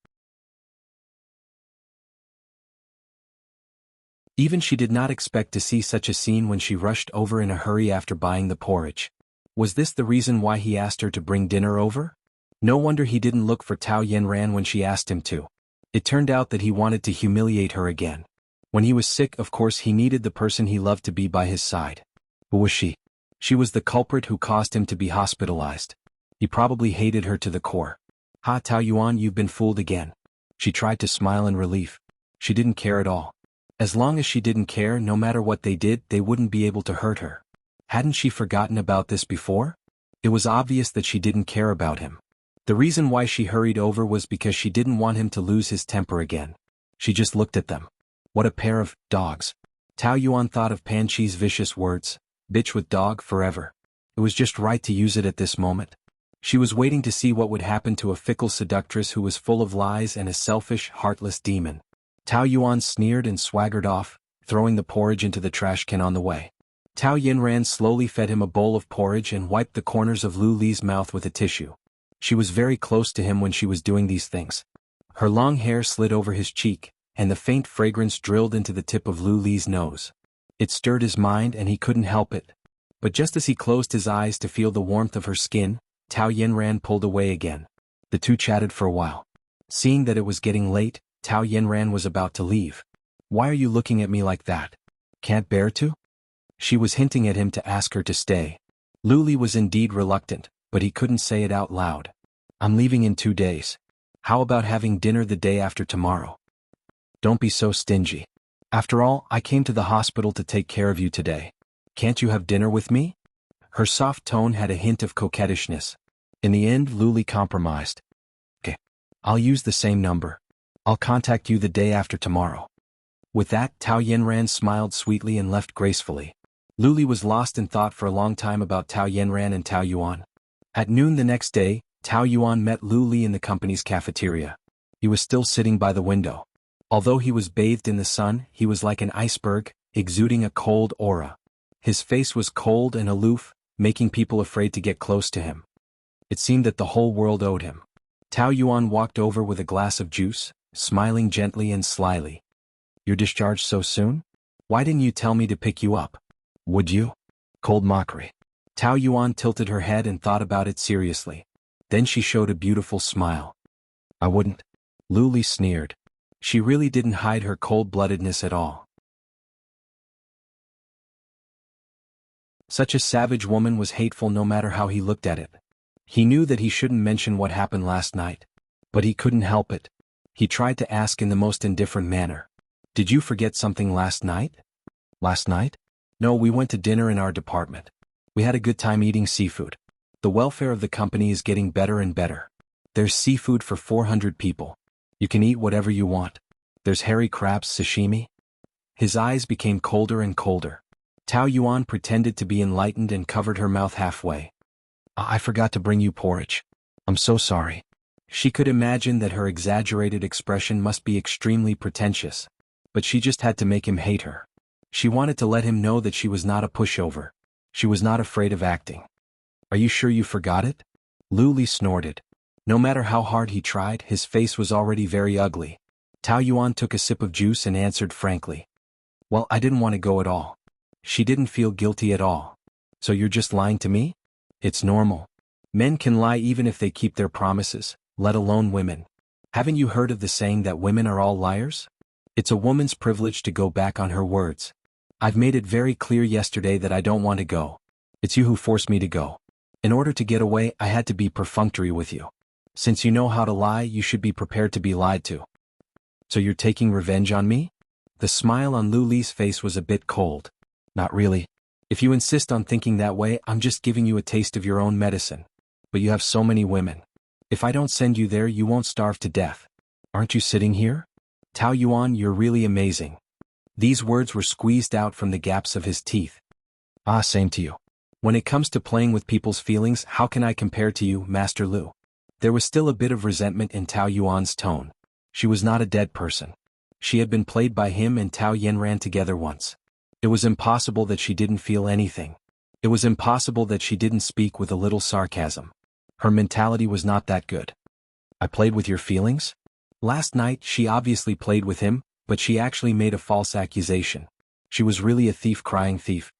Even she did not expect to see such a scene when she rushed over in a hurry after buying the porridge. Was this the reason why he asked her to bring dinner over? No wonder he didn't look for Tao Yanran when she asked him to. It turned out that he wanted to humiliate her again. When he was sick, of course, he needed the person he loved to be by his side. Who was she? She was the culprit who caused him to be hospitalized. He probably hated her to the core. Ha, Tao Yuan, you've been fooled again. She tried to smile in relief. She didn't care at all. As long as she didn't care, no matter what they did, they wouldn't be able to hurt her. Hadn't she forgotten about this before? It was obvious that she didn't care about him. The reason why she hurried over was because she didn't want him to lose his temper again. She just looked at them. What a pair of dogs. Tao Yuan thought of Pan Chi's vicious words, bitch with dog forever. It was just right to use it at this moment. She was waiting to see what would happen to a fickle seductress who was full of lies and a selfish, heartless demon. Tao Yuan sneered and swaggered off, throwing the porridge into the trash can on the way. Tao Yinran slowly fed him a bowl of porridge and wiped the corners of Lu Li's mouth with a tissue. She was very close to him when she was doing these things. Her long hair slid over his cheek, and the faint fragrance drilled into the tip of Lu Li's nose. It stirred his mind and he couldn't help it. But just as he closed his eyes to feel the warmth of her skin, Tao Yinran pulled away again. The two chatted for a while. Seeing that it was getting late, Tao Yinran was about to leave. Why are you looking at me like that? Can't bear to? She was hinting at him to ask her to stay. Lu Li was indeed reluctant, but he couldn't say it out loud. I'm leaving in 2 days. How about having dinner the day after tomorrow? Don't be so stingy. After all, I came to the hospital to take care of you today. Can't you have dinner with me? Her soft tone had a hint of coquettishness. In the end, Lu Li compromised. Okay. I'll use the same number. I'll contact you the day after tomorrow. With that, Tao Yanran smiled sweetly and left gracefully. Lu Li was lost in thought for a long time about Tao Yanran and Tao Yuan. At noon the next day, Tao Yuan met Lu Li in the company's cafeteria. He was still sitting by the window. Although he was bathed in the sun, he was like an iceberg, exuding a cold aura. His face was cold and aloof, making people afraid to get close to him. It seemed that the whole world owed him. Tao Yuan walked over with a glass of juice, smiling gently and slyly. You're discharged so soon? Why didn't you tell me to pick you up? Would you? Cold mockery. Tao Yuan tilted her head and thought about it seriously. Then she showed a beautiful smile. I wouldn't. Lu Li sneered. She really didn't hide her cold-bloodedness at all. Such a savage woman was hateful no matter how he looked at it. He knew that he shouldn't mention what happened last night. But he couldn't help it. He tried to ask in the most indifferent manner. Did you forget something last night? Last night? No, we went to dinner in our department. We had a good time eating seafood. The welfare of the company is getting better and better. There's seafood for 400 people. You can eat whatever you want. There's hairy crabs sashimi. His eyes became colder and colder. Tao Yuan pretended to be enlightened and covered her mouth halfway. I forgot to bring you porridge. I'm so sorry. She could imagine that her exaggerated expression must be extremely pretentious. But she just had to make him hate her. She wanted to let him know that she was not a pushover. She was not afraid of acting. Are you sure you forgot it? Lu Li snorted. No matter how hard he tried, his face was already very ugly. Tao Yuan took a sip of juice and answered frankly. Well, I didn't want to go at all. She didn't feel guilty at all. So you're just lying to me? It's normal. Men can lie even if they keep their promises, let alone women. Haven't you heard of the saying that women are all liars? It's a woman's privilege to go back on her words. I've made it very clear yesterday that I don't want to go. It's you who forced me to go. In order to get away, I had to be perfunctory with you. Since you know how to lie, you should be prepared to be lied to. So you're taking revenge on me? The smile on Lu Li's face was a bit cold. Not really. If you insist on thinking that way, I'm just giving you a taste of your own medicine. But you have so many women. If I don't send you there, you won't starve to death. Aren't you sitting here? Tao Yuan, you're really amazing. These words were squeezed out from the gaps of his teeth. Ah, same to you. When it comes to playing with people's feelings, how can I compare to you, Master Lu? There was still a bit of resentment in Tao Yuan's tone. She was not a dead person. She had been played by him and Tao Yanran together once. It was impossible that she didn't feel anything. It was impossible that she didn't speak with a little sarcasm. Her mentality was not that good. I played with your feelings? Last night she obviously played with him, but she actually made a false accusation. She was really a thief crying thief.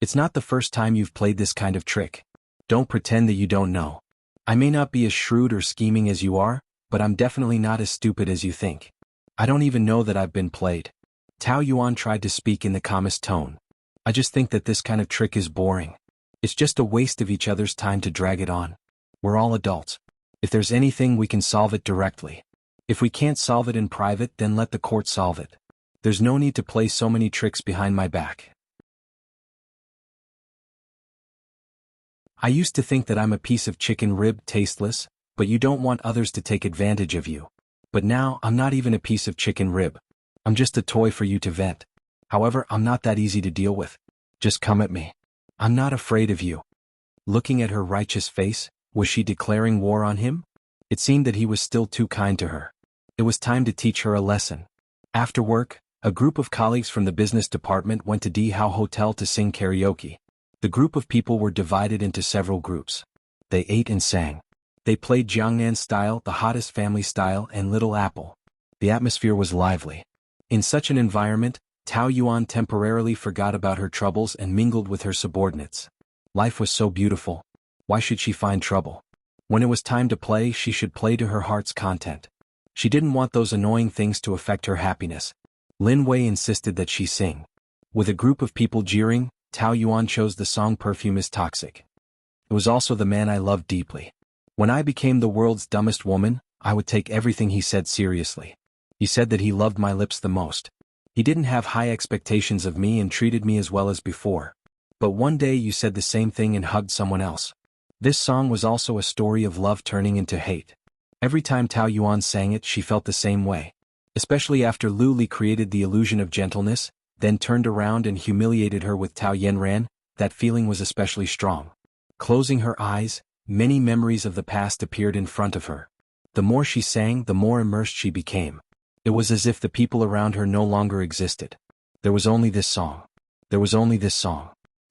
It's not the first time you've played this kind of trick. Don't pretend that you don't know. I may not be as shrewd or scheming as you are, but I'm definitely not as stupid as you think. I don't even know that I've been played. Tao Yuan tried to speak in the calmest tone. I just think that this kind of trick is boring. It's just a waste of each other's time to drag it on. We're all adults. If there's anything, we can solve it directly. If we can't solve it in private, then let the court solve it. There's no need to play so many tricks behind my back. I used to think that I'm a piece of chicken rib, tasteless, but you don't want others to take advantage of you. But now, I'm not even a piece of chicken rib. I'm just a toy for you to vent. However, I'm not that easy to deal with. Just come at me. I'm not afraid of you. Looking at her righteous face, was she declaring war on him? It seemed that he was still too kind to her. It was time to teach her a lesson. After work, a group of colleagues from the business department went to Di Hao Hotel to sing karaoke. The group of people were divided into several groups. They ate and sang. They played Jiangnan style, the hottest family style, and Little Apple. The atmosphere was lively. In such an environment, Tao Yuan temporarily forgot about her troubles and mingled with her subordinates. Life was so beautiful. Why should she find trouble? When it was time to play, she should play to her heart's content. She didn't want those annoying things to affect her happiness. Lin Wei insisted that she sing. With a group of people jeering, Tao Yuan chose the song Perfume is Toxic. It was also the man I loved deeply. When I became the world's dumbest woman, I would take everything he said seriously. He said that he loved my lips the most. He didn't have high expectations of me and treated me as well as before. But one day you said the same thing and hugged someone else. This song was also a story of love turning into hate. Every time Tao Yuan sang it, she felt the same way. Especially after Lu Li created the illusion of gentleness, then turned around and humiliated her with Tao Yanran, that feeling was especially strong. Closing her eyes, many memories of the past appeared in front of her. The more she sang, the more immersed she became. It was as if the people around her no longer existed. There was only this song. There was only this song.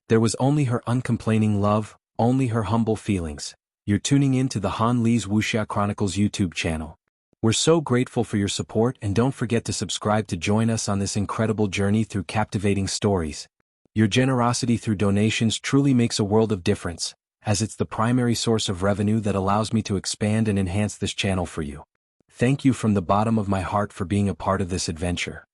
There was only her uncomplaining love, only her humble feelings. You're tuning in to the Han Li's Wuxia Chronicles YouTube channel. We're so grateful for your support, and don't forget to subscribe to join us on this incredible journey through captivating stories. Your generosity through donations truly makes a world of difference, as it's the primary source of revenue that allows me to expand and enhance this channel for you. Thank you from the bottom of my heart for being a part of this adventure.